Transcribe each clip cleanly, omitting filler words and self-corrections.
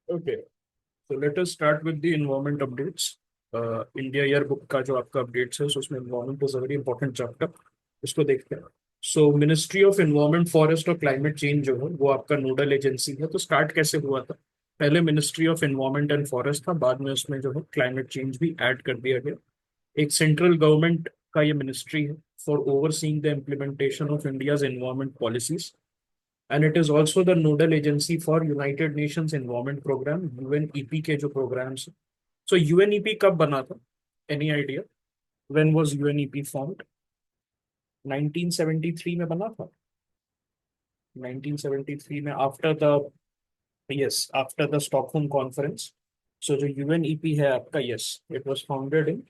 Okay, तो let us start with the environment updates. India year book का जो आपका अपडेट्स है, so उसमें environment is a very important chapter. इसको देखते हैं। सो मिनिस्ट्री ऑफ इन्वायरमेंट, फॉरेस्ट और क्लाइमेट चेंज जो है वो आपका नोडल एजेंसी है। तो स्टार्ट कैसे हुआ था? पहले ministry of environment and forest था, बाद में उसमें जो है क्लाइमेट चेंज भी ऐड कर दिया गया। एक सेंट्रल गवर्नमेंट का ये मिनिस्ट्री है for overseeing the implementation of India's environment policies, and it is also the nodal agency for United Nations environment programme, UNEP के जो प्रोग्राम्स। सो यूएनईपी कब बना था? Any idea? When was UNEP formed? 1973 में बना था। 1973 में, after the, yes, after the Stockholm conference. So जो यूएनईपी है आपका, yes, it was founded in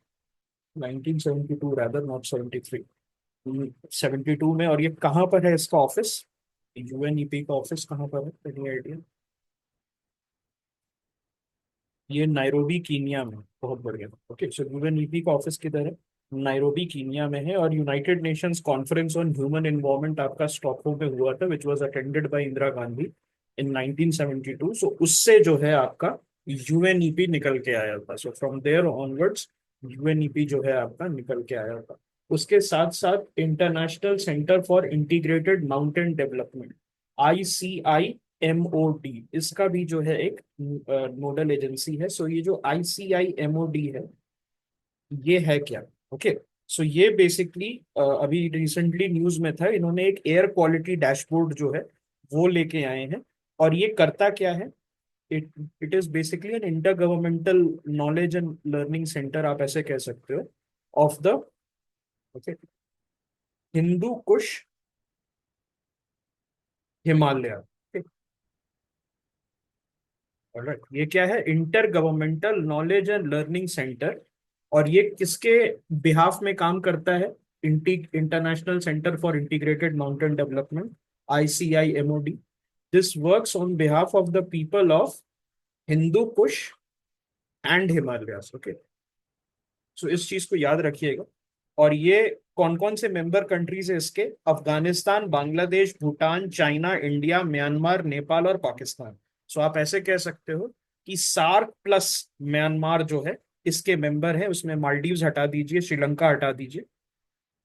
1972, rather not 73। 72 में। और ये कहाँ पर है इसका ऑफिस? यूएनईपी का ऑफिस कहाँ पर है? Any idea? ये नायरोबी कीनिया में। बहुत बढ़िया। ओके, सो यूएनईपी का ऑफिस किधर है? नायरोबी कीनिया में है। और United Nations conference on human environment आपका स्टॉकहोम में हुआ था, which was attended by Indira Gandhi in 1972। So उससे जो है आपका यूएनईपी निकल के आया था। So from there onwards UNEP जो है आपका निकल के आया था। उसके साथ साथ international Centre for Integrated Mountain Development, ICIMOD, इसका भी जो है एक नोडल एजेंसी है। सो ये जो ICIMOD है, ये है क्या? ओके, सो ये बेसिकली अभी रिसेंटली न्यूज में था, इन्होंने एक एयर क्वालिटी डैशबोर्ड जो है वो लेके आए हैं। और ये करता क्या है? It it is basically an intergovernmental knowledge and learning centre, आप ऐसे कह सकते हो, of the, okay, Hindu Kush Himalaya. Alright, ये क्या है? Intergovernmental knowledge and learning centre. और ये किसके बिहाफ में काम करता है? International Centre for Integrated Mountain Development, ICIMOD। This works on behalf of the people of Hindu Kush and Himalayas. Okay, so इस चीज को याद रखिएगा। और ये कौन कौन से मेंबर कंट्रीज है इसके? Afghanistan, Bangladesh, Bhutan, China, India, Myanmar, Nepal और पाकिस्तान। सो आप ऐसे कह सकते हो कि सार्क प्लस म्यांमार जो है इसके मेंबर है। उसमें मालदीव्स हटा दीजिए, श्रीलंका हटा दीजिए।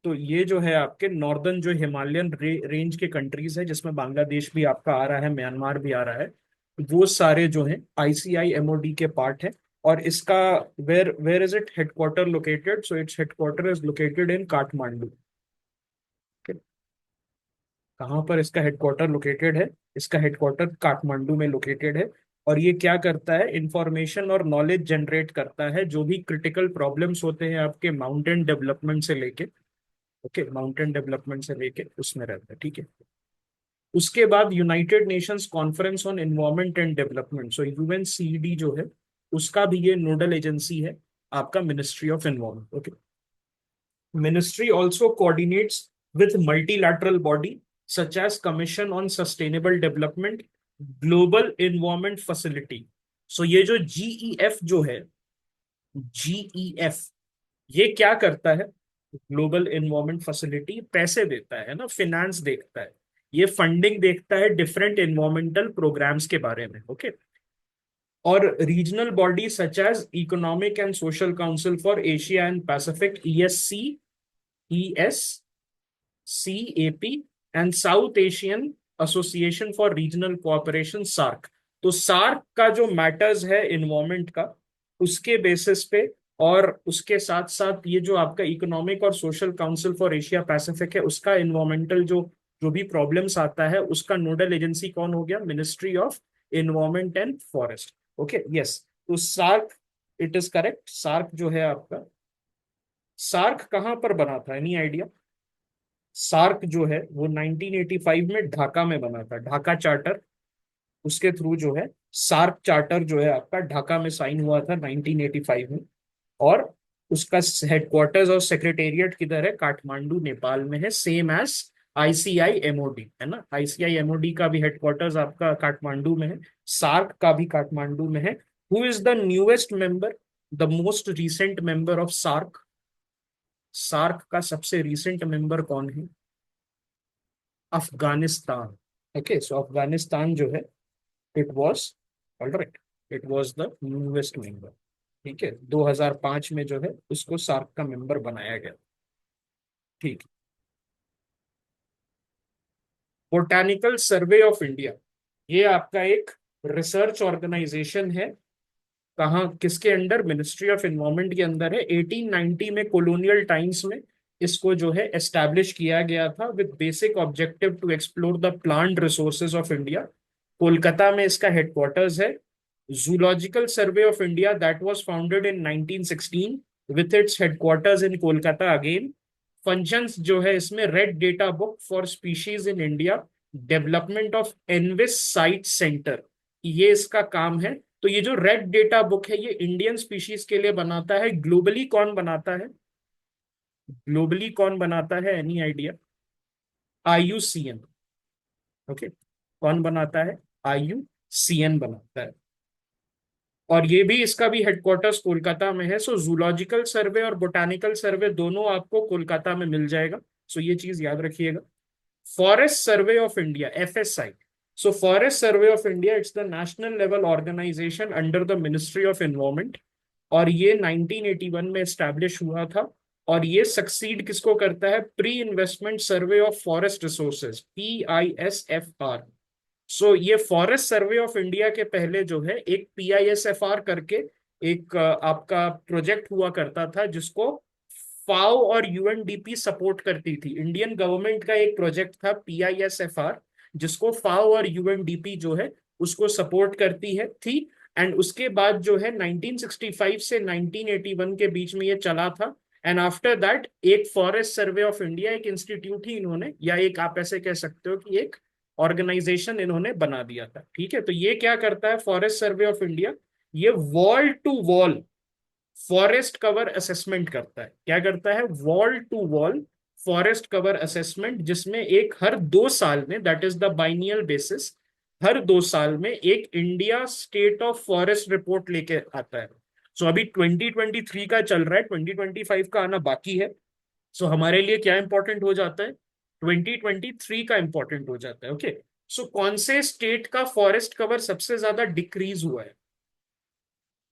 तो ये जो है आपके नॉर्दर्न जो हिमालयन रेंज के कंट्रीज है, जिसमें बांग्लादेश भी आपका आ रहा है, म्यांमार भी आ रहा है, वो सारे जो हैं ICIMOD के पार्ट है। और इसका where where is it headquarter located? So it's headquarter is located in Kathmandu. कहाँ पर इसका हेडक्वार्टर लोकेटेड है? इसका हेडक्वार्टर काठमांडू में लोकेटेड है। और ये क्या करता है? इंफॉर्मेशन और नॉलेज जनरेट करता है, जो भी क्रिटिकल प्रॉब्लम्स होते हैं आपके माउंटेन डेवलपमेंट से लेके, ओके, माउंटेन डेवलपमेंट से लेके उसमें रहता है, ठीक है। उसके बाद United Nations conference on environment and development, so UNCED जो है, उसका भी ये नोडल एजेंसी है, आपका ministry of environment. Okay, ministry also coordinates with multilateral body such as Commission on Sustainable Development, Global Environment Facility। सो ये जो GEF जो है, GEF, ये क्या करता है? ग्लोबल एनवायरमेंट फैसिलिटी पैसे देता है ना, फाइनेंस देखता है, ये फंडिंग देखता है डिफरेंट एनवायरमेंटल प्रोग्राम्स के बारे में। ओके, और regional body such as economic and social council for Asia and Pacific, ESCAP, and South Asian association for regional cooperation, SAARC. तो सार्क का जो मैटर्स है इन्वायरमेंट का, उसके बेसिस पे, और उसके साथ साथ ये जो आपका इकोनॉमिक और social council for Asia Pacific है, उसका इन्वायरमेंटल जो जो भी प्रॉब्लम्स आता है, उसका नोडल एजेंसी कौन हो गया? Ministry of environment and forest. Okay, yes. तो SAARC, it is correct, SAARC जो है आपका, सार्क कहाँ पर बना था? Any idea? सार्क जो है वो 1985 में ढाका में बना था, ढाका चार्टर। उसके थ्रू जो है सार्क चार्टर जो है आपका ढाका में साइन हुआ था 1985 में। और उसका हेडक्वार्टर्स और सेक्रेटेरिएट किधर है? काठमांडू, नेपाल में है, सेम एज ICIMOD, है ना। ICIMOD का भी हेडक्वार्टर्स आपका काठमांडू में है, सार्क का भी काठमांडू में है। Who is the newest member, the most recent member of SAARC? SAARC का सबसे रिसेंट मेंबर कौन है? अफगानिस्तान। ओके, सो अफगानिस्तान जो है, it was, alright, it was the newest member. ठीक है, 2005 में जो है उसको सार्क का मेंबर बनाया गया। ठीक। बोटानिकल सर्वे ऑफ इंडिया, ये आपका एक रिसर्च ऑर्गेनाइजेशन है। कहाँ, किसके अंडर? मिनिस्ट्री ऑफ एनवायरनमेंट के अंदर है। 1890 में कॉलोनियल टाइम्स में इसको जो है एस्टैब्लिश किया गया था with basic objective to explore the plant resources of India. Kolkata में इसका हेडक्वार्टर्स है। Zoological survey of India that was founded in 1916 with its headquarters in Kolkata again. Functions जो है इसमें red data book for species in India, development of ENVIS site centre, ये इसका काम है। तो ये जो रेड डेटा बुक है ये इंडियन स्पीशीज के लिए बनाता है। ग्लोबली कौन बनाता है? ग्लोबली कौन बनाता है, एनी आइडिया? IUCN। ओके, कौन बनाता है? IUCN बनाता है। और ये भी, इसका भी हेडक्वार्टर्स कोलकाता में है। सो जूलॉजिकल सर्वे और बोटानिकल सर्वे दोनों आपको कोलकाता में मिल जाएगा। सो ये चीज याद रखिएगा। Forest survey of India, FSI। So forest survey of India it's the national level organisation under the ministry of environment. और ये 1981 में एस्टैब्लिश हुआ था। और ये सक्सीड किसको करता है? Pre investment survey of forest resources, PISFR। सो ये फॉरेस्ट सर्वे ऑफ इंडिया के पहले जो है एक PISFR करके एक आपका प्रोजेक्ट हुआ करता था, जिसको फाओ और UNDP सपोर्ट करती थी। इंडियन गवर्नमेंट का एक प्रोजेक्ट था PISFR, जिसको फाओ और UNDP जो है उसको सपोर्ट करती है थी। एंड उसके बाद जो है 1965 से 1981 के बीच में ये चला था। एंड आफ्टर दैट एक फॉरेस्ट सर्वे ऑफ इंडिया, एक इंस्टीट्यूट ही इन्होंने, या एक आप ऐसे कह सकते हो कि एक ऑर्गेनाइजेशन इन्होंने बना दिया था। ठीक है, तो ये क्या करता है फॉरेस्ट सर्वे ऑफ इंडिया? ये wall to wall forest cover assessment करता है। क्या करता है? Wall to wall forest cover assessment, जिसमें एक हर 2 साल में, that is the biennial basis, हर 2 साल में एक India state of forest report लेके आता है। सो अभी 2023 का चल रहा है, 2025 का आना बाकी है। सो हमारे लिए क्या इंपॉर्टेंट हो जाता है? 2023 का इंपॉर्टेंट हो जाता है। ओके, सो कौन से स्टेट का फॉरेस्ट कवर सबसे ज्यादा डिक्रीज हुआ है?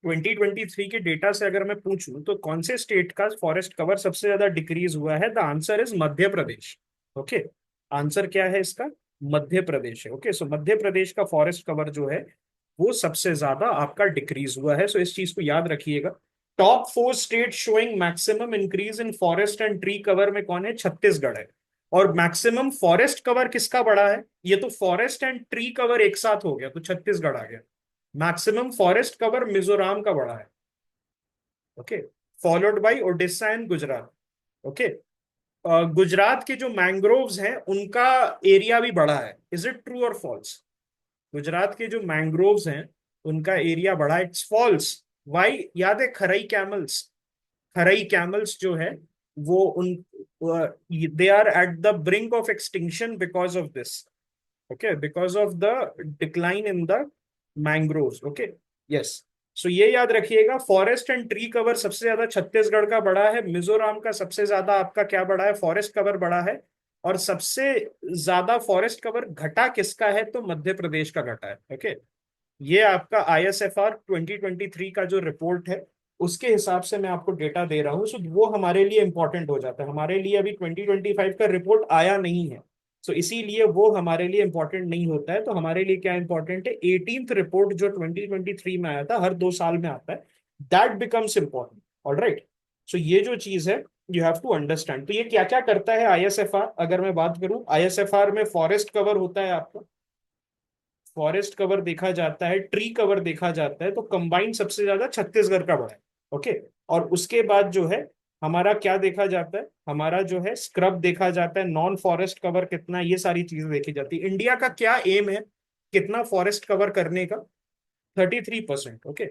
2023 के डेटा से अगर मैं पूछूं तो कौन से स्टेट का फॉरेस्ट कवर सबसे ज्यादा डिक्रीज हुआ है? The answer is Madhya Pradesh. Okay, answer क्या है इसका? मध्य प्रदेश है। ओके, सो मध्य प्रदेश का फॉरेस्ट कवर जो है वो सबसे ज्यादा आपका डिक्रीज हुआ है। सो इस चीज को याद रखिएगा। Top 4 state showing maximum increase in forest and tree cover में कौन है? छत्तीसगढ़ है। और मैक्सिमम फॉरेस्ट कवर किसका बढ़ा है? ये तो फॉरेस्ट एंड ट्री कवर एक साथ हो गया तो छत्तीसगढ़ आ गया। मैक्सिमम फॉरेस्ट कवर मिजोरम का बढ़ा है। Okay, followed by Odisha and Gujarat. Okay, Gujarat के जो मैंग्रोव्स हैं उनका एरिया भी बढ़ा है। इज इट ट्रू और फॉल्स? गुजरात के जो मैंग्रोव्स हैं उनका एरिया बढ़ा है। It's false. वाई? याद है खरई कैमल्स? खरई कैमल्स जो है वो उन, they are at the brink of extinction because of this. Okay, because of the decline in the mangroves. Okay, yes. So ये याद रखिएगा, फॉरेस्ट एंड ट्री कवर सबसे ज्यादा छत्तीसगढ़ का बढ़ा है। मिजोरम का सबसे ज्यादा आपका क्या बढ़ा है? फॉरेस्ट कवर बढ़ा है। और सबसे ज्यादा फॉरेस्ट कवर घटा किसका है? तो मध्य प्रदेश का घटा है। ओके, ये आपका ISFR 2023 का जो रिपोर्ट है उसके हिसाब से मैं आपको डेटा दे रहा हूँ। सो वो हमारे लिए इंपॉर्टेंट हो जाता है। हमारे लिए अभी 2025 का रिपोर्ट आया नहीं है, सो इसीलिए वो हमारे लिए इंपॉर्टेंट नहीं होता है। तो हमारे लिए क्या इंपॉर्टेंट है? 18th रिपोर्ट जो 2023 में आया था, हर 2 साल में आता है, that becomes important. Alright, so ये जो चीज है यू हैव टू अंडरस्टैंड। तो ये क्या क्या करता है ISFR? अगर मैं बात करूं, ISFR में फॉरेस्ट कवर होता है आपका, फॉरेस्ट कवर देखा जाता है, ट्री कवर देखा जाता है, तो कंबाइंड सबसे ज्यादा छत्तीसगढ़ का बढ़ा है। ओके, और उसके बाद जो है हमारा क्या देखा जाता है? हमारा जो है स्क्रब देखा जाता है, नॉन फॉरेस्ट कवर कितना है, ये सारी चीजें देखी जाती है। इंडिया का क्या एम है कितना फॉरेस्ट कवर करने का? 33%। ओके,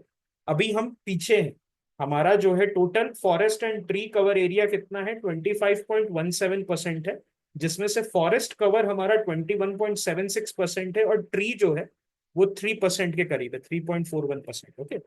अभी हम पीछे हैं। हमारा जो है total forest and tree cover area कितना है? 25.17% है, जिसमें से फॉरेस्ट कवर हमारा 21.76% है, और ट्री जो है वो 3% के करीब है, 3.41%। ओके,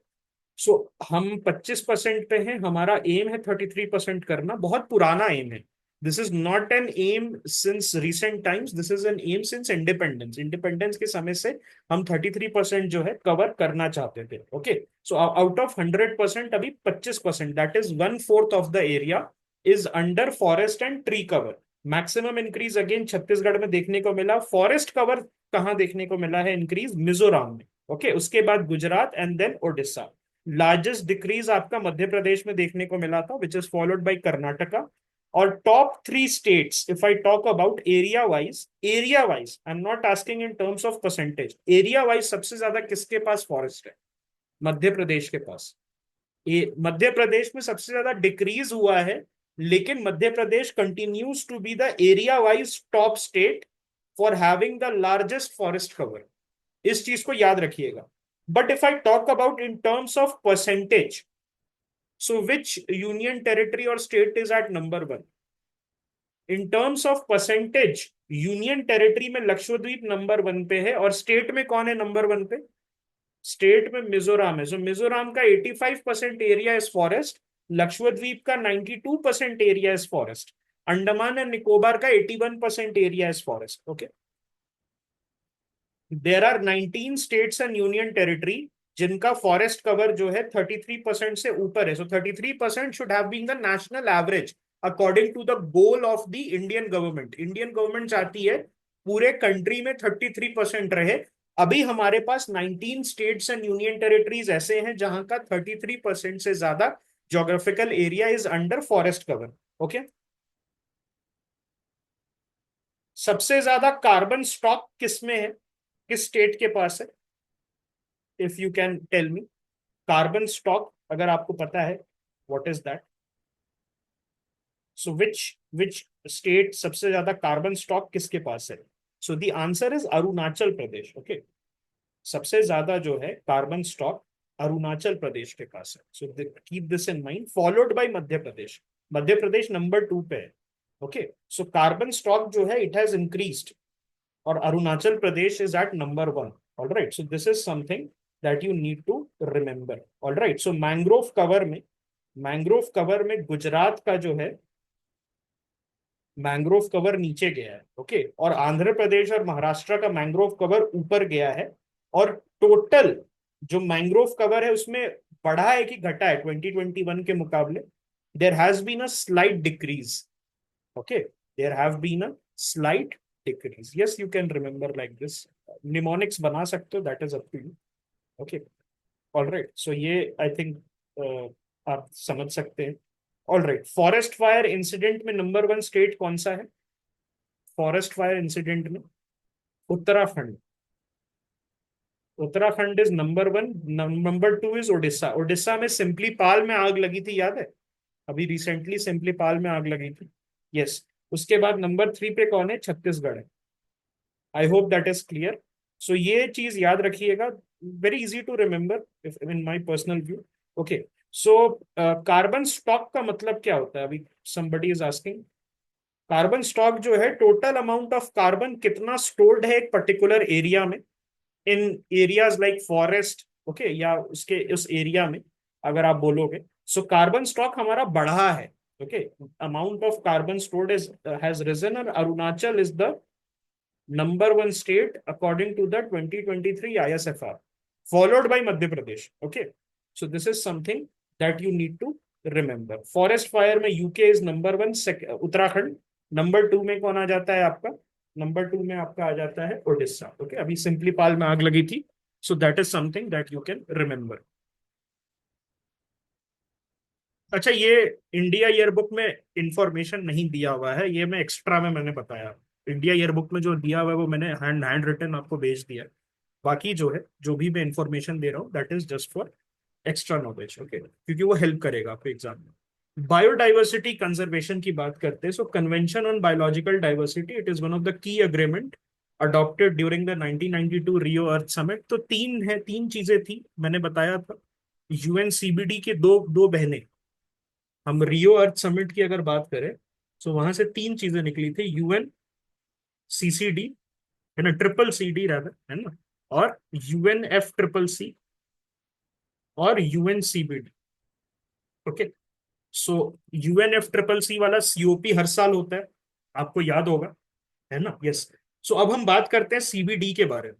सो हम 25% पे हैं। हमारा एम है 33% करना, बहुत पुराना एम है। This is not an aim since recent times, this is an aim since independence. Independence के समय से हम 33% जो है कवर करना चाहते थे। ओके, सो आउट ऑफ 100% अभी 25%, that is 1/4 of the area is under forest and tree cover. Maximum increase again Chhattisgarh में देखने को मिला। फॉरेस्ट कवर कहाँ देखने को मिला है इंक्रीज? मिजोरम में। ओके, उसके बाद Gujarat and then Odisha. Largest decrease आपका मध्य प्रदेश में देखने को मिला था, which is followed by Karnataka. और top 3 states, if I talk about area wise, I am not asking in terms of percentage, area wise सबसे ज्यादा किसके पास फॉरेस्ट है? मध्य प्रदेश के पास। ये मध्य प्रदेश में सबसे ज्यादा डिक्रीज हुआ है, लेकिन Madhya Pradesh continues to be the area wise top state for having the largest forest cover. इस चीज को याद रखिएगा। But if I talk about in terms of percentage, so which union territory और state is at number 1? In terms of percentage union territory में Lakshadweep number 1 पे है, और स्टेट में कौन है नंबर 1 पे? स्टेट में मिजोरम है। सो मिजोरम का 85% एरिया इज फॉरेस्ट, लक्षद्वीप का 92% area is forest, Andaman and Nicobar का 81% area is forest. Okay, there are 19 states and union territory जिनका फॉरेस्ट कवर जो है 33% से ऊपर है। So 33% should have been the national average according to the goal of the Indian government. Indian government चाहती है पूरे कंट्री में 33% रहे। अभी हमारे पास 19 स्टेट्स एंड यूनियन टेरिटरीज ऐसे हैं जहां का 33% से ज्यादा geographical area is under forest cover. Okay, सबसे ज्यादा कार्बन स्टॉक किस में है, किस स्टेट के पास है? If you can tell me, carbon stock अगर आपको पता है, what is that? So which state सबसे ज्यादा कार्बन स्टॉक किसके पास है? So the answer is Arunachal Pradesh. Okay, सबसे ज्यादा जो है कार्बन स्टॉक अरुणाचल प्रदेश के पास है। So keep this in mind, followed by Madhya Pradesh. Madhya Pradesh number 2 पे है। ओके, सो कार्बन स्टॉक जो है इट हैज इंक्रीज्ड, और Arunachal Pradesh is at number 1। All right, so this is something that you need to remember. All right, so mangrove cover में गुजरात का जो है mangrove cover नीचे गया है। ओके, और आंध्र प्रदेश और महाराष्ट्र का मैंग्रोव कवर ऊपर गया है। और टोटल जो मैंग्रोव कवर है उसमें बढ़ा है कि घटा है 2021 के मुकाबले? There has been a slight decrease. Okay, there have been a slight decrease. Yes, you can remember like this, mnemonics बना सकते हो, that is up to you. Okay, all right, so ये आई थिंक आप समझ सकते हैं। All right, forest fire incident में number 1 state कौन सा है? फॉरेस्ट फायर इंसिडेंट में Uttarakhand. Uttarakhand is number 1। Number 2 is Orissa. Orissa में सिंपली पाल में आग लगी थी, याद है? अभी रिसेंटली सिंपली पाल में आग लगी थी। यस, उसके बाद नंबर 3 पे कौन है? छत्तीसगढ़ है। I hope that is clear. So ये चीज याद रखिएगा, very easy to remember in my personal view. Okay, so carbon stock का मतलब क्या होता है? अभी somebody is asking. Carbon stock जो है टोटल अमाउंट ऑफ कार्बन कितना स्टोर्ड है एक पर्टिकुलर एरिया में, in areas like forest. Okay, या उसके उस एरिया में अगर आप बोलोगे, सो कार्बन स्टॉक हमारा बढ़ा है। Okay, amount of carbon stored is has risen, और Arunachal is the number 1 state according to the 2023 ISFR, followed by Madhya Pradesh. Okay, so this is something that you need to remember. Forest fire में UK is number 1, Uttarakhand. Number 2 में कौन आ जाता है आपका? Number 2 में आपका आ जाता है उड़ीसा। ओके, अभी सिंपली पाल में आग लगी थी। सो that is something that you can remember. अच्छा, ये इंडिया ईयरबुक में इंफॉर्मेशन नहीं दिया हुआ है, ये मैं एक्स्ट्रा में मैंने बताया। इंडिया ईयरबुक में जो दिया हुआ है वो मैंने हैंड रिटन आपको भेज दिया है। बाकी जो है, जो भी मैं इंफॉर्मेशन दे रहा हूँ, that is just for extra knowledge. Okay, क्योंकि वो हेल्प करेगा आपको एग्जाम में। बायोडाइवर्सिटी कंजर्वेशन की बात करते हैं, so convention on biological diversity, it is one of the key agreement adopted during the 1992 Rio earth summit. तो तीन चीजें थी, मैंने बताया था। यूएनसीबीडी के दो दो बहनें। हम रियो अर्थ समिट की अगर बात करें, तो वहां से 3 चीजें निकली थी। UNCCD है ना, CCC रादर, है ना, और UNFCCC और UNCBD। ओके, सो UNFCCC वाला COP हर साल होता है, आपको याद होगा, है ना? यस। सो अब हम बात करते हैं CBD के बारे में।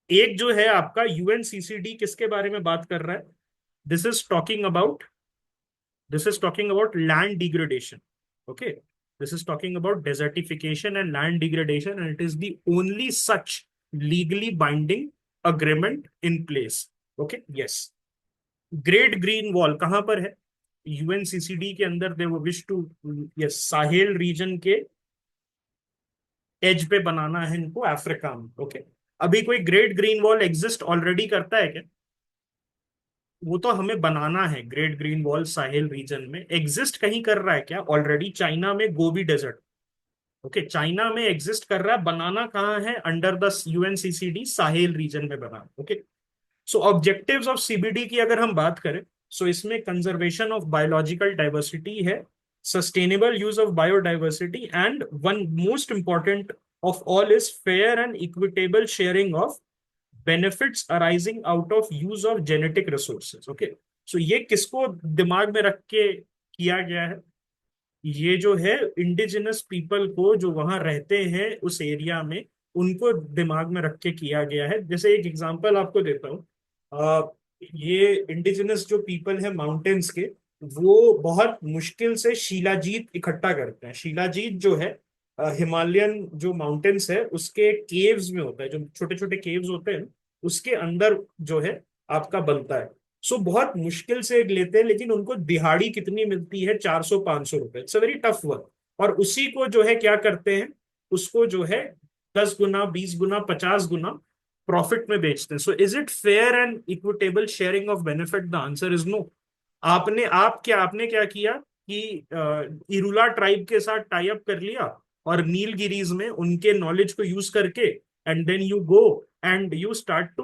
एक जो है आपका UNCCD किसके बारे में बात कर रहा है? This is talking about this is talking about land degradation. Okay, this is talking about desertification and land degradation, and it is the only such legally binding agreement in place. Okay, yes. Great green wall कहां पर है? UNCCD के अंदर they वो wish to, yes, Sahel region के edge पे बनाना है इनको, अफ्रीका में। ओके, अभी कोई great green wall exist already करता है क्या? वो तो हमें बनाना है। Great green wall Sahel region में एग्जिस्ट कहीं कर रहा है क्या ऑलरेडी? चाइना में गोबी डेजर्ट। ओके, चाइना में एग्जिस्ट कर रहा है, बनाना कहाँ है? Under the UNCCD Sahel region में बना। Okay, so objectives of CBD की अगर हम बात करें, सो इसमें कंजर्वेशन ऑफ बायोलॉजिकल डाइवर्सिटी है, sustainable use of biodiversity, and one most important of all is fair and equitable sharing of benefits arising out of use of genetic resources. Okay, so ये किसको दिमाग में रख के किया गया है? ये जो है इंडिजिनस पीपल को जो वहां रहते हैं उस एरिया में, उनको दिमाग में रख के किया गया है। जैसे एक एग्जांपल आपको देता हूँ, ये इंडिजिनस जो पीपल है माउंटेन्स के, वो बहुत मुश्किल से शिलाजीत इकट्ठा करते हैं। शिलाजीत जो है हिमालयन जो माउंटेन्स है उसके केव्स में होता है, जो छोटे छोटे केव्स होते हैं उसके अंदर जो है आपका बनता है। सो बहुत मुश्किल से लेते हैं, लेकिन उनको दिहाड़ी कितनी मिलती है? 400-500 रुपए। It's a very tough work. और उसी को जो है क्या करते हैं, उसको जो है 10 गुना, 20 गुना, 50 गुना प्रॉफिट में बेचते हैं। So is it fair and equitable sharing of benefit? The answer is no. आपने क्या किया कि इरुला ट्राइब के साथ टाई अप कर लिया, और नीलगिरीज में उनके नॉलेज को यूज करके, and then you go and you start to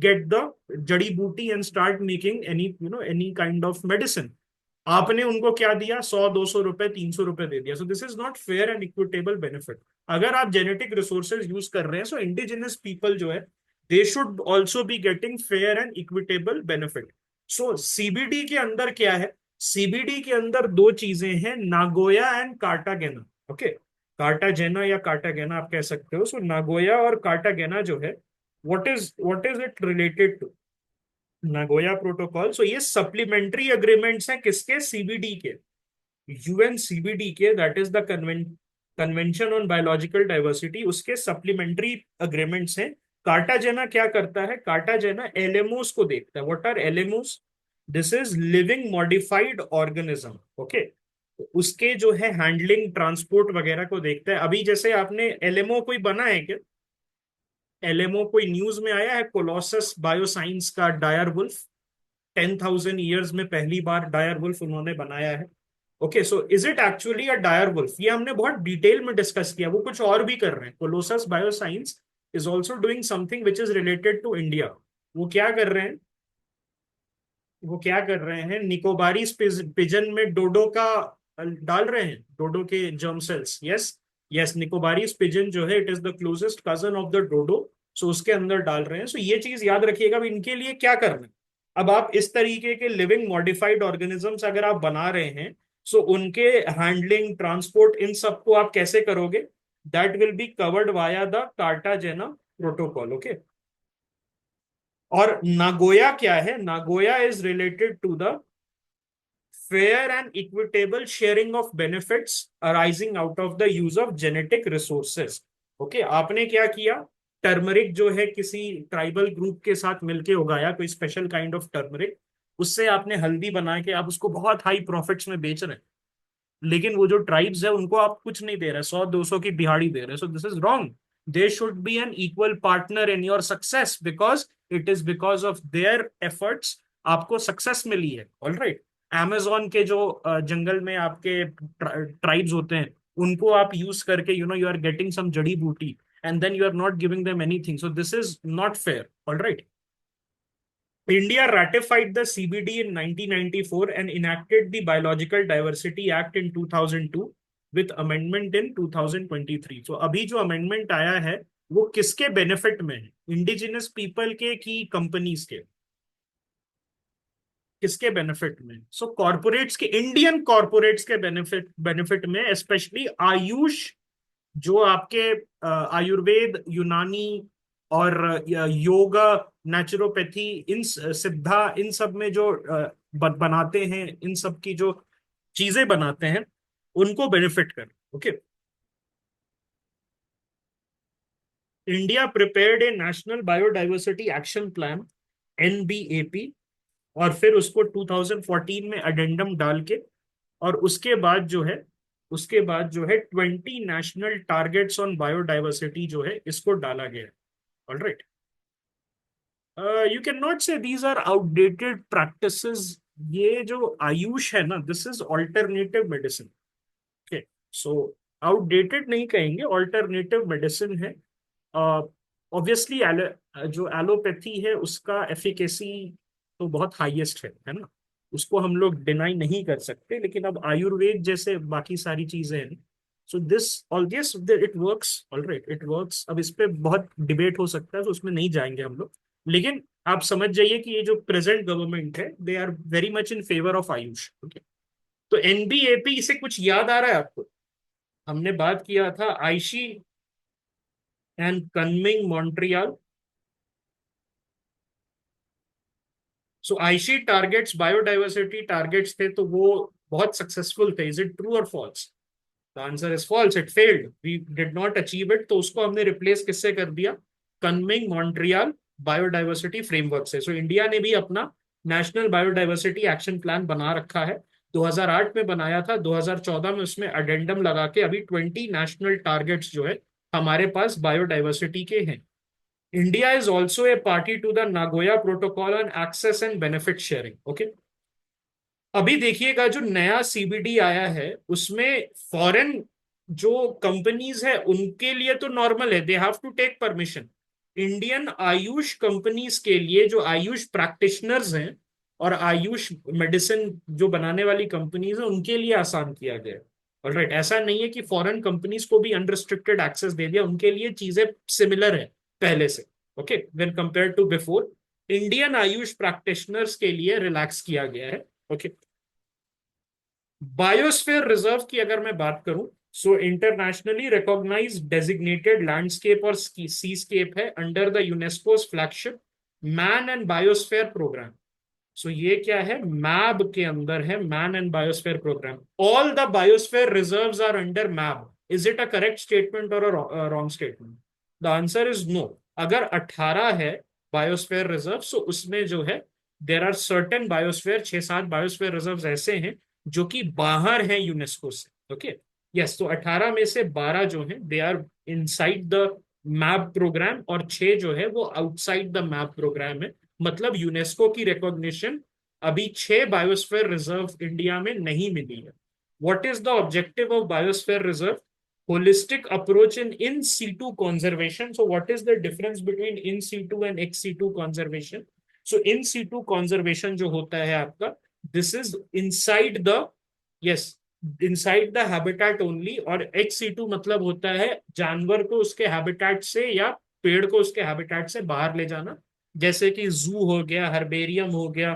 get the जड़ी बूटी and start making any kind of medicine। आपने उनको क्या दिया? 100-200 रुपए, 300 रुपए दे दिया। सो this is not fair and equitable benefit. अगर आप जेनेटिक रिसोर्सेज यूज कर रहे हैं, सो इंडिजिनस पीपल जो है they should also be getting fair and equitable benefit. So CBD के अंदर क्या है? CBD के अंदर दो चीजें हैं, नागोया एंड कार्टागेना। ओके, कार्टाजेना या कार्टागेना आप कह सकते हो। सो नागोया और कार्टागेना जो है, what is it related to? Nagoya protocol. So ये सप्लीमेंट्री अग्रीमेंट्स हैं किसके? CBD के, UNCBD के, that is the convention on biological diversity, उसके सप्लीमेंट्री अग्रीमेंट्स हैं। कार्टाजेना क्या करता है? कार्टाजेना एलएमओस को देखता है। What are LMOs? This is living modified organism. Okay, उसके जो है हैंडलिंग, ट्रांसपोर्ट वगैरह को देखता है। अभी जैसे आपने LMO कोई बना है क्या? LMO कोई न्यूज में आया है? कोलोसस बायोसाइंस का डायर वुल्फ, 10,000 ईयर्स में पहली बार डायर वुल्फ उन्होंने बनाया है। Okay, so is it actually a dire wolf? ये हमने बहुत डिटेल में डिस्कस किया। वो कुछ और भी कर रहे हैं। Colossus bioscience is also doing something which is related to India. वो क्या कर रहे हैं? वो क्या कर रहे हैं, निकोबारी पिजन में डोडो का डाल रहे हैं, डोडो के germ cells. Yes, yes, Nicobari pigeon जो है it is the closest cousin of the dodo. So उसके अंदर डाल रहे हैं। सो ये चीज याद रखिएगा अब इनके लिए क्या करना है। अब आप इस तरीके के लिविंग मॉडिफाइड ऑर्गेनिजम्स अगर आप बना रहे हैं, सो उनके हैंडलिंग, ट्रांसपोर्ट, इन सबको आप कैसे करोगे? That will be covered via the Cartagena protocol. Okay, और नागोया क्या है? Nagoya is related to the fair and equitable sharing of benefits arising out of the use of genetic resources. Okay, आपने क्या किया? टर्मरिक जो है किसी tribal group के साथ मिलके उगाया, कोई स्पेशल काइंड ऑफ टर्मरिक, उससे आपने हल्दी बना के आप उसको बहुत हाई प्रॉफिट्स में बेच रहे हैं। लेकिन वो जो ट्राइब्स है उनको आप कुछ नहीं दे रहे, 100-200 की दिहाड़ी दे रहे। So this is wrong. They should be an equal partner in your success, because it is because of their efforts आपको सक्सेस मिली है। ऑल राइट, Amazon के जो जंगल में आपके ट्राइब्स होते हैं, उनको आप यूज करके यू आर गेटिंग सम जड़ी बूटी, and then you are not giving them anything. So this is not fair. All right, India ratified the CBD in 1994 and enacted the Biological Diversity Act in 2002 with amendment in 2023. So अभी जो amendment आया है वो किसके benefit में है? Indigenous people के की कंपनीज के? किसके बेनिफिट में? सो कॉर्पोरेट्स के, इंडियन कॉर्पोरेट्स के बेनिफिट बेनिफिट में, स्पेशली आयुष, जो आपके आयुर्वेद, यूनानी और योगा, नेचुरोपैथी, सिद्धा, इन सब में जो बनाते हैं, इन सब की जो चीजें बनाते हैं, उनको बेनिफिट कर। Okay. India prepared a national biodiversity action plan, NBAP, और फिर उसको 2014 में अडेंडम डाल के, और उसके बाद जो है 20 नेशनल टारगेट्स ऑन बायोडाइवर्सिटी जो है इसको डाला गया है। ऑलराइट। यू कैन नॉट से दीज आर आउटडेटेड प्रैक्टिसेस। ये जो आयुष है ना, this is alternative medicine. Okay. So outdated नहीं कहेंगे, ऑल्टरनेटिव मेडिसिन है। ऑब्वियसली जो एलोपैथी है उसका एफिकेसी तो बहुत हाईएस्ट है ना, उसको हम लोग डिनाई नहीं कर सकते, लेकिन अब आयुर्वेद जैसे बाकी सारी चीजें हैं। So this all this it works, alright, it works. अब इस पे बहुत डिबेट हो सकता है, तो उसमें नहीं जाएंगे हम लोग। लेकिन आप समझ जाइए कि ये जो प्रेजेंट गवर्नमेंट है, they are very much in favour of Ayush. Okay. तो NBAP से कुछ याद आ रहा है आपको? हमने बात किया था Aichi and Kunming Montreal. So Aichi targets, biodiversity targets थे, तो वो बहुत सक्सेसफुल थे। इज इट ट्रू और false? The answer is false, it failed, we did not achieve it. तो उसको हमने रिप्लेस किससे कर दिया? कनमिंग मॉन्ट्रियल बायोडाइवर्सिटी फ्रेमवर्क से। सो इंडिया ने भी अपना नेशनल बायोडाइवर्सिटी एक्शन प्लान बना रखा है। 2008 में बनाया था, 2014 में उसमें अडेंडम लगा के अभी 20 नेशनल टारगेट्स जो है हमारे पास बायोडाइवर्सिटी के हैं। India is also a party to the Nagoya Protocol on Access and Benefit Sharing. Okay. अभी देखिएगा जो नया CBD आया है, उसमें फॉरेन जो कंपनीज है उनके लिए तो नॉर्मल है, they have to take permission. Indian Ayush companies के लिए, जो आयुष प्रैक्टिशनर्स हैं और आयुष मेडिसिन जो बनाने वाली कंपनीज है, उनके लिए आसान किया गया है। ऑलराइट। ऐसा नहीं है कि फॉरेन कंपनीज को भी अनरिस्ट्रिक्टेड एक्सेस दे दिया, उनके लिए चीजें सिमिलर है पहले से। Okay, when compare to before, Indian Ayush practitioners के लिए रिलैक्स किया गया है। ओके। बायोस्फीयर रिजर्व की अगर मैं बात करूं, so internationally recognised designated landscape और सीस्केप है under the UNESCO's flagship man and biosphere programme. So ये क्या है? मैब के अंदर है, man and biosphere programme. All the biosphere reserves are under MAB. Is it a correct statement और wrong statement? The answer is no. अगर 18 है biosphere reserve, so उसमें जो है there are certain biosphere, 6-7 biosphere reserve ऐसे हैं जो कि बाहर हैं यूनेस्को से। ओके। यस, तो 18 में से 12 जो हैं they are inside the map program, और 6 जो है वो आउटसाइड द मैप प्रोग्राम है। मतलब यूनेस्को की रिकॉग्निशन अभी 6 बायोस्फीयर रिजर्व इंडिया में नहीं मिली है। What is the objective of biosphere reserve? Holistic approach in situ conservation. So what is the difference between in situ and ex situ conservation? So in situ conservation जो होता है आपका, this is inside the, yes, inside the habitat only, और ex situ मतलब होता है जानवर को उसके हैबिटेट से या पेड़ को उसके हैबिटेट से बाहर ले जाना, जैसे कि जू हो गया, हर्बेरियम हो गया,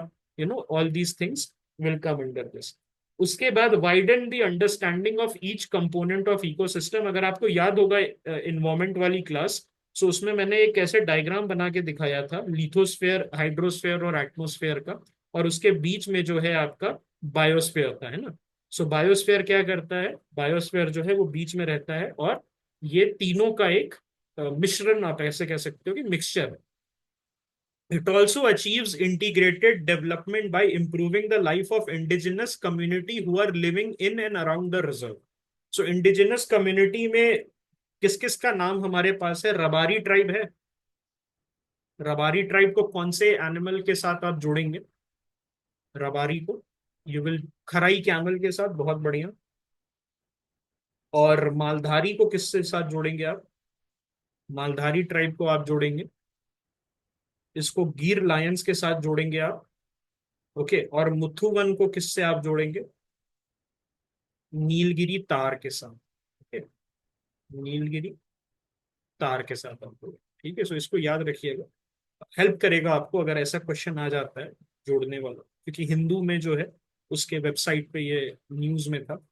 all these things will come under this. उसके बाद widen the understanding of each component of ecosystem. अगर आपको याद होगा इन्वायरमेंट वाली क्लास, सो उसमें मैंने एक ऐसे डायग्राम बना के दिखाया था, लिथोस्फेयर, हाइड्रोस्फेयर और एटमोस्फेयर का, और उसके बीच में जो है आपका बायोस्फेयर था, है ना। सो बायोस्फेयर क्या करता है? बायोस्फेयर जो है वो बीच में रहता है, और ये तीनों का एक मिश्रण, आप ऐसे कह सकते हो कि मिक्सचर है। It also achieves integrated development by improving the life of indigenous community who are living in and around the reserve. So indigenous community में किस किस का नाम हमारे पास है? रबारी ट्राइब है। रबारी ट्राइब को कौन से एनिमल के साथ आप जोड़ेंगे? रबारी को यू विल खराई कैमल के साथ, बहुत बढ़िया। और मालधारी को किसके साथ जोड़ेंगे आप? मालधारी ट्राइब को आप जोड़ेंगे, इसको गिर लायंस के साथ जोड़ेंगे आप। ओके। और मुथुवन को किससे आप जोड़ेंगे? नीलगिरी तार के साथ। ओके। नीलगिरी तार के साथ आपको, ठीक है। सो इसको याद रखिएगा, हेल्प करेगा आपको अगर ऐसा क्वेश्चन आ जाता है जोड़ने वाला। क्योंकि हिंदू में जो है उसके वेबसाइट पे ये न्यूज में था।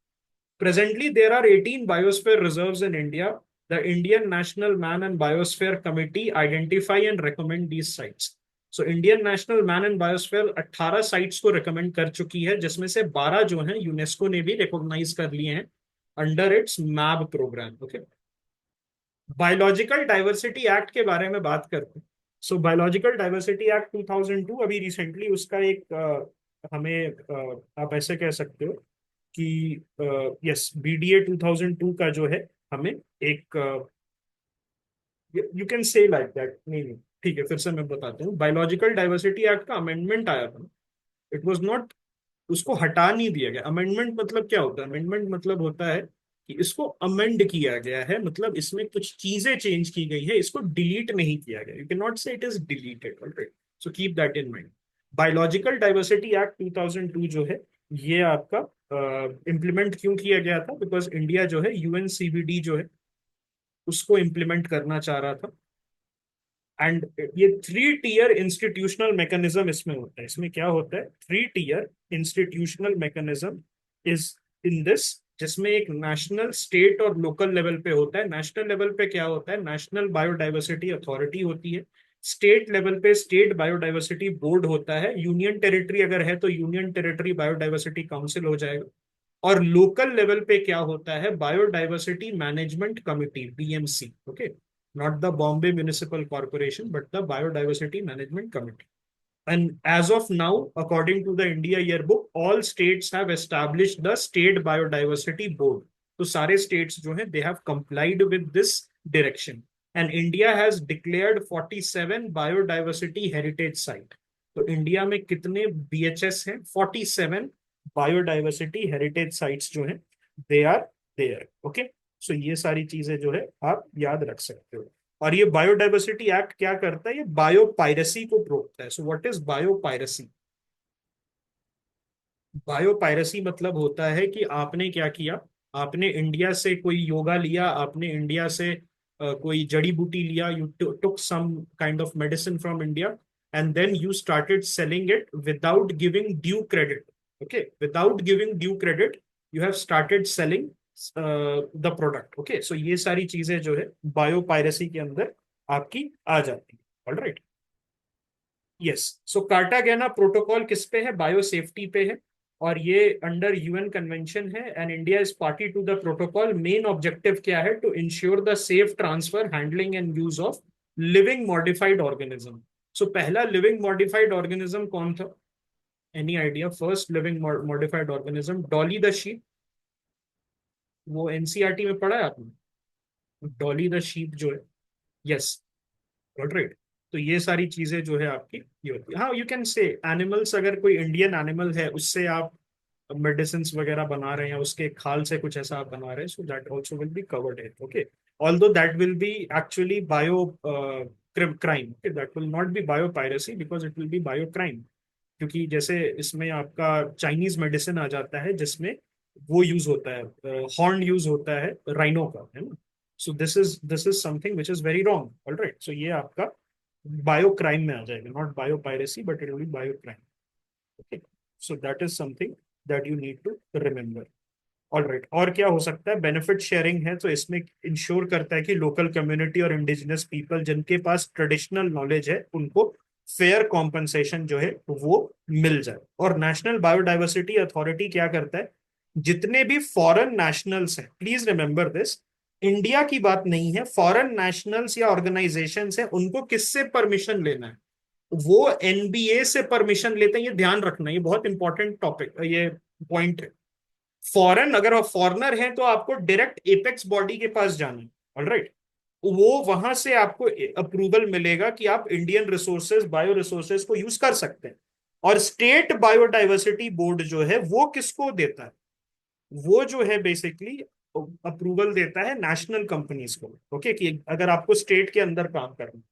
Presently, there are 18 biosphere reserves in India. The Indian National Man and Biosphere Committee identify and recommend these sites. So, Indian National Man and Biosphere 18 sites को recommend कर चुकी है, जिसमें से 12 जो हैं यूनेस्को ने भी recognize कर लिए हैं under its MAB program. Okay, biological diversity act के बारे में बात करते हैं। सो बायोलॉजिकल डाइवर्सिटी एक्ट 2002 अभी रिसेंटली उसका एक हमें आप ऐसे कह सकते हो कि यस बीडीए 2002 का जो है हमें एक you can say like that. नहीं नहीं, ठीक है, फिर से मैं बताता हूँ। बायोलॉजिकल डाइवर्सिटी एक्ट का अमेंडमेंट आया था, इट वाज नॉट, उसको हटा नहीं दिया गया। अमेंडमेंट मतलब क्या होता है? अमेंडमेंट मतलब होता है कि इसको अमेंड किया गया है, मतलब इसमें कुछ चीजें चेंज की गई है, इसको डिलीट नहीं किया गया। यू कैन नॉट से it is deleted, alright? So keep that in mind. Biological diversity act 2002 जो है ये आपका इम्प्लीमेंट क्यों किया गया था? बिकॉज इंडिया जो है यूएनसीबीडी जो है उसको इम्प्लीमेंट करना चाह रहा था। एंड ये 3 टीयर इंस्टीट्यूशनल मैकेनिज्म इसमें होता है। इसमें क्या होता है? 3 tier institutional mechanism is in this, जिसमें एक नेशनल, स्टेट और लोकल लेवल पे होता है। नेशनल लेवल पे क्या होता है? नेशनल बायोडाइवर्सिटी अथॉरिटी होती है। स्टेट लेवल पे स्टेट बायोडाइवर्सिटी बोर्ड होता है। यूनियन टेरिटरी अगर है तो यूनियन टेरिटरी बायोडाइवर्सिटी काउंसिल हो जाएगा। और लोकल लेवल पे क्या होता है? Biodiversity management committee, BMC. Okay, not the Bombay Municipal Corporation, but the Biodiversity Management Committee. And as of now, according to the India Yearbook, all states have established the State Biodiversity Board. So, सारे states जो हैं, they have complied with this direction. And India has declared 47 biodiversity heritage site. तो India में कितने BHS हैं? 47 biodiversity heritage sites जो हैं, they are there. Okay, so ये सारी चीजें जो है आप याद रख सकते हो। और ये बायोडाइवर्सिटी एक्ट क्या करता है? ये बायो पायरेसी को रोकता है। So what is bio piracy? Bio piracy मतलब होता है कि आपने क्या किया, आपने इंडिया से कोई योगा लिया, आपने इंडिया से कोई जड़ी बूटी लिया, you took some kind of medicine from India and then you started selling it without giving due credit. Okay, without giving due credit you have started selling the product. Okay, so ये सारी चीजें जो है bio piracy के अंदर आपकी आ जाती है। Alright, yes. So Cartagena protocol किस पे है? बायो सेफ्टी पे है। और ये अंडर यूएन कन्वेंशन है and India is party to the protocol. Main objective क्या है? To ensure the safe transfer, handling and use of living modified organism. So पहला लिविंग मॉडिफाइड ऑर्गेनिज्म कौन था? Any idea? First living modified organism, Dolly the sheep. वो NCERT में पढ़ा है आपने? डॉली द शीप जो है, यस, राइट। तो ये सारी चीजें जो है आपकी ये होती है। हाँ, यू कैन से एनिमल्स, अगर कोई इंडियन एनिमल है उससे आप मेडिसिन वगैरह बना रहे हैं, उसके खाल से कुछ ऐसा आप बना रहे हैं, so that also will be covered है। Okay, although that will be actually bio crime. That will not be biopiracy because it will be bio crime. क्योंकि जैसे इसमें आपका चाइनीज मेडिसिन आ जाता है जिसमें वो यूज होता है, हॉर्न यूज होता है राइनो का, है ना? So this is something which is very wrong. Alright, so ये आपका बायो क्राइम में आ जाएगा, not biopiracy but it will be bio crime. Okay, so that is something that you need to remember. Alright, और क्या हो सकता है? बेनिफिट शेयरिंग है, तो इसमें इंश्योर करता है कि लोकल कम्युनिटी और इंडिजिनस पीपल जिनके पास ट्रेडिशनल नॉलेज है उनको फेयर कॉम्पनसेशन जो है वो मिल जाए। और नेशनल बायोडाइवर्सिटी अथॉरिटी क्या करता है? जितने भी फॉरेन नेशनल्स हैं, प्लीज रिमेंबर दिस, इंडिया की बात नहीं है, फॉरेन नेशनल्स या ऑर्गेनाइजेशंस हैं, उनको किससे परमिशन लेना है? वो एनबीए से परमिशन लेते हैं। ये ध्यान रखना, ये बहुत इंपॉर्टेंट टॉपिक, ये पॉइंट है। फॉरेन, अगर आप फॉरनर हैं तो आपको डायरेक्ट एपेक्स बॉडी के पास जाना है। ऑलराइट, वो वहां से आपको अप्रूवल मिलेगा कि आप इंडियन रिसोर्सेज, बायो रिसोर्सेज को यूज कर सकते हैं। और स्टेट बायोडाइवर्सिटी बोर्ड जो है वो किसको देता है? वो जो है बेसिकली अप्रूवल देता है नेशनल कंपनीज को। ओके, कि अगर आपको स्टेट के अंदर काम करना।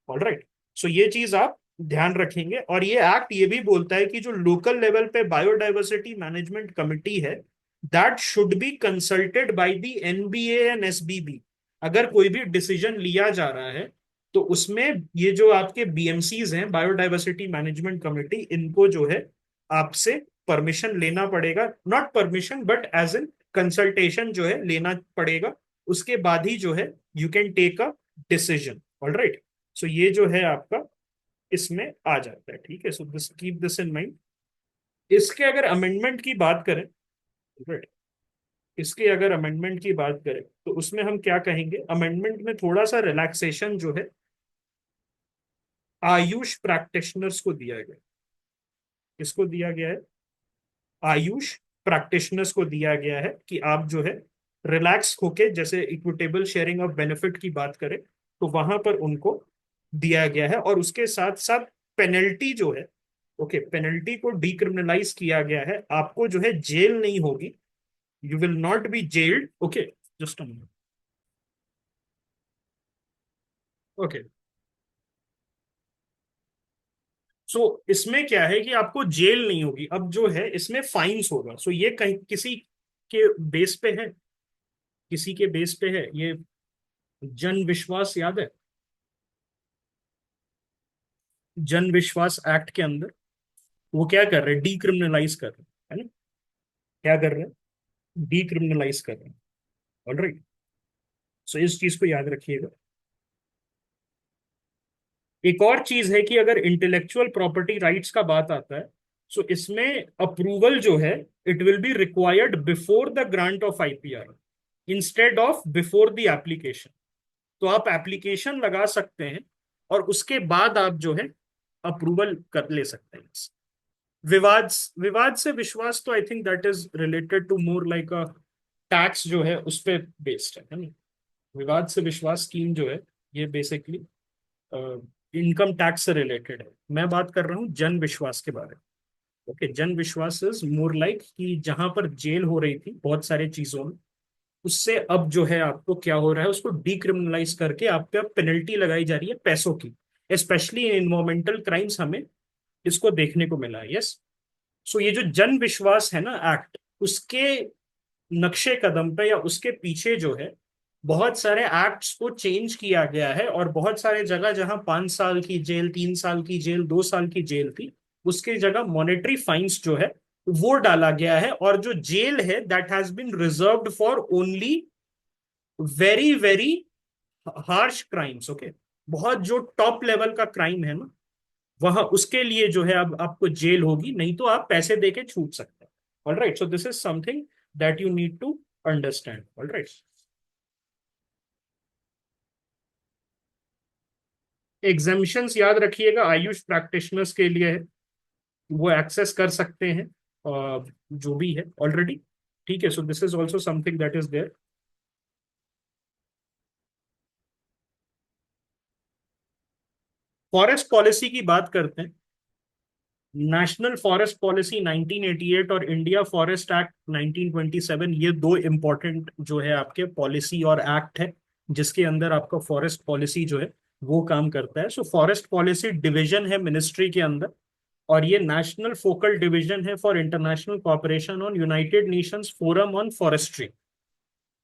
ऑलराइट, सो ये चीज आप ध्यान रखेंगे। और ये एक्ट ये भी बोलता है कि जो लोकल लेवल पे बायोडाइवर्सिटी मैनेजमेंट कमिटी है, that should be consulted by the NBA and SBB. अगर कोई भी डिसीजन लिया जा रहा है तो उसमें ये जो आपके बीएमसीज हैं, बायोडाइवर्सिटी मैनेजमेंट कमिटी, इनको जो है आपसे परमिशन लेना पड़ेगा, not permission but as an consultation जो है लेना पड़ेगा। उसके बाद ही जो है you can take a decision. All right, so ये जो है आपका इसमें आ जाता है। ठीक है, so this keep this in mind. इसके अगर अमेंडमेंट की बात करें, राइट, इसके अगर अमेंडमेंट की बात करें तो उसमें हम क्या कहेंगे, अमेंडमेंट में थोड़ा सा रिलैक्सेशन जो है आयुष प्रैक्टिशनर्स को दिया गया। किसको दिया गया है? आयुष प्रैक्टिशनर्स को दिया गया है कि आप जो है रिलैक्स होके, जैसे इक्विटेबल शेयरिंग ऑफ बेनिफिट की बात करें तो वहां पर उनको दिया गया है। और उसके साथ साथ पेनल्टी जो है, ओके, पेनल्टी को डिक्रिमिनलाइज किया गया है। आपको जो है जेल नहीं होगी, you will not be jailed. Okay, just a minute. Okay, so इसमें क्या है कि आपको जेल नहीं होगी, अब जो है इसमें फाइन्स होगा। सो ये कहीं किसी के बेस पे है, किसी के बेस पे है ये। जन विश्वास याद है? जन विश्वास एक्ट के अंदर वो क्या कर रहे हैं, डीक्रिमिनलाइज कर रहे हैं, है ना? क्या कर रहे हैं? डीक्रिमिनलाइज कर रहे हैं। ऑलराइट, सो इस चीज को याद रखिएगा। एक और चीज है कि अगर इंटेलेक्चुअल प्रॉपर्टी राइट्स का बात आता है, सो इसमें अप्रूवल जो है it will be required before the grant of IPR instead of before the application. तो आप एप्लीकेशन लगा सकते हैं और उसके बाद आप जो है अप्रूवल कर ले सकते हैं। विवाद, विवाद से विश्वास तो I think that is related to more like a tax जो है उस पे बेस्ड है ना? विवाद से विश्वास स्कीम जो है ये बेसिकली इनकम टैक्स से रिलेटेड है। मैं बात कर रहा हूँ जन विश्वास के बारे में। ओके, जन विश्वास इज मोर लाइक कि जहां पर जेल हो रही थी बहुत सारे चीजों में, उससे अब जो है आपको क्या हो रहा है, उसको डिक्रिमिनलाइज करके आप पे पेनल्टी लगाई जा रही है पैसों की। स्पेशली इन इन्वायरमेंटल क्राइम्स हमें इसको देखने को मिला है। यस, सो ये जो जन विश्वास है ना एक्ट, उसके नक्शे कदम पे या उसके पीछे जो है बहुत सारे एक्ट्स को चेंज किया गया है। और बहुत सारे जगह जहां 5 साल की जेल, 3 साल की जेल, 2 साल की जेल थी, उसकी जगह मॉनेटरी फाइन्स जो है वो डाला गया है। और जो जेल है that has been reserved for only very very harsh crimes. Okay, बहुत जो टॉप लेवल का क्राइम है ना, वह उसके लिए जो है अब आपको जेल होगी, नहीं तो आप पैसे देके छूट सकते हैं। All right, so this is something that you need to understand. All right, examinations याद रखिएगा आयुष प्रैक्टिशनर्स के लिए है, वो एक्सेस कर सकते हैं जो भी है ऑलरेडी। ठीक है, so this is also something that is there. Forest policy की बात करते हैं। नेशनल फॉरेस्ट पॉलिसी 1988 और इंडिया फॉरेस्ट एक्ट 1927, ये दो इंपॉर्टेंट जो है आपके पॉलिसी और एक्ट है जिसके अंदर आपका फॉरेस्ट पॉलिसी जो है वो काम करता है। सो फॉरेस्ट पॉलिसी डिवीजन है मिनिस्ट्री के अंदर, और ये नेशनल फोकल डिवीजन है for international cooperation on United Nations forum on forestry.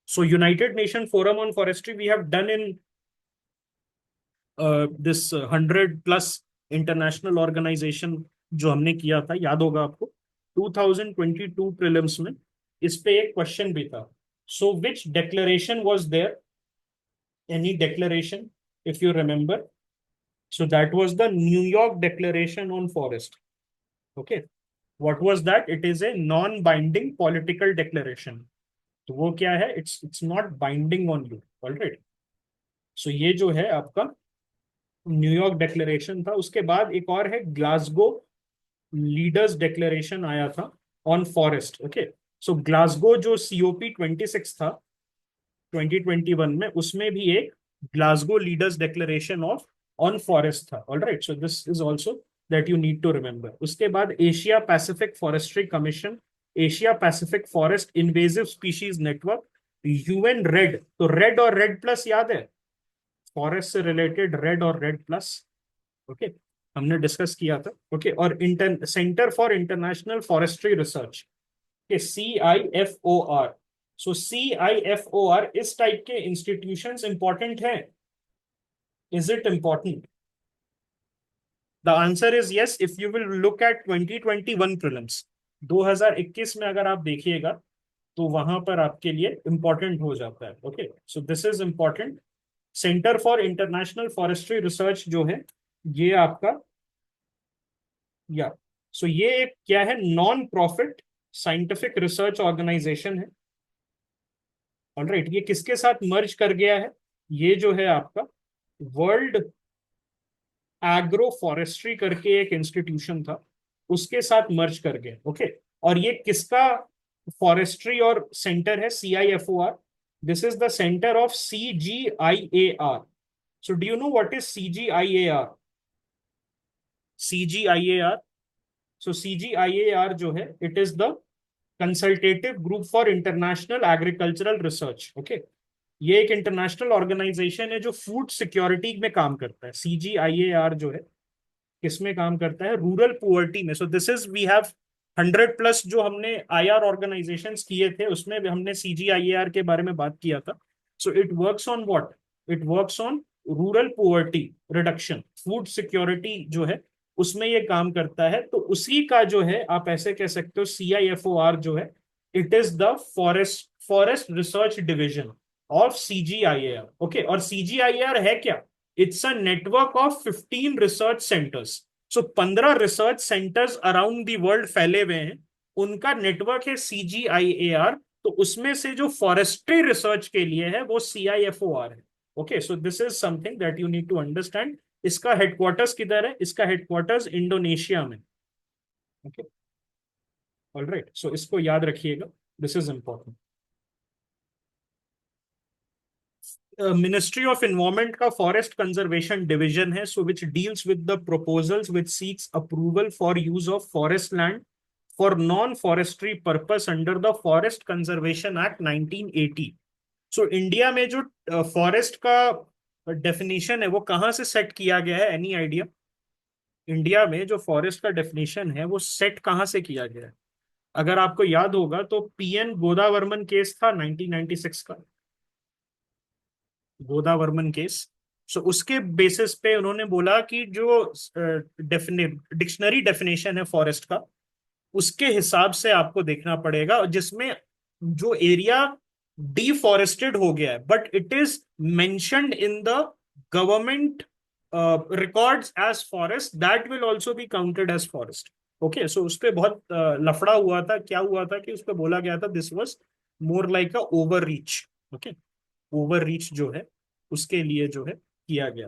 So United Nation forum on forestry we have done in this 100+ international organization जो हमने किया था, याद होगा आपको। 2022 प्रीलिम्स में इस पे एक क्वेश्चन भी था। So which declaration was there, any declaration if you remember? So that was the New York declaration on forest. Okay, what was that? It is a non binding political declaration. तो वो क्या है, it's not binding on you. Alright, so ये जो है आपका New York declaration था। उसके बाद एक और है ग्लासगो लीडर्स डिक्लेरेशन आया था on forest. Okay, so Glasgow जो COP26 था 2021 में, उसमें भी एक Glasgow leaders declaration of on forest था। Alright, so this is also that you need to remember. उसके बाद Asia Pacific forestry commission, Asia Pacific forest invasive species network, UN REDD. तो रेड और रेड प्लस याद है, forest से related REDD और REDD plus. Okay, हमने discuss किया था। ओके, और inter centre for international forestry research के CIFOR। सो CIFOR इस टाइप के इंस्टीट्यूशंस इंपॉर्टेंट हैं। Is it important? The answer is yes if you will look at 2021 prelims. 2021 में अगर आप देखिएगा तो वहां पर आपके लिए इंपॉर्टेंट हो जाता है। Okay, so this is important. Centre for international forestry research जो है ये आपका, या सो ये एक क्या है, non profit scientific research organization है। ऑलराइट, ये किसके साथ मर्ज कर गया है? ये जो है आपका वर्ल्ड एग्रो फॉरेस्ट्री करके एक इंस्टीट्यूशन था, उसके साथ मर्ज कर गए। ओके, और ये किसका फॉरेस्ट्री और सेंटर है? CIFOR। This is the centre of CGIAR। So do you know what is CGIAR? CGIAR, so CGIAR जो है, it is the consultative group for international agricultural research. Okay, ये एक इंटरनेशनल ऑर्गेनाइजेशन है जो food security में काम करता है। CGIAR जो है किसमें काम करता है? रूरल पुअर्टी में। So this is, we have 100+ जो हमने IR ऑर्गेनाइजेशंस किए थे उसमें भी हमने CGIAR के बारे में बात किया था। So it works on what? It works on rural poverty reduction, food security जो है उसमें ये काम करता है। तो उसी का जो है, आप ऐसे कह सकते हो, CIFOR जो है, it is the forest research division of CGIAR। Okay, और CGIAR है क्या? It's a network of 15 research centres. So 15 research centres around the world फैले हुए हैं, उनका नेटवर्क है CGIAR। तो उसमें से जो फॉरेस्ट्री रिसर्च के लिए है वो CIFOR है। Okay, so this is something that you need to understand. इसका हेडक्वार्टर्स किधर है? इसका हेडक्वार्टर्स इंडोनेशिया में। ओके, ऑलराइट, सो इसको याद रखिएगा, this is important. Ministry of environment का फॉरेस्ट कंजर्वेशन डिवीजन है, so which deals with the proposals which seeks approval for use of forest land for non forestry purpose under the forest conservation act 1980। So India में जो forest का definition है वो कहाँ से set किया गया है? Any idea? इंडिया में जो फॉरेस्ट का डेफिनेशन है वो सेट कहाँ से किया गया है? अगर आपको याद होगा तो PN गोदावर्मन केस था 1996 का, गोदावर्मन केस। सो उसके बेसिस पे उन्होंने बोला कि जो डिक्शनरी डेफिनेशन है फॉरेस्ट का, उसके हिसाब से आपको देखना पड़ेगा, जिसमें जो एरिया डिफॉरेस्टेड हो गया है but it is mentioned in the government records as forest, that will also be counted as forest. Okay, so उस पे बहुत लफड़ा हुआ था। क्या हुआ था कि उस पे बोला गया था this was more like a over reach. Okay, over reach जो है उसके लिए जो है किया गया।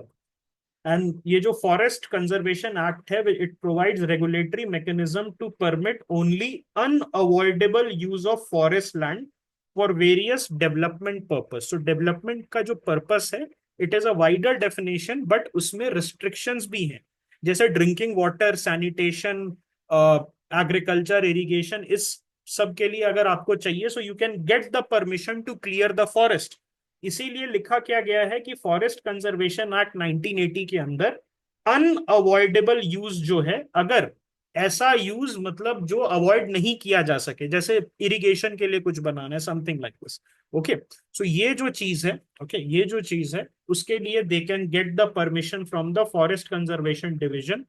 एंड ये जो फॉरेस्ट कंजर्वेशन एक्ट है, it provides regulatory mechanism to permit only unavoidable use of forest land for various development purpose. So development का जो पर्पस है, it is a wider definition but उसमें रिस्ट्रिक्शंस भी हैं, जैसे drinking water, sanitation, agriculture, irrigation. इस सब के लिए अगर आपको चाहिए, so you can get the permission to clear the forest. इसीलिए लिखा क्या गया है कि फॉरेस्ट कंजर्वेशन एक्ट 1980 के अंदर अनअवॉइडेबल यूज जो है, अगर ऐसा यूज मतलब जो अवॉइड नहीं किया जा सके, जैसे इरिगेशन के लिए कुछ बनाना है, something like this. Okay, so ये जो चीज है, ओके, ये जो चीज है उसके लिए they can get the permission from the forest conservation division.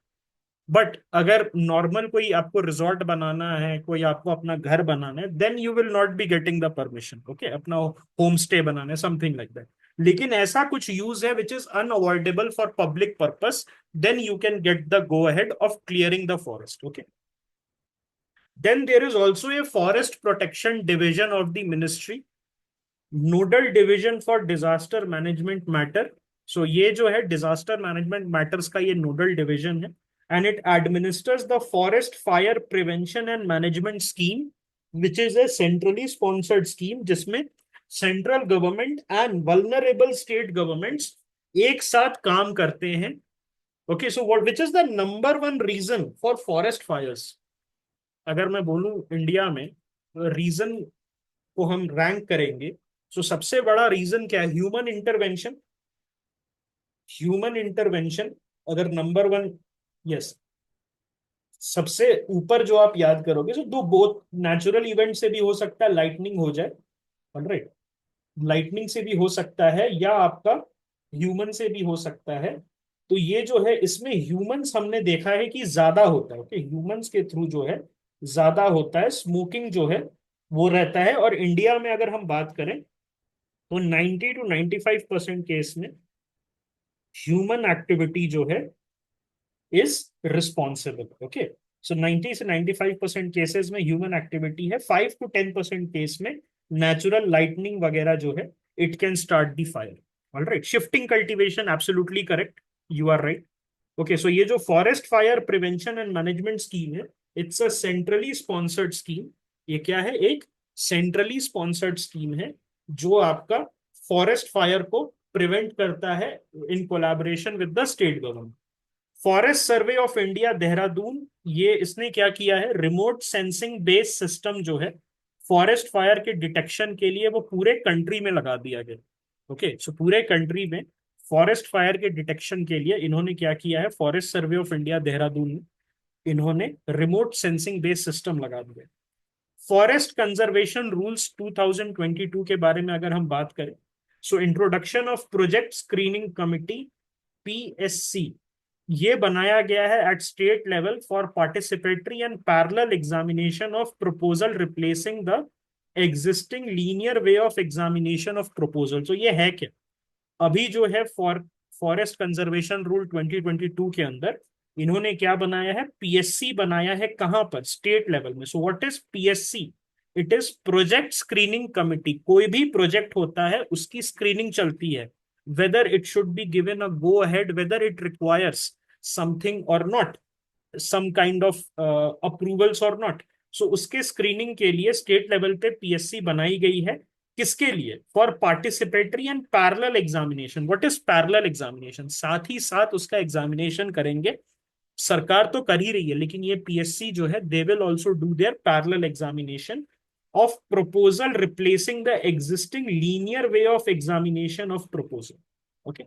But अगर नॉर्मल कोई आपको रिजॉर्ट बनाना है, कोई आपको अपना घर बनाना है, then you will not be getting the permission. Okay, अपना होम स्टे बनाना है, समथिंग लाइक दैट। लेकिन ऐसा कुछ यूज है which is unavoidable for public purpose, then you can get the go ahead of clearing the forest. Okay, then there is also a forest protection division of the ministry, nodal division for disaster management matter. So ये जो है disaster management matters का ये nodal division है, and it administers the forest fire prevention and management scheme which is a centrally sponsored scheme, जिसमें central government and vulnerable state governments एक साथ काम करते हैं। Okay, so what which is the number one reason for forest fires? अगर मैं बोलूं India में रीजन को हम रैंक करेंगे, तो सबसे बड़ा रीजन क्या है? Human intervention. ह्यूमन इंटरवेंशन अगर नंबर वन, यस, सबसे ऊपर जो आप याद करोगे, तो दो बोथ नेचुरल इवेंट से भी हो सकता है, लाइटनिंग हो जाए, ऑलराइट, लाइटनिंग से भी हो सकता है, या आपका ह्यूमन से भी हो सकता है। तो ये जो है इसमें ह्यूमंस हमने देखा है कि ज्यादा होता है, ओके, ह्यूमंस के थ्रू जो है ज्यादा होता है, स्मोकिंग जो है वो रहता है। और इंडिया में अगर हम बात करें तो 90 to 95% केस में ह्यूमन एक्टिविटी जो है इज रिस्पॉन्सिबल, ओके। सो 90 से 95% केसेस में ह्यूमन एक्टिविटी है, 5 to 10% केस में नेचुरल लाइटनिंग वगैरह जो है it can start the fire. Alright, shifting cultivation absolutely correct, you are right. Okay, so ये जो forest fire prevention and management scheme है, it's a centrally sponsored scheme. ये क्या है, एक सेंट्रली स्पॉन्सर्ड स्कीम है जो आपका फॉरेस्ट फायर को प्रिवेंट करता है in collaboration with the state government. Forest survey of India Dehradun, ये इसने क्या किया है, रिमोट सेंसिंग बेस्ड सिस्टम जो है फॉरेस्ट फायर के डिटेक्शन के लिए वो पूरे कंट्री में लगा दिया गया। ओके, सो पूरे कंट्री में फॉरेस्ट फायर के डिटेक्शन के लिए इन्होंने क्या किया है, forest survey of India Dehradun में इन्होंने रिमोट सेंसिंग बेस्ड सिस्टम लगा दिया। फॉरेस्ट कंजर्वेशन रूल्स 2022 के बारे में अगर हम बात करें, so introduction of project screening committee, PSC, ये बनाया गया है at state level for participatory and parallel examination of proposal replacing the existing linear way of examination of proposal. तो ये है क्या, अभी जो है फॉरेस्ट कंजर्वेशन रूल 2022 के अंदर इन्होंने क्या बनाया है, PSC बनाया है, कहां पर, स्टेट लेवल में। So what is PSC, it is project screening committee. कोई भी प्रोजेक्ट होता है उसकी स्क्रीनिंग चलती है, whether it should be given a go ahead, whether it requires something और not, some kind of approvals और नॉट। सो उसके स्क्रीनिंग के लिए स्टेट लेवल पे PSC बनाई गई है। किसके लिए, for participatory and parallel examination. What is parallel examination, साथ ही साथ उसका एग्जामिनेशन करेंगे। सरकार तो कर ही रही है, लेकिन ये PSC जो है they will also do their parallel examination of proposal replacing the existing linear way of examination of proposal. Okay,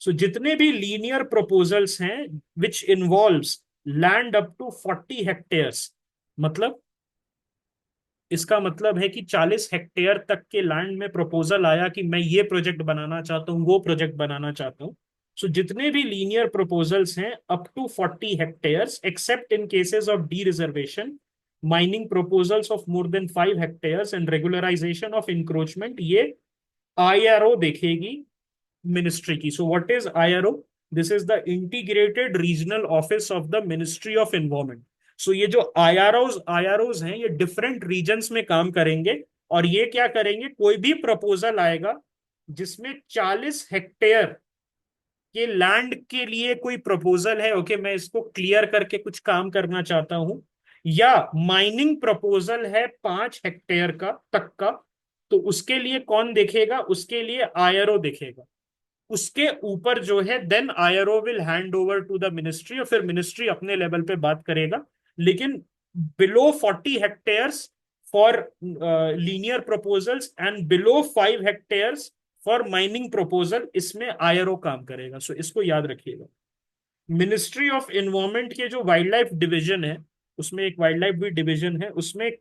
so जितने भी लीनियर प्रपोजल्स हैं which involves land up to 40 hectares, मतलब इसका मतलब है कि 40 हेक्टेयर तक के लैंड में प्रपोजल आया कि मैं ये प्रोजेक्ट बनाना चाहता हूँ, वो प्रोजेक्ट बनाना चाहता हूँ। सो जितने भी लीनियर प्रपोजल्स हैं up to 40 hectares, except in cases of de reservation, mining proposals of more than 5 hectares and regularisation of encroachment, ये IRO देखेगी मिनिस्ट्री की। So what is IRO, this is the integrated regional office of the ministry of environment. So ये जो IROs हैं ये different regions में काम करेंगे, और ये क्या करेंगे, कोई भी प्रपोजल आएगा जिसमें 40 हेक्टेयर के लैंड के लिए कोई प्रपोजल है, ओके, मैं इसको क्लियर करके कुछ काम करना चाहता हूं, या माइनिंग प्रपोजल है 5 हेक्टेयर का तक का, तो उसके लिए कौन देखेगा, उसके लिए IRO देखेगा। उसके ऊपर जो है then IRO will hand over to the ministry, और फिर मिनिस्ट्री अपने लेवल पे बात करेगा। लेकिन below 40 hectares for linear proposals and below 5 hectares for mining proposal, इसमें IRO काम करेगा। सो इसको याद रखिएगा। मिनिस्ट्री ऑफ एनवायरमेंट के जो वाइल्ड लाइफ डिवीजन है, उसमें एक वाइल्ड लाइफ भी डिवीजन है, उसमें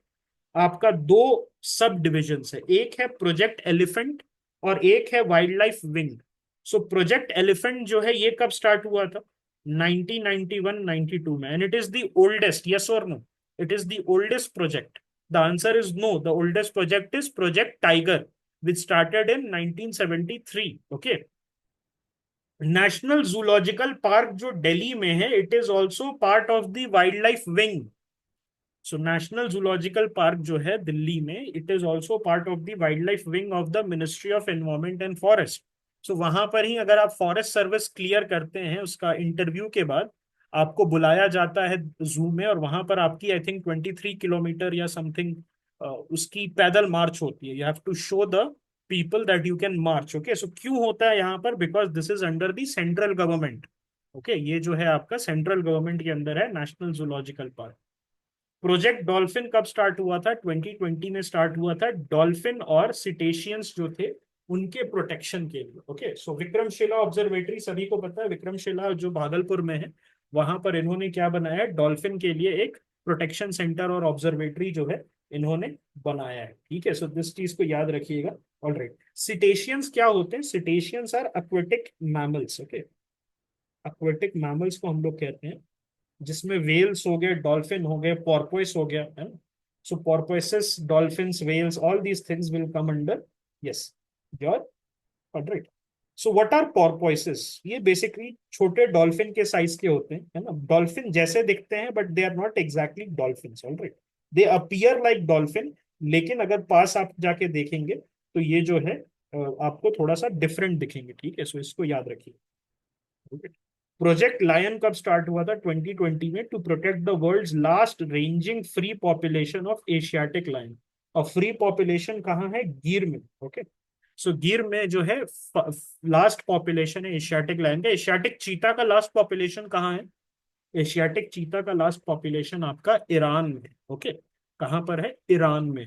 आपका दो सब डिविजन है, एक है प्रोजेक्ट एलिफेंट और एक है wildlife wing. So project elephant जो है ये कब स्टार्ट हुआ था, 1991-92 में, and it is the oldest, yes और no, it is the oldest project. The answer is no, the oldest project is project tiger which started in 1973। Okay, national zoological park जो दिल्ली में है, it is also part of the wildlife wing. So national zoological park जो है दिल्ली में, it is also part of the wildlife wing of the ministry of environment and forest. So वहां पर ही अगर आप फॉरेस्ट सर्विस क्लियर करते हैं, उसका इंटरव्यू के बाद आपको बुलाया जाता है जू में, और वहां पर आपकी आई थिंक 23 किलोमीटर या समथिंग उसकी पैदल मार्च होती है। You have to show the people that you can march. Okay, so क्यों होता है यहाँ पर, because this is under the central government. Okay, ये जो है आपका सेंट्रल गवर्नमेंट के अंदर है national zoological park. Project dolphin कब स्टार्ट हुआ था, 2020 में स्टार्ट हुआ था, डॉल्फिन और सिटेशियंस जो थे उनके प्रोटेक्शन के लिए। ओके, सो विक्रमशिला ऑब्जर्वेटरी, सभी को पता है विक्रमशिला जो भागलपुर में है, वहां पर इन्होंने क्या बनाया है, डॉल्फिन के लिए एक प्रोटेक्शन सेंटर और ऑब्जर्वेटरी जो है इन्होंने बनाया है। ठीक है, सो दिस चीज को याद रखिएगा। ऑलराइट, सिटेशियंस क्या होते हैं, cetaceans are aquatic mammals. Okay, aquatic mammals को हम लोग कहते हैं, जिसमें वेल्स हो गए, डॉल्फिन हो गए, पोर्पोइस हो गया, है ना। So porpoises, dolphins, whales, all these things will come under, yes, your, alright. So what are porpoises? ये बेसिकली छोटे डॉल्फिन के साइज के होते हैं, है ना। डॉल्फिन जैसे दिखते हैं but they are not exactly dolphin, alright. They appear like dolphin, लेकिन अगर पास आप जाके देखेंगे तो ये जो है आपको थोड़ा सा डिफरेंट दिखेंगे, ठीक है। सो इसको याद रखिए। प्रोजेक्ट लायन कब स्टार्ट हुआ था? 2020 में, to protect the world's last ranging free population of Asiatic lion. और फ्री पॉपुलेशन कहाँ है? गिर में, ओके। सो गिर में जो है लास्ट पॉपुलेशन है एशियाटिक लायन का। एशियाटिक चीता का लास्ट पॉपुलेशन कहाँ है? एशियाटिक चीता का लास्ट पॉपुलेशन आपका ईरान में, ओके। कहाँ पर है? ईरान में।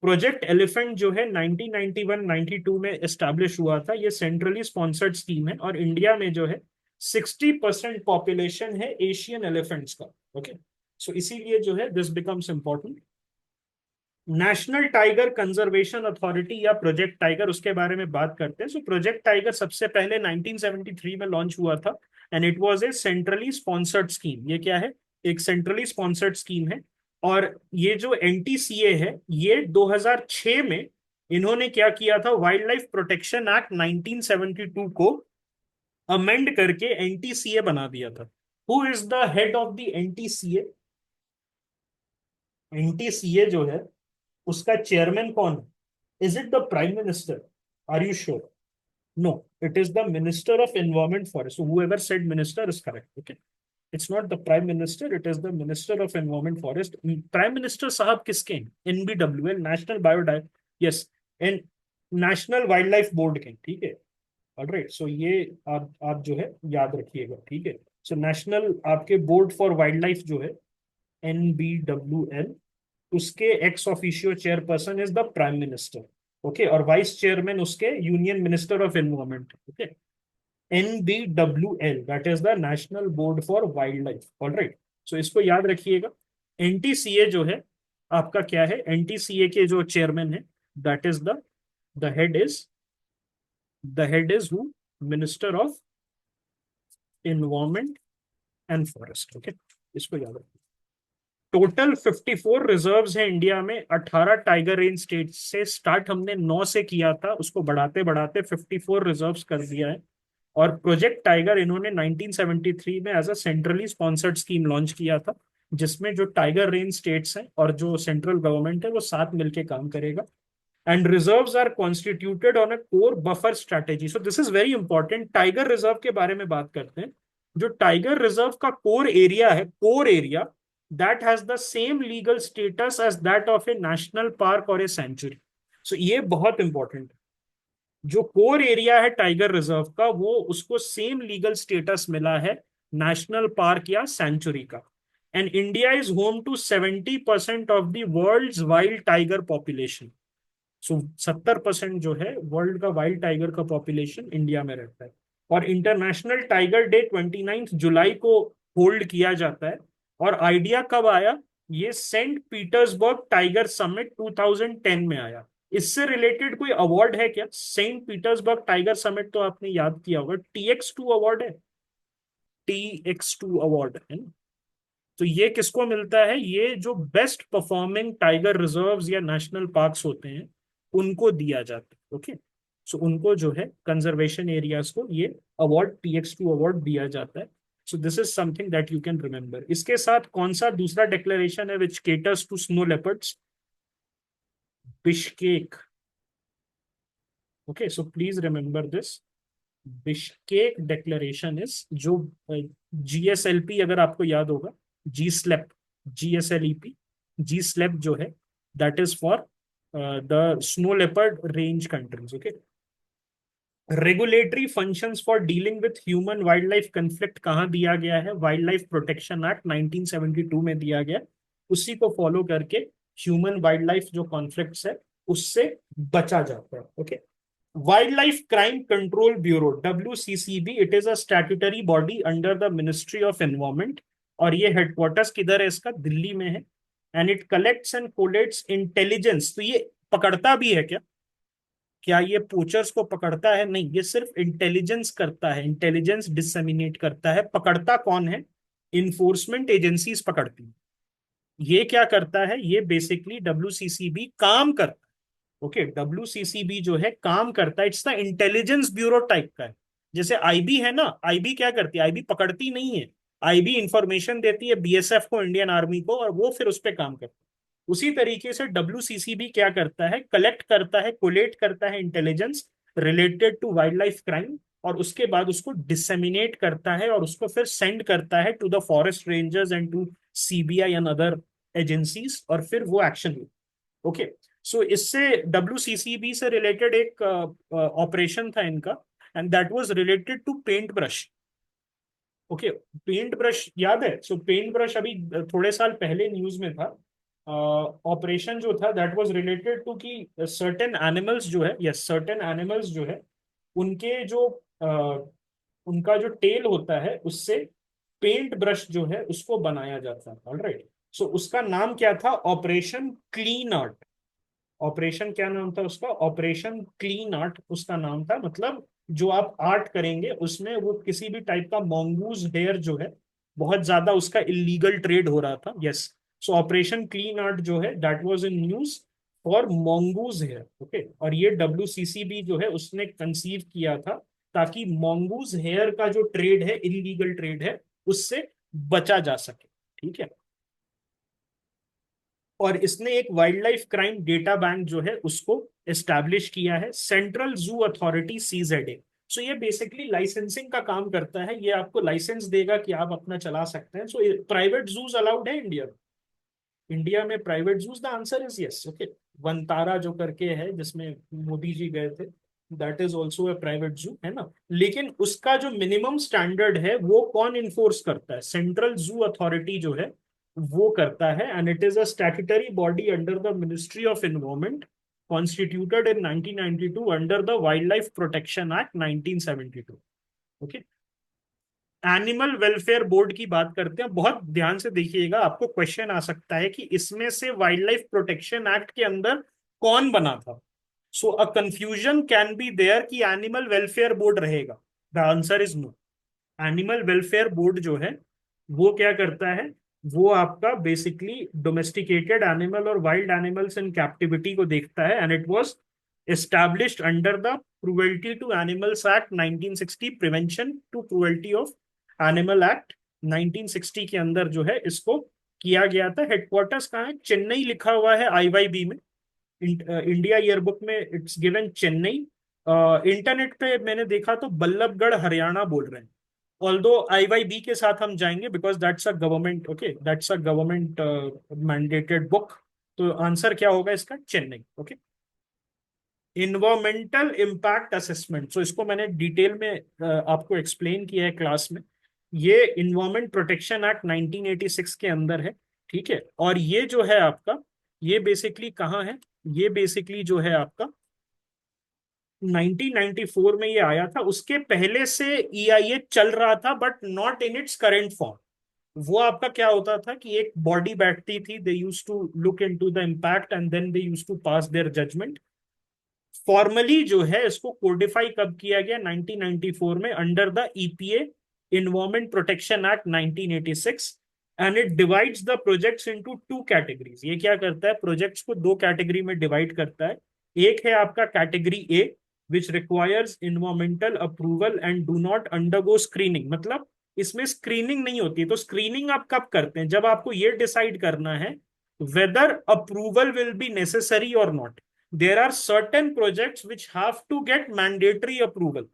प्रोजेक्ट एलिफेंट जो है 1991-92 में एस्टैब्लिश हुआ था। ये सेंट्रली स्पॉन्सर्ड स्कीम है, और इंडिया में जो है 60% पॉपुलेशन है एशियन एलिफेंट्स का, ओके। सो इसीलिए जो है this becomes important. National tiger conservation authority या प्रोजेक्ट टाइगर, उसके बारे में बात करते हैं। सो प्रोजेक्ट टाइगर सबसे पहले 1973 में लॉन्च हुआ था, and it was a centrally sponsored scheme. ये क्या है? एक सेंट्रली स्पॉन्सर्ड स्कीम है। और ये जो एनटीसीए है, ये 2006 में इन्होंने क्या किया था? वाइल्ड लाइफ प्रोटेक्शन एक्ट 1972 को अमेंड करके एनटीसीए बना दिया था। Who is the head of the NTCA? NTCA जो है उसका चेयरमैन कौन है? Is it the prime minister? Are you sure? No, it is the minister of environment forest. So whoever said minister is correct, okay. It's not the prime minister, it is the minister of environment forest. Prime minister साहब किसके हैं? NBWL, national biodi, yes, and national wildlife board के, ठीक है। Alright, so ये आप जो है याद रखिएगा, ठीक है। सो नेशनल आपके बोर्ड फॉर वाइल्ड लाइफ जो है, एनबीडब्ल्यूएल, उसके ex officio chairperson is the prime minister, okay. और वाइस चेयरमैन उसके union minister of environment, okay. NBWL, that is the national board for wildlife, alright. So इसको याद रखिएगा। NTCA जो है आपका क्या है? एनटीसीए के जो चेयरमैन है, that is the head is who? Minister of environment and forest, okay. इसको याद रखिए। टोटल 54 रिजर्व्स हैं इंडिया में। 18 टाइगर रेंज स्टेट से स्टार्ट हमने 9 से किया था, उसको बढ़ाते बढ़ाते 54 रिजर्व्स कर दिया है। और प्रोजेक्ट टाइगर इन्होंने 1973 में as a centrally sponsored scheme launch किया था, जिसमें जो टाइगर रेंज स्टेट्स हैं और जो सेंट्रल गवर्नमेंट है वो साथ मिलके काम करेगा। And reserves are constituted on a core buffer strategy. So this is very important. Tiger reserve के बारे में बात करते हैं। जो टाइगर रिजर्व का कोर एरिया है, core area, that has the same legal status as that of a national park और ए सेंचुरी। सो ये बहुत इंपॉर्टेंट है। जो कोर एरिया है टाइगर रिजर्व का, वो उसको सेम लीगल स्टेटस मिला है नेशनल पार्क या सेंचुरी का। And India is home to 70% of the world's wild tiger population. So 70% जो है वर्ल्ड का वाइल्ड टाइगर का पॉपुलेशन इंडिया में रहता है। और इंटरनेशनल टाइगर डे 29 जुलाई को होल्ड किया जाता है। और आइडिया कब आया? ये सेंट पीटर्सबर्ग टाइगर समिट 2010 में आया। इससे रिलेटेड कोई अवार्ड है क्या? सेंट पीटर्सबर्ग टाइगर समिट तो आपने याद किया होगा, TX2 अवार्ड है। TX2 अवार्ड है ना। तो ये किसको मिलता है? ये जो बेस्ट परफॉर्मिंग टाइगर रिजर्व्स या नेशनल पार्क्स होते हैं उनको दिया जाता है, ओके। सो उनको जो है कंजर्वेशन एरियाज को ये अवार्ड, TX2 अवार्ड दिया जाता है। So this is something that you can remember. इसके साथ कौन सा दूसरा डिक्लेरेशन है which caters to snow leopards? Bishkek, okay. So please remember this. Bishkek declaration is जो GSLP, अगर आपको याद होगा, G SLEP, GSLEP, G SLEP जो है, that is for the snow leopard range countries, okay. Regulatory functions for dealing with human wildlife conflict कहाँ दिया गया है? वाइल्ड लाइफ प्रोटेक्शन एक्ट 1972 में दिया गया। उसी को फॉलो करके ह्यूमन वाइल्ड लाइफ जो कॉन्फ्लिक्ट्स है उससे बचा जाता है, okay. Wildlife crime control bureau, WCCB, it is a statutory body under the ministry of environment. और ये हेडक्वार्टर्स किधर है इसका? दिल्ली में है। And it collects and collates intelligence. तो ये पकड़ता भी है क्या? क्या ये पोचर्स को पकड़ता है? नहीं, ये सिर्फ इंटेलिजेंस करता है, इंटेलिजेंस डिसमिनेट करता है। पकड़ता कौन है? इन्फोर्समेंट एजेंसीज पकड़ती है। ये क्या करता है? ये बेसिकली डब्ल्यूसीसीबी काम करता है। ओके, डब्ल्यूसीसीबी जो है काम करता है, it's the intelligence bureau type का है। जैसे आईबी है ना, आईबी क्या करती है? आईबी पकड़ती नहीं है, आईबी इंफॉर्मेशन देती है बीएसएफ को, इंडियन आर्मी को, और वो फिर उस पर काम करता है। उसी तरीके से डब्ल्यूसीसीबी क्या करता है? कलेक्ट करता है, कोलेट करता है intelligence related to wildlife crime, और उसके बाद उसको डिसेमिनेट करता है और उसको फिर सेंड करता है to the forest rangers and to CBI and other agencies, और फिर वो एक्शन। ओके, सो इससे डब्ल्यूसीसीबी से रिलेटेड एक ऑपरेशन था इनका, and that was related to paint brush. Okay, paint brush याद है? सो पेंट ब्रश अभी थोड़े साल पहले न्यूज में था। ऑपरेशन जो था दैट वाज रिलेटेड टू कि सर्टेन एनिमल्स जो है, यस, सर्टेन एनिमल्स जो है, उनके जो उनका जो टेल होता है उससे पेंट ब्रश जो है उसको बनाया जाता है। ऑलराइट, सो उसका नाम क्या था? Operation clean art. ऑपरेशन क्या नाम था उसका? ऑपरेशन क्लीन आर्ट उसका नाम था। मतलब जो आप आर्ट करेंगे उसमें वो किसी भी टाइप का मॉन्गूज हेयर जो है, बहुत ज्यादा उसका इलीगल ट्रेड हो रहा था। Yes, so operation clean art जो है that was in news for mongoose hair. Okay, और ये डब्ल्यूसीसीबी जो है उसने कंसीव किया था ताकि मॉन्गूज हेयर का जो ट्रेड है, इलीगल ट्रेड है, उससे बचा जा सके। ठीक है, और इसने एक wild life crime data bank जो है उसको एस्टैब्लिश किया है, सेंट्रल जू अथॉरिटी सीजेडए। सो ये बेसिकली लाइसेंसिंग का काम करता है, ये आपको लाइसेंस देगा कि आप अपना चला सकते हैं। सो प्राइवेट जूज अलाउड है इंडिया? इंडिया में private juice? The answer is yes. Okay, Vantara जो करके है जिसमें मोदी जी गए थे, that is also A private जू, है ना? लेकिन उसका जो मिनिमम स्टैंडर्ड है वो कौन इन्फोर्स करता है? सेंट्रल जू अथॉरिटी जो है वो करता है, and it is a statutory body under the ministry of environment, constituted in 1992 under the wild life protection act 1972। Okay, animal welfare board की बात करते हैं, बहुत ध्यान से देखिएगा, आपको क्वेश्चन आ सकता है कि इसमें से वाइल्ड लाइफ प्रोटेक्शन एक्ट के अंदर कौन बना था? So a confusion can be there कि एनिमल वेलफेयर बोर्ड रहेगा। The answer is no. Animal welfare board जो है वो क्या करता है? वो आपका बेसिकली डोमेस्टिकेटेड एनिमल और वाइल्ड एनिमल्स इन कैप्टिविटी को देखता है, and it was established under the Cruelty to Animals Act 1960, prevention to cruelty of animal act 1960 के अंदर जो है इसको किया गया था। हेडक्वार्टर्स कहाँ है? चेन्नई लिखा हुआ है आईवाईबी में, इंडिया ईयरबुक में इट्स गिवन चेन्नई। इंटरनेट पे मैंने देखा तो बल्लभगढ़ हरियाणा बोल रहे हैं, ऑल्दो आईवाईबी के साथ हम जाएंगे because that's a government, okay, that's a government mandated book. तो आंसर क्या होगा इसका? Chennai. Okay, environmental impact assessment, so इसको मैंने डिटेल में आपको एक्सप्लेन किया है क्लास में। ये इन्वायरमेंट प्रोटेक्शन एक्ट 1986 के अंदर है। ठीक है, और ये जो है आपका, ये बेसिकली कहाँ है? ये बेसिकली जो है आपका 1994 में ये आया था। उसके पहले से ईआईए चल रहा था but not in its current form. वो आपका क्या होता था कि एक बॉडी बैठती थी, they use to look into the impact and then they use to pass their judgment. Formally जो है इसको कोडिफाई कब किया गया? 1994 में under the EPA, environment protection act 1986, and it divides the projects into two categories. ये क्या करता है? प्रोजेक्ट्स को दो कैटेगरी में डिवाइड करता है। एक है आपका category A, which requires environmental approval and do not undergo screening. मतलब इसमें स्क्रीनिंग नहीं होती। तो स्क्रीनिंग आप कब करते हैं? जब आपको ये डिसाइड करना है whether approval will be necessary और not. there are certain projects which have to get mandatory approval,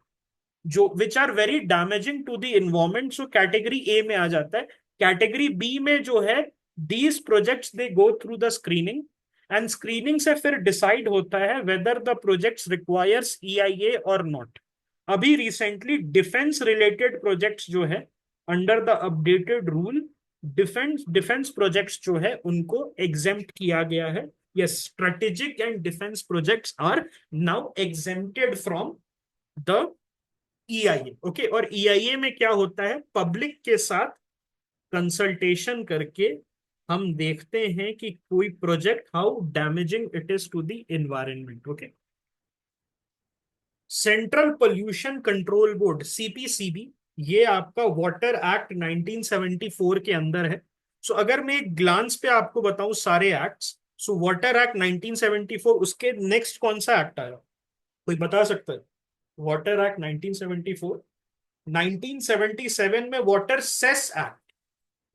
जो which are very damaging to the environment, so category A में आ जाता है। category B में जो है these projects they go through the screening, and screening से फिर decide होता है whether the projects requires EIA or not। अभी recently defense related projects जो है under the updated rule, defence projects जो है उनको एग्जेम्प्ट किया गया है। Yes, strategic and defence projects are now exempted from the EIA. Okay, और ईआईए में क्या होता है? पब्लिक के साथ कंसल्टेशन करके हम देखते हैं कि कोई project how damaging it is to the environment. Okay, central pollution control board, CPCB, ये आपका वाटर एक्ट 1974 के अंदर है। सो अगर मैं एक ग्लांस पे आपको बताऊं सारे एक्ट्स, सो वाटर एक्ट 1974, उसके नेक्स्ट कौन सा एक्ट आया, कोई बता सकता है? वाटर एक्ट 1974, 1977 में वाटर सेस एक्ट,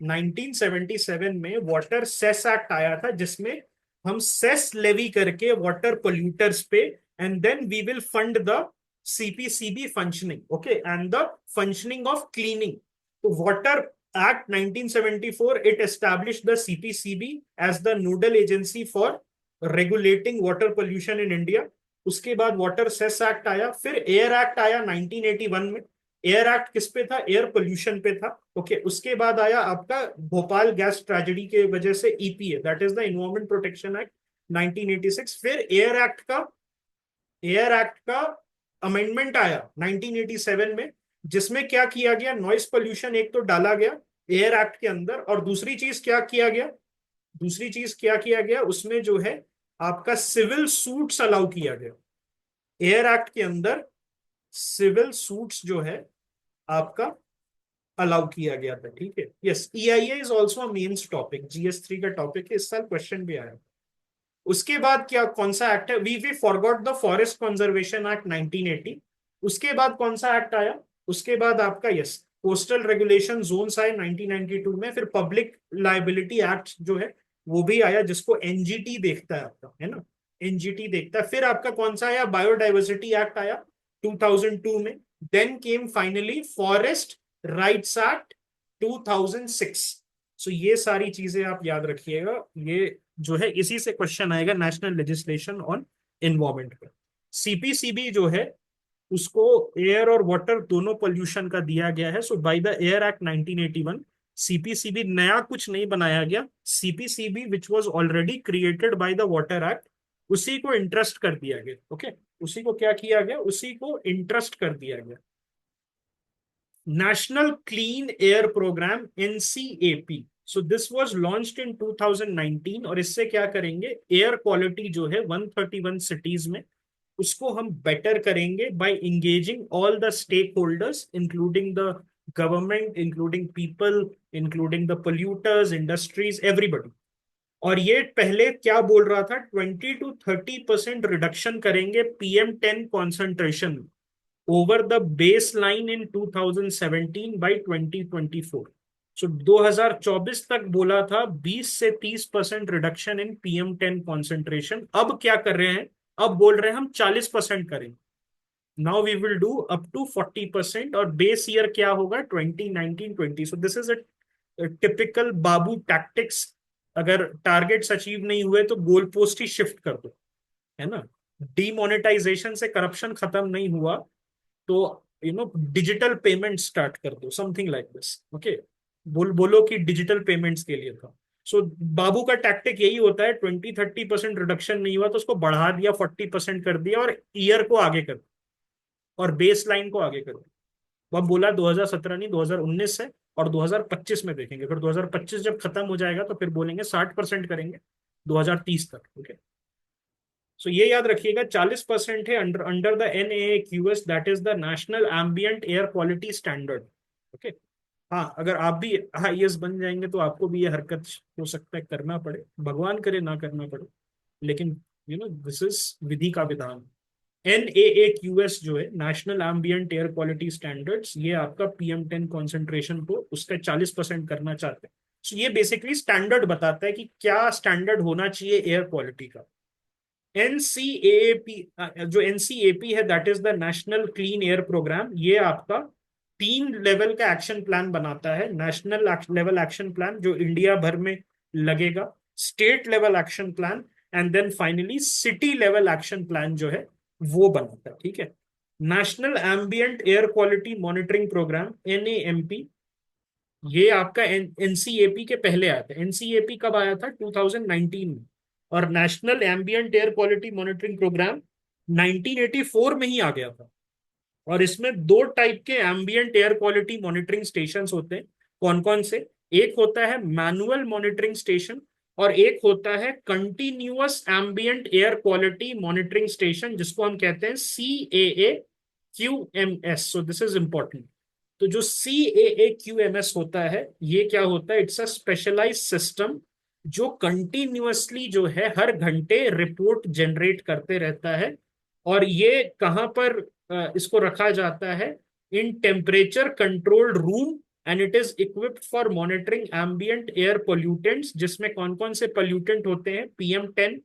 1977 में वाटर सेस एक्ट आया था, जिसमें हम सेस लेवी करके वाटर पोल्यूटर्स पे, and then we will fund the CPCB functioning, okay, and the functioning of cleaning. तो water act 1974, it establish the CPCB as the nodal agency for regulating water pollution in India. उसके बाद water cess act आया, फिर air act आया 1981 में। Air act किस पे था? एयर पोल्यूशन पे था। ओके, उसके बाद आया आपका भोपाल गैस ट्रेजेडी के वजह से EPA, that is the environment protection act 1986। फिर एयर एक्ट का अमेंडमेंट आया 1987 में, जिसमें क्या किया गया, नॉइस पोल्यूशन एक तो डाला गया एयर एक्ट के अंदर, और दूसरी चीज क्या किया गया, दूसरी चीज क्या किया गया उसमें जो है, आपका सिविल सूट्स अलाउ किया गया एयर एक्ट के अंदर। सिविल सूट्स जो है आपका अलाउ किया गया था, ठीक है। Yes, EIA is also mains topic, GS 3 का टॉपिक है, इस साल क्वेश्चन भी आया। उसके बाद क्या, कौन सा एक्ट है, we forgot the forest conservation act 1980। उसके बाद कौन सा एक्ट आया, उसके बाद आपका, यस, कोस्टल रेगुलेशन जोन्स आए 1992 में। फिर पब्लिक लाइबिलिटी एक्ट जो है वो भी आया, जिसको एनजीटी देखता है आपका, है ना, एनजीटी देखता है। फिर आपका कौन सा आया, बायोडाइवर्सिटी एक्ट आया 2002 में। Then came finally forest rights act 2006। So ये सारी चीजें आप याद रखिएगा, ये जो है इसी से क्वेश्चन आएगा नेशनल लेजिस्लेशन ऑन एनवायरमेंट पर। सीपीसीबी जो है उसको एयर और वाटर दोनों पोल्यूशन का दिया गया है। So by the air act 1981, CPCB नया कुछ नहीं बनाया गया, CPCB which was already created by the water act, उसी को इंटरेस्ट कर दिया गया। ओके, उसी को क्या किया गया, उसी को इंटरेस्ट कर दिया गया। National clean air program, NCAP, so this was launched in 2019। और इससे क्या करेंगे, एयर क्वालिटी जो है 131 सिटीज में, उसको हम बेटर करेंगे by engaging all the stakeholders, including the government, including people, including the polluters, industries, everybody. और ये पहले क्या बोल रहा था, 20 to 30% रिडक्शन करेंगे PM10 concentration over the base line in 2017 by 2024। सो 2024 तक बोला था 20 से 30% रिडक्शन इन PM10 कॉन्सेंट्रेशन। अब क्या कर रहे हैं, अब बोल रहे हैं हम 40% करें। Now we will do up to 40%, और बेस ईयर क्या होगा, 2019-20। So this is a typical babu tactics. अगर टारगेट्स अचीव नहीं हुए तो गोल पोस्ट ही शिफ्ट कर दो, है ना। डीमोनेटाइजेशन से करप्शन खत्म नहीं हुआ तो डिजिटल पेमेंट स्टार्ट कर दो, समथिंग लाइक दिस, ओके। बोलो कि डिजिटल पेमेंट्स के लिए था। सो बाबू का टैक्टिक यही होता है, 20-30% रिडक्शन नहीं हुआ तो उसको बढ़ा दिया, 40% कर दिया, और ईयर को आगे कर दिया, और बेस लाइन को आगे कर दिया। अब बोला 2017 नहीं, 2019 है, और 2025 में देखेंगे, फिर 2025 जब खत्म हो जाएगा तो फिर बोलेंगे 60% करेंगे 2030 तक, ओके। सो ये याद रखिएगा, 40% है under under the NAAQS, that is the national ambient air quality standard, okay. हाँ, अगर आप भी IAS बन जाएंगे तो आपको भी ये हरकत हो सकता है करना पड़े, भगवान करे ना करना पड़े, लेकिन दिस इज विधि का विधान। NAAQS जो है, national ambient air quality standards, ये आपका PM10 कॉन्सेंट्रेशन को उसका 40% करना चाहते हैं। So ये बेसिकली स्टैंडर्ड बताता है कि क्या स्टैंडर्ड होना चाहिए एयर क्वालिटी का। एनसीएपी, जो एनसीएपी है, that is the national clean air program, ये आपका 3 लेवल का एक्शन प्लान बनाता है। नेशनल लेवल एक्शन प्लान जो इंडिया भर में लगेगा, state level action plan, and then finally city level action plan जो है वो बनाता है, ठीक है। National ambient air quality monitoring program, NAMP, ये आपका एनसीएपी के पहले आया था। एनसीएपी कब आया था, 2019 में। और national ambient air quality monitoring program 1984 में ही आ गया था। और इसमें 2 टाइप के ambient air quality monitoring station होते हैं। कौन कौन से? एक होता है मैनुअल मॉनिटरिंग स्टेशन, और एक होता है continuous ambient air quality monitoring station, जिसको हम कहते हैं CAAQMS। So this is important. तो जो CAAQMS होता है, ये क्या होता है? इट्स अ स्पेशलाइज्ड सिस्टम जो कंटिन्यूअसली जो है हर घंटे रिपोर्ट जनरेट करते रहता है। और ये कहाँ पर इसको रखा जाता है? In temperature controlled room, and it is equipped for monitoring ambient air pollutants, जिसमें कौन कौन से पोल्यूटेंट होते हैं? PM10,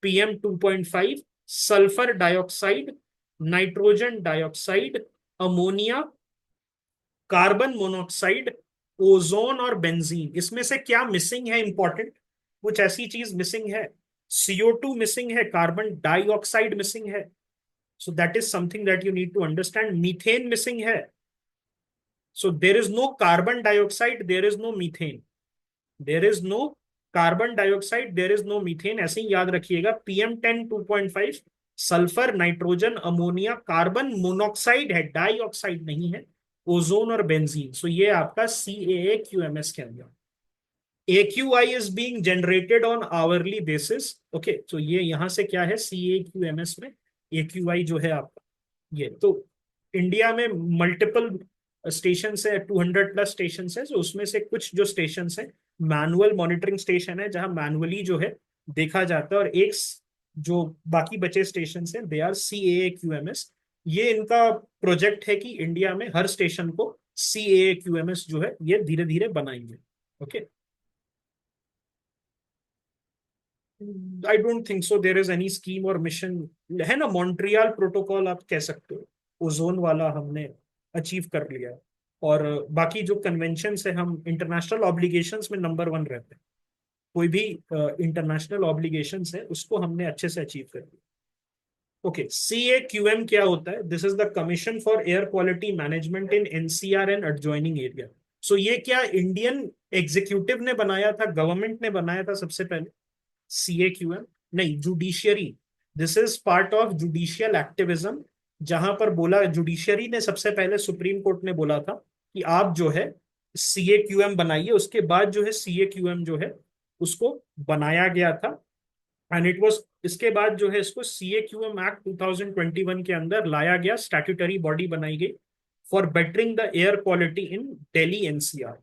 PM2.5, sulphur dioxide, nitrogen dioxide, ammonia, carbon monoxide, ozone और बेंजीन। इसमें से क्या मिसिंग है? इंपॉर्टेंट, कुछ ऐसी चीज मिसिंग है। CO2 मिसिंग है, कार्बन डाइऑक्साइड मिसिंग है। So that is something that you need to understand. Methane missing है। So there is no carbon dioxide, there is no methane. There is no carbon dioxide, there is no methane, ऐसे ही याद रखिएगा। PM10 2.5 sulphur, nitrogen, ammonia, carbon monoxide है, dioxide नहीं है, ozone और benzene. सो ये आपका CAAQMS के अंदर। AQI is being generated on hourly basis. Okay, तो ये यहां से क्या है CAQMS में? AQI जो है आपका, ये तो इंडिया में मल्टीपल स्टेशन है, 200+ स्टेशन है। तो उसमें से कुछ जो स्टेशन है मैनुअल मॉनिटरिंग स्टेशन है, जहां मैनुअली जो है देखा जाता है, और एक जो बाकी बचे स्टेशन है दे आर CAAQMS। ये इनका प्रोजेक्ट है कि इंडिया में हर स्टेशन को CAAQMS जो है ये धीरे धीरे बनाएंगे। Okay, I don't think so there is any scheme और मिशन। है ना, मॉन्ट्रियल प्रोटोकॉल आप कह सकते हो, ओजोन वाला हमने अचीव कर लिया है। और बाकी जो कन्वेंशन है, हम इंटरनेशनल ऑब्लिगेशंस में नंबर 1 रहते हैं। कोई भी इंटरनेशनल ऑब्लिगेशंस है उसको हमने अच्छे से अचीव कर लिया। ओके, CAQM क्या होता है? This is the commission for air quality management in NCR and adjoining area. So ये क्या इंडियन एग्जीक्यूटिव ने बनाया था, गवर्नमेंट ने बनाया था सबसे पहले? CAQM नहीं, judiciary. This is part of judicial activism. जहां पर बोला, जुडिशियरी ने सबसे पहले, सुप्रीम कोर्ट ने बोला था कि आप जो है CAQM बनाइए। उसके बाद जो है CAQM जो है उसको बनाया गया था। एंड इट वाज, इसके बाद जो है इसको CAQM एक्ट 2021 के अंदर लाया गया, स्टैट्यूटरी बॉडी बनाई गई for bettering the air quality in Delhi NCR।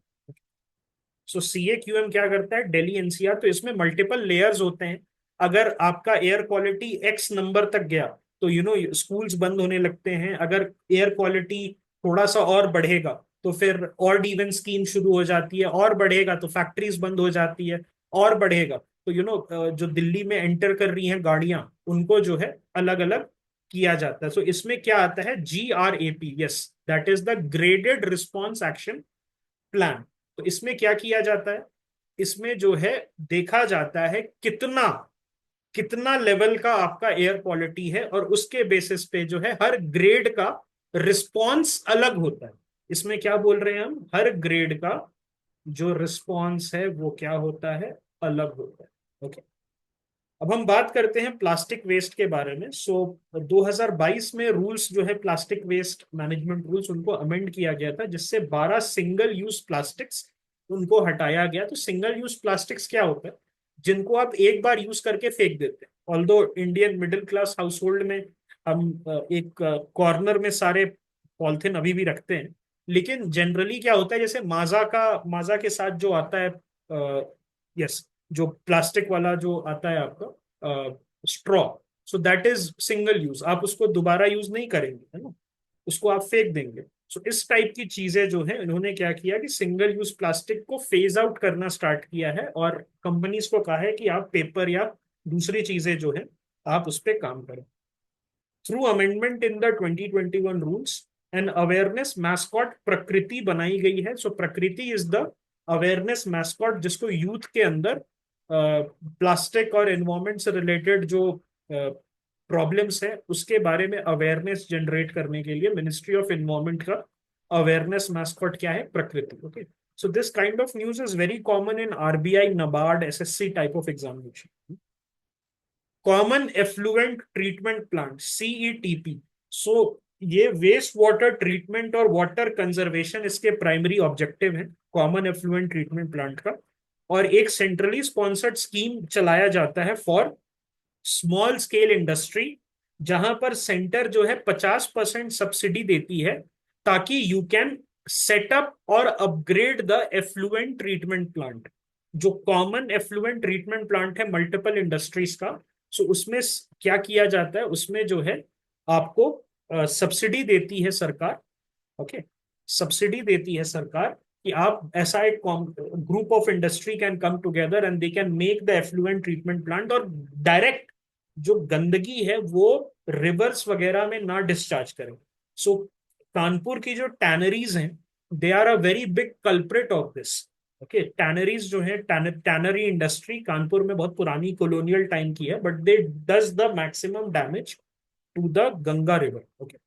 So CAQM क्या करता है? दिल्ली NCR, तो इसमें मल्टीपल लेयर्स होते हैं। अगर आपका एयर क्वालिटी X नंबर तक गया तो स्कूल्स बंद होने लगते हैं। अगर एयर क्वालिटी थोड़ा सा और बढ़ेगा तो फिर ऑड इवन स्कीम शुरू हो जाती है, और बढ़ेगा तो फैक्ट्रीज बंद हो जाती है, और बढ़ेगा तो जो दिल्ली में एंटर कर रही हैं गाड़ियां, उनको जो है अलग अलग किया जाता है। सो इसमें क्या आता है? GRAP, yes, that is the graded response action plan. तो इसमें क्या किया जाता है? इसमें जो है देखा जाता है कितना कितना लेवल का आपका एयर क्वालिटी है, और उसके बेसिस पे जो है हर ग्रेड का रिस्पॉन्स अलग होता है। इसमें क्या बोल रहे हैं हम? हर ग्रेड का जो रिस्पॉन्स है वो क्या होता है? अलग होता है। ओके, अब हम बात करते हैं प्लास्टिक वेस्ट के बारे में। 2022 में रूल्स जो है प्लास्टिक वेस्ट मैनेजमेंट रूल्स, उनको अमेंड किया गया था, जिससे 12 सिंगल यूज प्लास्टिक्स उनको हटाया गया। तो सिंगल यूज प्लास्टिक्स क्या होता है? जिनको आप एक बार यूज करके फेंक देते हैं। Although Indian middle class house hold में हम एक कॉर्नर में सारे पॉलिथीन अभी भी रखते हैं, लेकिन जनरली क्या होता है, जैसे माजा के साथ जो आता है, यस, जो प्लास्टिक वाला जो आता है आपका straw, so that is single use. आप उसको दोबारा यूज नहीं करेंगे, है ना, उसको आप फेंक देंगे। सो इस टाइप की चीजें जो है, इन्होंने क्या किया कि सिंगल यूज प्लास्टिक को फेज आउट करना स्टार्ट किया है, और कंपनीज को कहा है कि आप पेपर या दूसरी चीजें जो है आप उस पर काम करें। Through amendment in the 2021 rules, an awareness mascot प्रकृति बनाई गई है। सो प्रकृति इज द अवेयरनेस मैस्कॉट, जिसको यूथ के अंदर प्लास्टिक और एनवायरमेंट से रिलेटेड जो प्रॉब्लम्स है उसके बारे में अवेयरनेस जनरेट करने के लिए मिनिस्ट्री ऑफ एनवायरमेंट का अवेयरनेस मैस्कॉट क्या है? Prakriti. Okay, so this kind of news is very common in RBI, NABARD, SSC type of examination. Common effluent treatment plant, CETP। So ये वेस्ट वाटर ट्रीटमेंट और water conservation इसके primary objective है, common effluent treatment plant का। और एक centrally sponsored scheme चलाया जाता है फॉर स्मॉल स्केल इंडस्ट्री, जहां पर सेंटर जो है 50% सब्सिडी देती है, ताकि यू कैन सेटअप और upgrade the effluent treatment plant. जो कॉमन एफ्लुएंट ट्रीटमेंट प्लांट है मल्टीपल इंडस्ट्रीज का, सो उसमें क्या किया जाता है, उसमें जो है आपको सब्सिडी देती है सरकार। ओके, सब्सिडी देती है सरकार कि आप ऐसा एक group of industry can come together and they can make the effluent treatment plant, और डायरेक्ट जो गंदगी है वो रिवर्स वगैरह में ना डिस्चार्ज करें। सो कानपुर की जो टैनरीज हैं, they are a very big culprit of this. Okay, tanneries जो है, टैनरी इंडस्ट्री कानपुर में बहुत पुरानी कॉलोनियल टाइम की है, but they does the maximum damage to the Ganga river. Okay,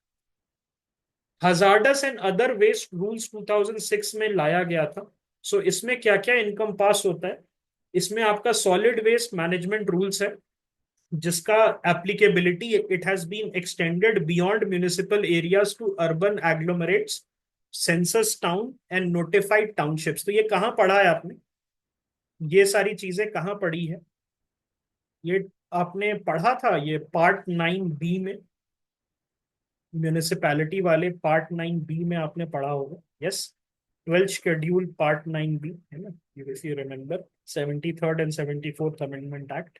hazardous and other waste rules 2006 में लाया गया था। सो इसमें क्या क्या इनकम पास होता है, इसमें आपका सॉलिड वेस्ट मैनेजमेंट रूल्स है, जिसका applicability it has been extended beyond municipal areas to urban agglomerates, census town and notified townships. तो ये कहाँ पढ़ा है आपने, ये सारी चीजें कहाँ पढ़ी है, ये आपने पढ़ा था ये पार्ट 9B में, म्यूनिसिपैलिटी वाले पार्ट 9B में आपने पढ़ा होगा। Yes, 12th schedule part 9B है ना, if you remember 73rd and 74th amendment act.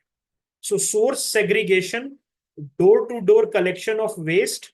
So source segregation, door to door collection of waste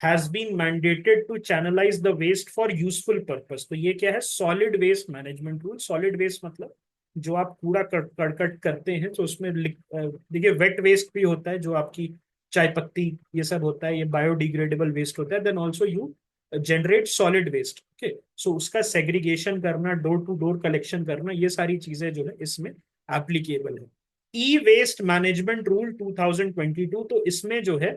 has been mandated to channelise the waste for useful purpose. तो ये क्या है, solid waste management rule. Solid waste मतलब जो आप कूड़ा करकट करते हैं, तो उसमें देखिए वेट वेस्ट भी होता है, जो आपकी चाय पत्ती ये सब होता है, ये बायोडिग्रेडेबल वेस्ट होता है। Then also you generate solid waste. Okay, so उसका सेग्रीगेशन करना, डोर टू डोर कलेक्शन करना, ये सारी चीजें जो है इसमें एप्लीकेबल है। ई वेस्ट मैनेजमेंट रूल 2022, तो इसमें जो है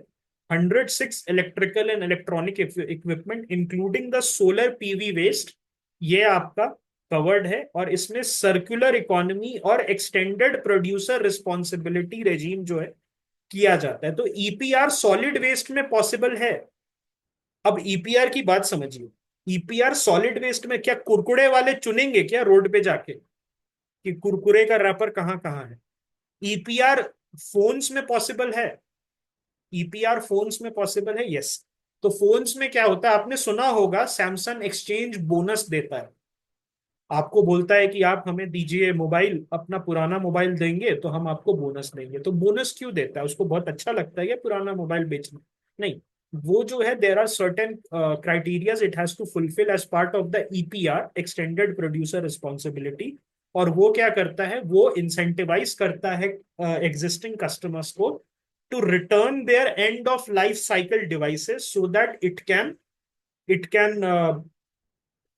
106 electrical and electronic equipment including the solar PV waste, ये आपका कवर्ड है। और इसमें सर्कुलर इकोनॉमी और एक्सटेंडेड प्रोड्यूसर रिस्पॉन्सिबिलिटी रेजीम जो है किया जाता है। तो ईपीआर सॉलिड वेस्ट में पॉसिबल है। अब ईपीआर की बात समझिए, ईपीआर सॉलिड वेस्ट में क्या कुरकुरे वाले चुनेंगे क्या रोड पे जाके कि कुरकुरे का रैपर कहाँ कहाँ है? ईपीआर फोन्स में पॉसिबल है, ईपीआर फोन्स में पॉसिबल है। यस, तो फोन्स में क्या होता है, आपने सुना होगा सैमसंग एक्सचेंज बोनस देता है, आपको बोलता है कि आप हमें दीजिए मोबाइल, अपना पुराना मोबाइल देंगे तो हम आपको बोनस देंगे। तो बोनस क्यों देता है, उसको बहुत अच्छा लगता है क्या पुराना मोबाइल बेचना? नहीं, वो जो है there are certain criterias it has to fulfil as part of the EPR, extended producer responsibility. और वो क्या करता है, वो इंसेंटिवाइज करता है एग्जिस्टिंग कस्टमर्स को to return their end of life cycle devices, so that it can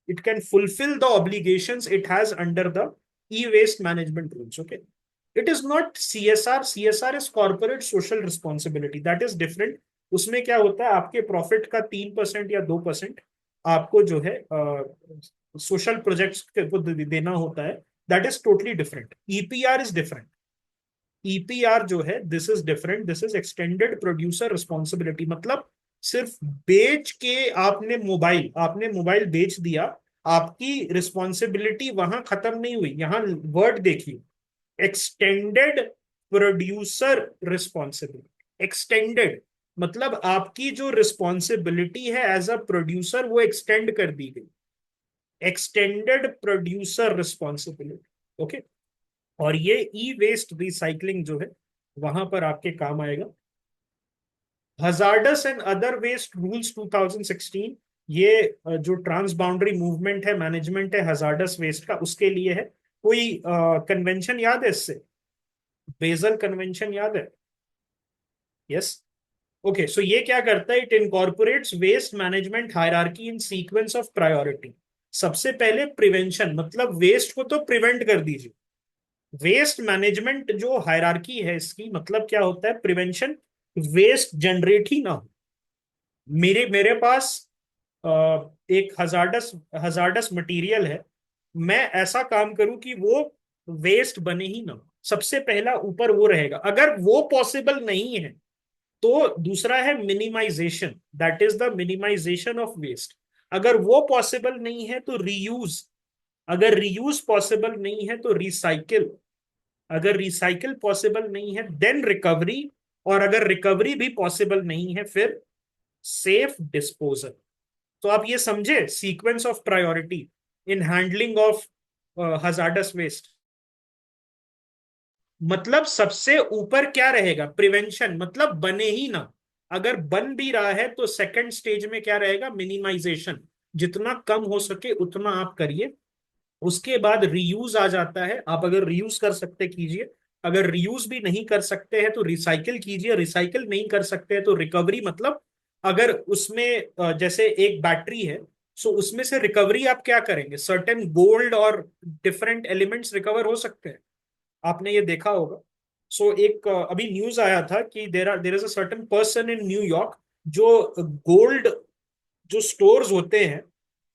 it can fulfill the obligations it has under the e-waste management rules. Okay, it is not CSR is corporate social responsibility, that is different। उसमें क्या होता है, आपके profit का 3% या 2% आपको जो है सोशल प्रोजेक्ट्स को देना होता है। That is totally different. EPR is different. EPR जो है this is different, this is extended producer responsibility. मतलब सिर्फ बेच के आपने मोबाइल बेच दिया, आपकी रिस्पॉन्सिबिलिटी वहां खत्म नहीं हुई। यहां वर्ड देखिए, एक्सटेंडेड प्रोड्यूसर रिस्पॉन्सिबिलिटी। एक्सटेंडेड मतलब आपकी जो रिस्पॉन्सिबिलिटी है एज अ प्रोड्यूसर वो एक्सटेंड कर दी गई, एक्सटेंडेड प्रोड्यूसर रिस्पॉन्सिबिलिटी। ओके, और ये ई वेस्ट रिसाइकलिंग जो है वहां पर आपके काम आएगा। Hazardous and other waste rules 2016, ये जो ट्रांस बाउंड्री मूवमेंट है, मैनेजमेंट है हजार्डस वेस्ट का, उसके लिए है। कोई कन्वेंशन याद है इससे, बेजल कन्वेंशन याद है? यस, ओके, सो ये क्या करता है, it incorporates waste management hierarchy in sequence of priority. सबसे पहले प्रिवेंशन, मतलब वेस्ट को तो प्रिवेंट कर दीजिए। वेस्ट मैनेजमेंट जो हायरार्की है इसकी मतलब क्या होता है, प्रिवेंशन, वेस्ट जनरेट ही ना हो। मेरे मेरे पास एक हजार्डस हजार्डस मटेरियल है, मैं ऐसा काम करूं कि वो वेस्ट बने ही ना हो, सबसे पहला ऊपर वो रहेगा। अगर वो पॉसिबल नहीं है तो दूसरा है minimisation, that is the minimisation of waste. अगर वो पॉसिबल नहीं है तो रीयूज, अगर रीयूज पॉसिबल नहीं है तो रिसाइकिल, अगर रिसाइकिल पॉसिबल नहीं है देन रिकवरी, और अगर रिकवरी भी पॉसिबल नहीं है फिर सेफ डिस्पोजल। तो आप ये समझे sequence of priority in handling of hazardous waste. मतलब सबसे ऊपर क्या रहेगा, प्रिवेंशन, मतलब बने ही ना। अगर बन भी रहा है तो सेकंड स्टेज में क्या रहेगा, मिनिमाइजेशन, जितना कम हो सके उतना आप करिए। उसके बाद रीयूज आ जाता है, आप अगर रीयूज कर सकते कीजिए, अगर रीयूज भी नहीं कर सकते हैं तो रिसाइकिल कीजिए, रिसाइकिल नहीं कर सकते हैं तो रिकवरी। मतलब अगर उसमें जैसे एक बैटरी है, सो उसमें से रिकवरी आप क्या करेंगे, सर्टेन गोल्ड और डिफरेंट एलिमेंट्स रिकवर हो सकते हैं, आपने ये देखा होगा। सो एक अभी न्यूज आया था कि देर is a certain person in New York जो गोल्ड, जो स्टोर्स होते हैं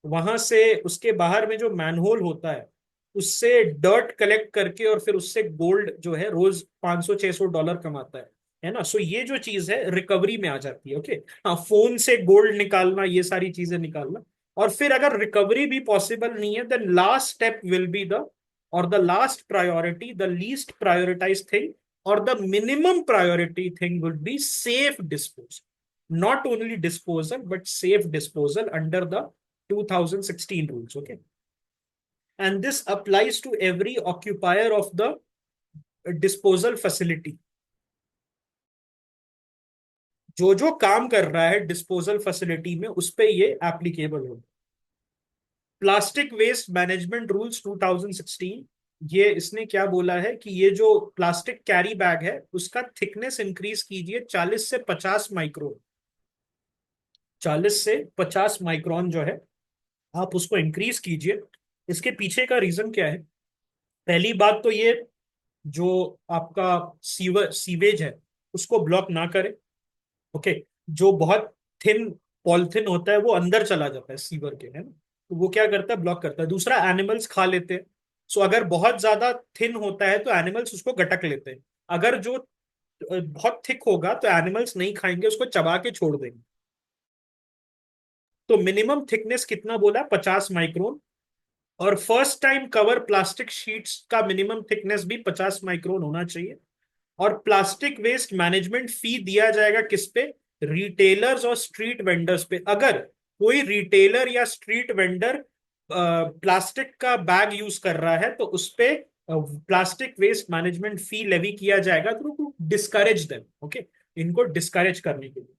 वहां से, उसके बाहर में जो मैनहोल होता है उससे डर्ट कलेक्ट करके और फिर उससे गोल्ड जो है रोज 500-600 डॉलर कमाता है ना। सो ये जो चीज है रिकवरी में आ जाती है। ओके, हाँ, फोन से गोल्ड निकालना, ये सारी चीजें निकालना। और फिर अगर रिकवरी भी पॉसिबल नहीं है then last step will be the, और the last priority, the least prioritize thing, or the minimum priority thing would be safe disposal. Not only disposal, but safe disposal under the 2016 rules. Okay. And this applies to every occupier of the disposal facility. जो जो काम कर रहा है disposal facility में उस पे ये एप्लीकेबल होगा। प्लास्टिक वेस्ट मैनेजमेंट रूल्स 2016, ये इसने क्या बोला है कि ये जो प्लास्टिक कैरी बैग है उसका थिकनेस इंक्रीज कीजिए 40 से 50 माइक्रोन, 40 से 50 माइक्रोन जो है आप उसको इंक्रीज कीजिए। इसके पीछे का रीजन क्या है, पहली बात तो ये जो आपका सीवेज है उसको ब्लॉक ना करे। ओके, जो बहुत थिन पॉलिथिन होता है वो अंदर चला जाता है सीवर के, है ना, तो वो क्या करता है, ब्लॉक करता है। दूसरा, एनिमल्स खा लेते हैं। सो अगर बहुत ज्यादा थिन होता है तो एनिमल्स उसको गटक लेते हैं। अगर जो बहुत थिक होगा तो एनिमल्स नहीं खाएंगे, उसको चबा के छोड़ देंगे। तो मिनिमम थिकनेस कितना बोला, 50 माइक्रोन। और first time cover plastic sheets का मिनिमम थिकनेस भी 50 माइक्रोन होना चाहिए। और प्लास्टिक वेस्ट मैनेजमेंट फी दिया जाएगा किस पे, रिटेलर्स और स्ट्रीट वेंडर्स पे। अगर कोई रिटेलर या स्ट्रीट वेंडर प्लास्टिक का बैग यूज कर रहा है तो उस पे plastic waste management fee levy किया जाएगा टू डिस्करेज देम। ओके, इनको डिस्करेज करने के लिए।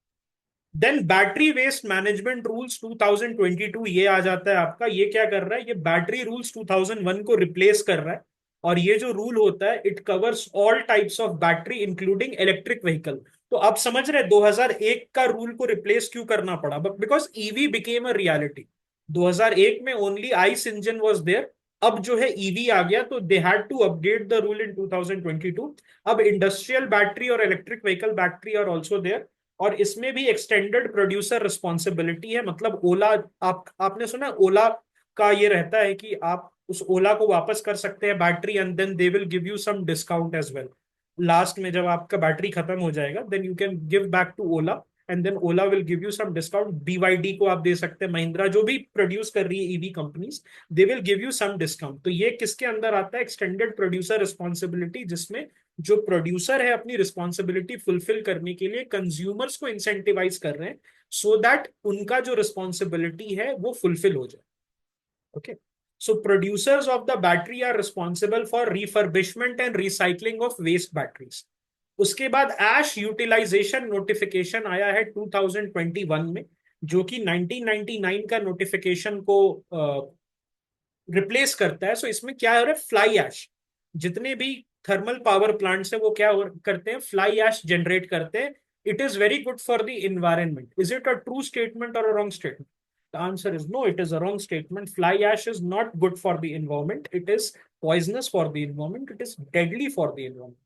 Then battery waste management rules 2022 ये आ जाता है आपका। ये क्या कर रहा है, ये बैटरी रूल्स 2001 को रिप्लेस कर रहा है। और ये जो रूल होता है it covers all types of battery including electric vehicle. तो आप समझ रहे 2001 का रूल को रिप्लेस क्यों करना पड़ा, because EV became a reality. 2001 में only ICE engine was there, अब जो है ईवी आ गया तो they had to update the rule in 2022। अब इंडस्ट्रियल बैटरी और electric vehicle battery are also there. और इसमें भी एक्सटेंडेड प्रोड्यूसर रिस्पॉन्सिबिलिटी है। मतलब ओला, आपने सुना ओला का ये रहता है कि आप उस ओला को वापस कर सकते हैं battery, and then they will give you some discount as well. Last में जब आपका बैटरी खत्म हो जाएगा then you can give back to Ola, and then Ola will give you some discount. BYD को आप दे सकते हैं, महिंद्रा जो भी प्रोड्यूस कर रही है EV companies, they will give you some discount. तो ये किसके अंदर आता है, एक्सटेंडेड प्रोड्यूसर रिस्पॉन्सिबिलिटी, जिसमें जो प्रोड्यूसर है अपनी रिस्पॉन्सिबिलिटी फुलफिल करने के लिए कंज्यूमर्स को इंसेंटिवाइज कर रहे हैं सो दैट उनका जो रिस्पॉन्सिबिलिटी है वो फुलफिल हो जाए। Okay, so producers of the battery are responsible for refurbishment and recycling of waste batteries. उसके बाद ऐश यूटिलाइजेशन नोटिफिकेशन आया है 2021 में, जो कि 1999 का नोटिफिकेशन को रिप्लेस करता है। सो इसमें क्या हो रहा है, फ्लाई ऐश, जितने भी थर्मल पावर प्लांट्स है वो क्या करते हैं, फ्लाई ऐश जनरेट करते हैं। It is very good for the environment. Is it a true statement और a wrong statement? The answer is no, it is a wrong statement. Fly ash is not good for the environment. It is poisonous for the environment. It is deadly for the environment.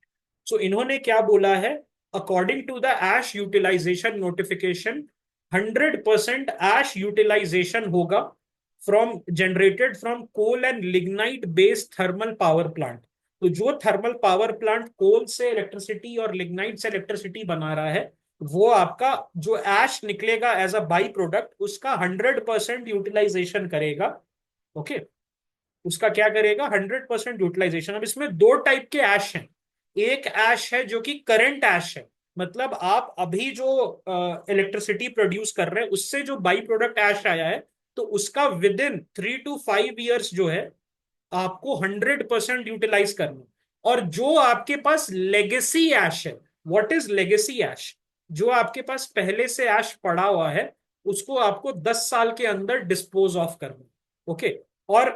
So इन्होंने क्या बोला है, according to the ash utilization notification, 100% ash utilization होगा from generated from coal and lignite based thermal power plant. तो जो thermal power plant कोल से electricity और lignite से इलेक्ट्रिसिटी बना रहा है वो आपका जो ऐश निकलेगा एज अ बाई प्रोडक्ट उसका 100% यूटिलाइजेशन करेगा। ओके, उसका क्या करेगा, 100% यूटिलाइजेशन। अब इसमें दो टाइप के ऐश हैं। एक ऐश है जो कि करंट ऐश है, मतलब आप अभी जो इलेक्ट्रिसिटी प्रोड्यूस कर रहे हैं उससे जो बाई प्रोडक्ट ऐश आया है, तो उसका विद इन 3 to 5 years जो है आपको 100% यूटिलाइज करना। और जो आपके पास लेगेसी ऐश है, व्हाट इज लेगेसी ऐश, जो आपके पास पहले से ऐश पड़ा हुआ है, उसको आपको 10 साल के अंदर डिस्पोज ऑफ करना। ओके। और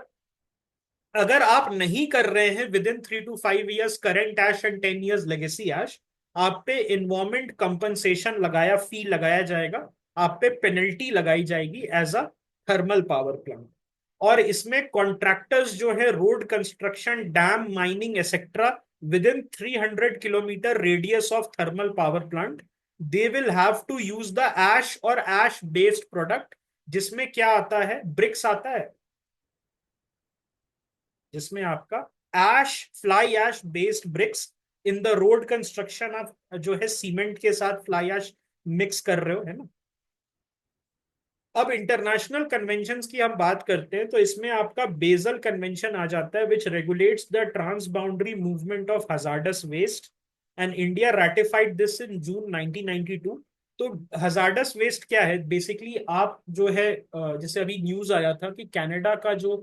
अगर आप नहीं कर रहे हैं within 3 to 5 years current ash and 10 years legacy ash, आप पे इन्वायरमेंट कंपनसेशन लगाया, फी लगाया जाएगा, आप पे पेनल्टी लगाई जाएगी as a thermal power plant. और इसमें कॉन्ट्रैक्टर्स जो है road construction, dam, mining etcetera within 300 kilometre radius of thermal power plant, they will have to use the ash और ऐश बेस्ड प्रोडक्ट, जिसमें क्या आता है, ब्रिक्स आता है, जिसमें आपका ash, fly ash based bricks in the road construction, आप जो है सीमेंट के साथ फ्लाई ऐश मिक्स कर रहे हो, है ना। अब इंटरनेशनल कन्वेंशंस की हम बात करते हैं, तो इसमें आपका बेजल कन्वेंशन आ जाता है, which regulates the trans boundary movement of hazardous waste, and India ratified this in June 1992। तो हजार्डस वेस्ट क्या है बेसिकली, आप जो है जैसे अभी न्यूज आया था कि कनाडा का जो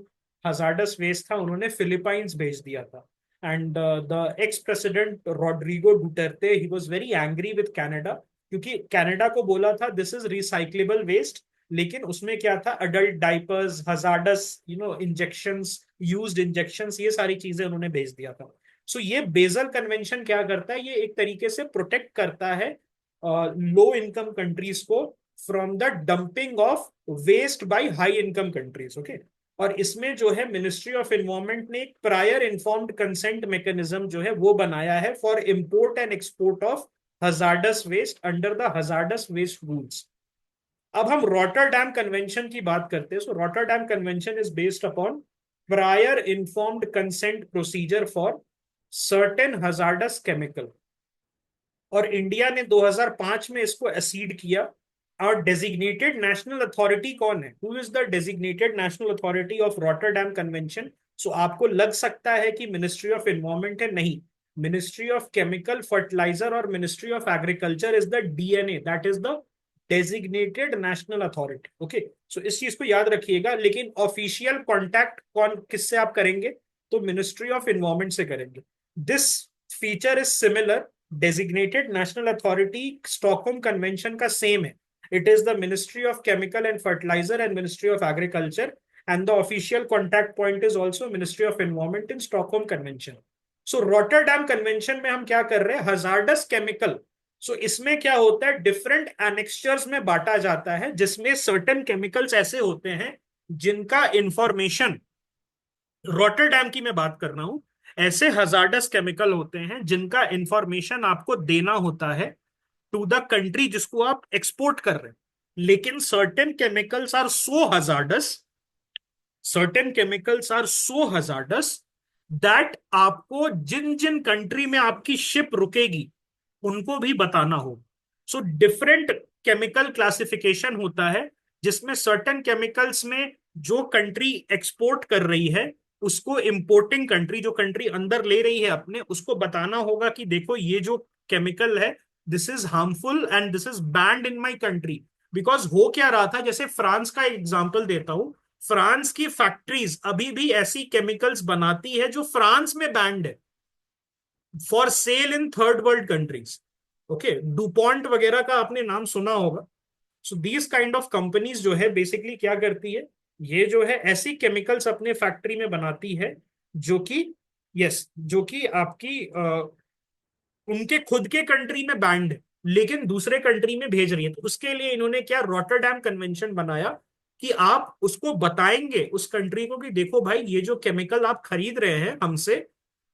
हजार्डस वेस्ट था उन्होंने फिलीपाइंस भेज दिया था, and the ex president Rodrigo Duterte he was very angry with Canada, क्योंकि कनाडा को बोला था दिस इज रिसाइक्लेबल वेस्ट, लेकिन उसमें क्या था, adult diapers, hazardous injections, used injections, ये सारी चीजें उन्होंने भेज दिया था। सो ये बेजल कन्वेंशन क्या करता है, ये एक तरीके से प्रोटेक्ट करता है लो इनकम कंट्रीज को from the dumping of waste by high income countries. Okay. और इसमें जो है मिनिस्ट्री ऑफ एनवायरनमेंट ने एक प्रायर इन्फॉर्म्ड कंसेंट मैकेनिज्म जो है वो बनाया है for import and export of hazardous waste under the hazardous waste rules. अब हम रॉटरडैम कन्वेंशन की बात करते हैं। So Rotterdam convention is based upon prior informed consent procedure for certain hazardous chemical, और इंडिया ने 2005 में इसको एसीड किया। और डेजिग्नेटेड नेशनल अथॉरिटी कौन है, who is the designated national authority of Rotterdam convention? So आपको लग सकता है कि मिनिस्ट्री ऑफ एनवायरमेंट है, नहीं, मिनिस्ट्री ऑफ केमिकल, फर्टिलाइजर और ministry of agriculture is the DNA, that is the designated national authority. Okay. So इस चीज को याद रखिएगा। लेकिन ऑफिशियल कॉन्टैक्ट कौन किससे आप करेंगे, तो मिनिस्ट्री ऑफ एनवायरमेंट से करेंगे। This feature is similar, designated national authority Stockholm convention का सेम है। It is the ministry of chemical and fertiliser and ministry of agriculture, and the official contact point is also ministry of environment in Stockholm convention. So Rotterdam convention में हम क्या कर रहे हैं, hazardous chemical. सो इसमें क्या होता है, डिफरेंट एनेक्स्चर्स में बांटा जाता है, जिसमें सर्टेन केमिकल्स ऐसे होते हैं जिनका इंफॉर्मेशन, रॉटरडैम की मैं बात कर रहा हूं, ऐसे हजार्डस केमिकल होते हैं जिनका इंफॉर्मेशन आपको देना होता है टू द कंट्री जिसको आप एक्सपोर्ट कर रहे हैं। लेकिन certain chemicals are so hazardous, certain chemicals are so hazardous that आपको जिन जिन कंट्री में आपकी शिप रुकेगी उनको भी बताना हो। सो डिफरेंट केमिकल क्लासिफिकेशन होता है, जिसमें सर्टेन केमिकल्स में जो कंट्री एक्सपोर्ट कर रही है उसको इंपोर्टिंग कंट्री, जो कंट्री अंदर ले रही है अपने, उसको बताना होगा कि देखो ये जो केमिकल है this is harmful and this is band in my country. Because हो क्या रहा था, जैसे फ्रांस का एग्जाम्पल देता हूं, फ्रांस की फैक्ट्रीज अभी भी ऐसी केमिकल्स बनाती है जो फ्रांस में बैंड है for sale in third world countries. Okay, DuPont वगैरह का आपने नाम सुना होगा। So these kind of companies जो है बेसिकली क्या करती है, ये जो है ऐसी केमिकल्स अपने फैक्ट्री में बनाती है जो कि, यस, जो कि आपकी उनके खुद के कंट्री में बैंड है लेकिन दूसरे कंट्री में भेज रही है। तो उसके लिए इन्होंने क्या रॉटरडैम कन्वेंशन बनाया कि आप उसको बताएंगे उस कंट्री को कि देखो भाई ये जो केमिकल आप खरीद रहे हैं हमसे,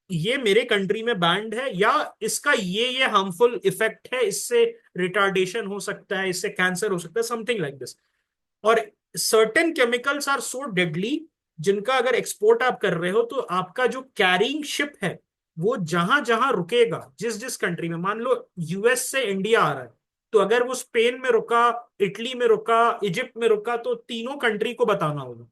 ये मेरे कंट्री में बैंड है, या इसका ये हार्मफुल इफेक्ट है, इससे रिटार्डेशन हो सकता है, इससे कैंसर हो सकता है, समथिंग लाइक दिस। और certain chemicals are so deadly जिनका अगर एक्सपोर्ट आप कर रहे हो तो आपका जो कैरिंग शिप है वो जहां जहां रुकेगा, जिस जिस कंट्री में, मान लो यूएस से इंडिया आ रहा है, तो अगर वो स्पेन में रुका, इटली में रुका, इजिप्ट में रुका, तो तीनों कंट्री को बताना होगा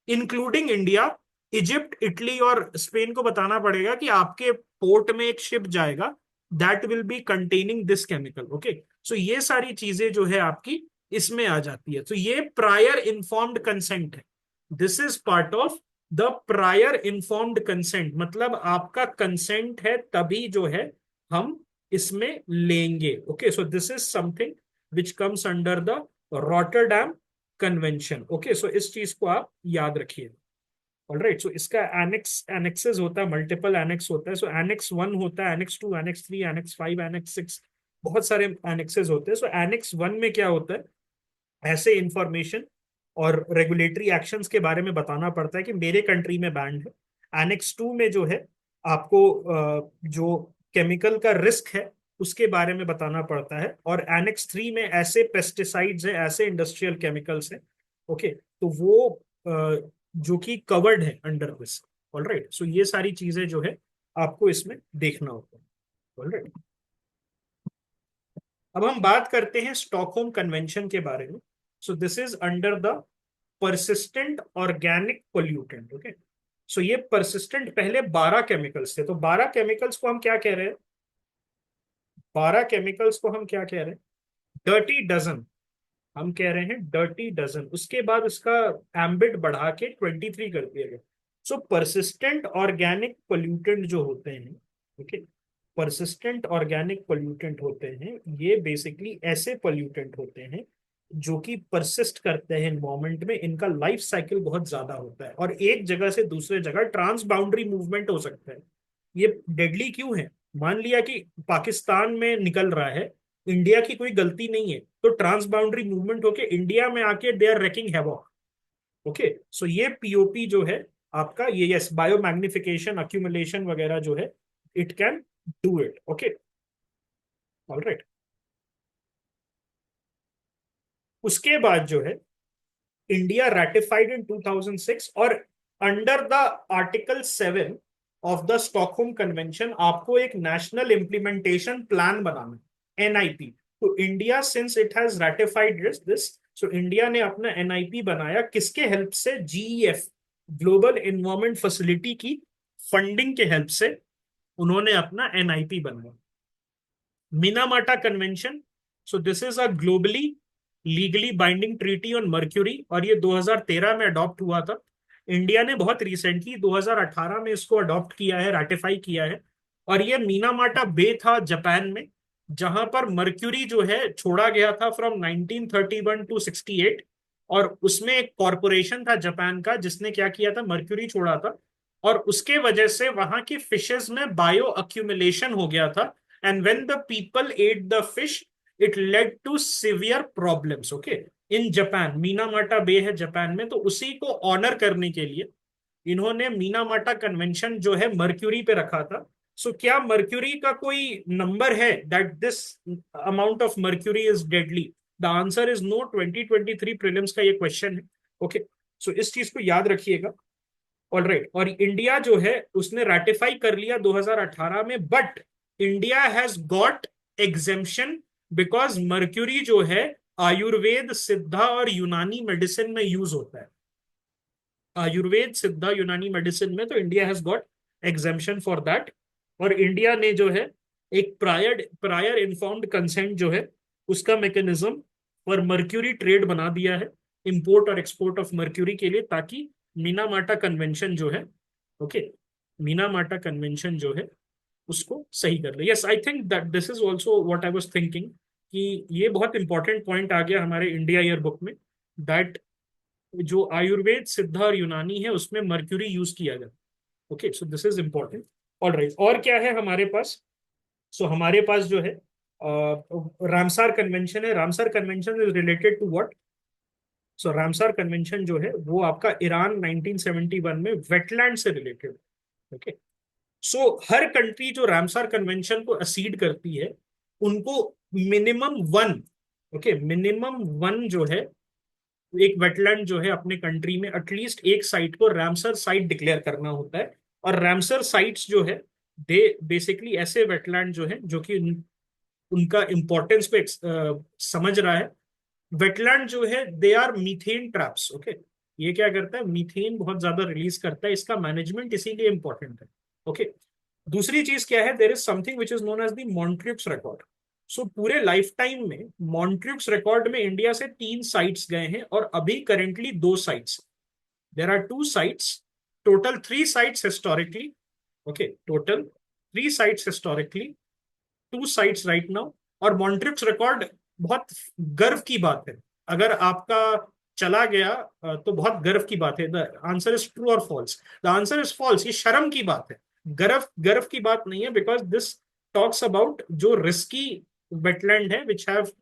इंक्लूडिंग इंडिया इजिप्ट, इटली और स्पेन को बताना पड़ेगा कि आपके पोर्ट में एक शिप जाएगा that will be containing this chemical. Okay, so ये सारी चीजें जो है आपकी इसमें आ जाती है। तो ये प्रायर इन्फॉर्म्ड कंसेंट है। This is part of the prior informed consent, मतलब आपका कंसेंट है तभी जो है हम इसमें लेंगे। Okay, so this is something which comes under the Rotterdam convention. Okay, so इस चीज को आप याद रखिए। ऑलराइट, सो इसका एनेक्सेस होता है, मल्टीपल एनेक्स होता है। सो एनेक्स 1 होता है, एनेक्स 2, एनेक्स 3, एनेक्स 5, एनेक्स 6, बहुत सारे एनेक्सेस होते हैं। सो एनेक्स 1 में क्या होता है, ऐसे इंफॉर्मेशन और रेगुलेटरी एक्शंस के बारे में बताना पड़ता है कि मेरे कंट्री में बैंड है। एनेक्स 2 में जो है आपको जो केमिकल का रिस्क है उसके बारे में बताना पड़ता है। और एनेक्स 3 में ऐसे पेस्टिसाइड्स हैं, ऐसे इंडस्ट्रियल केमिकल्स हैं, ओके, तो वो जो कि कवर्ड है अंडर दिस। ऑलराइट, सो ये सारी चीजें जो है आपको इसमें देखना होता है। ऑलराइट, अब हम बात करते हैं स्टॉकहोम कन्वेंशन के बारे में। So this is under the persistent organic pollutant. Okay, so ये परसिस्टेंट, पहले 12 केमिकल्स थे। तो 12 केमिकल्स को हम क्या कह रहे हैं, 12 केमिकल्स को हम क्या कह रहे हैं, डर्टी डजन। हम कह रहे हैं डर्टी डजन। उसके बाद उसका एम्बिट बढ़ा के 23 कर दिया गया। सो परसिस्टेंट ऑर्गेनिक पोल्यूटेंट जो होते हैं, ओके, परसिस्टेंट ऑर्गेनिक पोल्यूटेंट होते हैं, ये बेसिकली ऐसे पोल्यूटेंट होते हैं जो कि परसिस्ट करते हैं एनवायरमेंट में। इनका लाइफ साइकिल बहुत ज्यादा होता है और एक जगह से दूसरे जगह ट्रांस बाउंड्री मूवमेंट हो सकता है। ये डेडली क्यों है, मान लिया कि पाकिस्तान में निकल रहा है, इंडिया की कोई गलती नहीं है, तो ट्रांस बाउंड्री मूवमेंट होके इंडिया में आके they are wrecking havoc. Okay, so ये पीओपी जो है आपका, ये यस, बायो मैग्निफिकेशन अक्यूमुलेशन वगैरह जो है, it can do it. Okay, alright, उसके बाद जो है इंडिया रैटिफाइड इन 2006, और under the article 7 of the Stockholm convention आपको एक नेशनल इम्प्लीमेंटेशन प्लान बनाना है, एनआईपी। तो India, since it has ratified this, so India ने अपना एनआईपी बनाया, किसके हेल्प से, जीईएफ, ग्लोबल इन्वायरमेंट फैसिलिटी की फंडिंग के हेल्प से उन्होंने अपना एनआईपी बनाया। Minamata convention, so this is a globally legally binding treaty on mercury, और ये 2013 में अडॉप्ट हुआ था। इंडिया ने बहुत रिसेंटली 2018 में इसको अडॉप्ट किया है, रैटिफाई किया है। और ये मीनामाटा बे था जापान में, जहां पर मर्क्यूरी जो है छोड़ा गया था फ्रॉम 1931 टू 68। और उसमें एक कॉरपोरेशन था जापान का जिसने क्या किया था, मर्क्यूरी छोड़ा था, और उसके वजह से वहां की फिशेज में बायो अक्यूमुलेशन हो गया था। And when the people ate the fish, it led to severe problems. Okay, in Japan, Minamata bay है जापान में, तो उसी को ऑनर करने के लिए इन्होंने मीनामाटा कन्वेंशन जो है मर्क्यूरी पे रखा था। सो क्या मर्क्यूरी का कोई नंबर है that this amount of mercury is deadly? The answer is no. 2023 prelims का ये क्वेश्चन है। ओके, सो इस चीज को याद रखिएगा। ऑलराइट, और इंडिया जो है उसने रैटिफाई कर लिया 2018 में, but India has got exemption because mercury जो है आयुर्वेद, सिद्धा और यूनानी मेडिसिन में यूज होता है। आयुर्वेद, सिद्धा, यूनानी मेडिसिन में, तो India has got exemption for that. और इंडिया ने जो है एक प्रायर प्रायर इन्फॉर्म्ड कंसेंट जो है उसका मैकेनिज्म फॉर मर्क्यूरी ट्रेड बना दिया है, इंपोर्ट और एक्सपोर्ट ऑफ मर्क्यूरी के लिए, ताकि मीनामाटा कन्वेंशन जो है, ओके, मीनामाटा कन्वेंशन जो है उसको सही कर ले। Yes, I think that this is also what I was thinking, कि ये बहुत इंपॉर्टेंट पॉइंट आ गया हमारे इंडिया ईयर बुक में, दैट जो आयुर्वेद, सिद्धा और यूनानी है उसमें मर्क्यूरी यूज किया गया। Okay, so this is important. All right, और क्या है हमारे पास? सो हमारे पास जो है रामसार कन्वेंशन है। Ramsar convention is related to what? So Ramsar convention जो है वो आपका ईरान 1971 में वेटलैंड से रिलेटेड। ओके, सो हर कंट्री जो रामसार कन्वेंशन को असीड करती है उनको minimum one, okay, minimum one जो है, एक वेटलैंड जो है अपने कंट्री में एटलीस्ट एक साइट को रामसर साइट डिक्लेयर करना होता है। और रामसर साइट्स जो है, दे बेसिकली ऐसे वेटलैंड जो है जो कि उनका इंपॉर्टेंस को समझ रहा है। वेटलैंड जो है they are methane traps. Okay, ये क्या करता है, मीथेन बहुत ज्यादा रिलीज करता है, इसका मैनेजमेंट इसीलिए इंपॉर्टेंट है। ओके। दूसरी चीज क्या है, there is something which is known as the Montreux record. So पूरे लाइफ टाइम में मॉन्ट्रिक्स रिकॉर्ड में इंडिया से 3 साइट्स गए हैं, और अभी currently 2 sites. There are 2 sites, total 3 sites historically. Okay, total 3 sites historically, 2 sites right now. और Montreux record बहुत गर्व की बात है। अगर आपका चला गया तो बहुत गर्व की बात है। द आंसर इज ट्रू और false? The answer is false. ये शर्म की बात है, गर्व गर्व की बात नहीं है, बिकॉज दिस टॉक्स अबाउट जो रिस्की वेटलैंड है विच हैव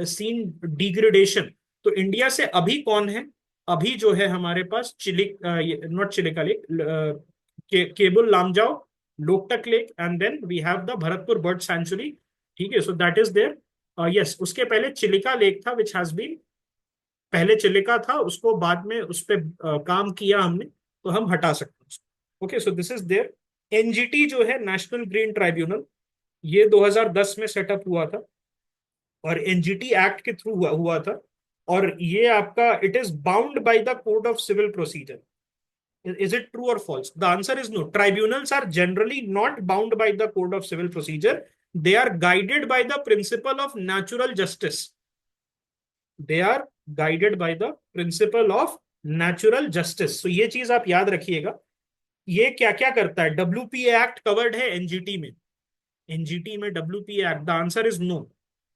सीन डिग्रेडेशन। तो इंडिया से अभी कौन है? अभी जो है हमारे पास Chilik, not Chilika lake, Keibul Lamjao, Loktak lake, and then we have the Bharatpur bird sanctuary. ठीक है, so that is there. Yes, उसके पहले चिलिका लेक था विच हैज बीन, पहले चिलिका था, उसको बाद में उस पर काम किया हमने, तो हम हटा सकते हैं उसको। Okay, so this is there. NGT जो है, नेशनल ग्रीन ट्राइब्यूनल, ये 2010 में सेटअप हुआ था, और एनजीटी एक्ट के थ्रू हुआ था। और ये आपका, it is bound by the code of civil procedure. Is it true or false? The answer is no. Tribunals are generally not bound by the code of civil procedure. They are guided by the principle of natural justice. They are guided by the principle of natural justice. So ये चीज आप याद रखिएगा। ये क्या क्या करता है, डब्ल्यूपीए एक्ट कवर्ड है एनजीटी में। एनजीटी में WPA act, the answer is no.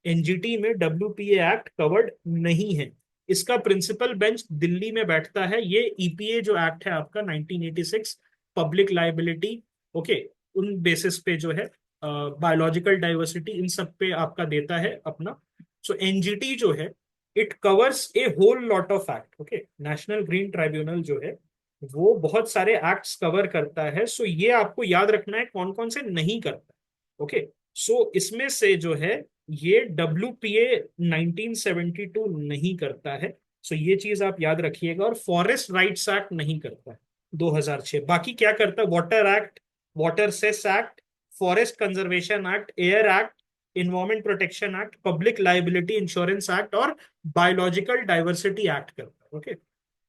NGT में डब्ल्यूपीए एक्ट कवर्ड नहीं है। इसका प्रिंसिपल बेंच दिल्ली में बैठता है। ये ईपीए जो एक्ट है आपका 1986, पब्लिक लाइबिलिटी, ओके, उन बेसिस पे जो है, बायोलॉजिकल डाइवर्सिटी, इन सब पे आपका देता है अपना। सो एनजीटी जो है, it covers a whole lot of act. Okay, national green tribunal जो है वो बहुत सारे एक्ट्स कवर करता है। सो ये आपको याद रखना है कौन कौन से नहीं करता। ओके, सो इसमें से जो है, ये डब्ल्यूपीए 1972 नहीं करता है। सो ये चीज आप याद रखिएगा। और फॉरेस्ट राइट्स एक्ट नहीं करता है 2006। बाकी क्या करता है, water act, water cess act, forest conservation act, air act, environment protection act, public liability insurance act, और बायोलॉजिकल डाइवर्सिटी एक्ट करता है। ओके,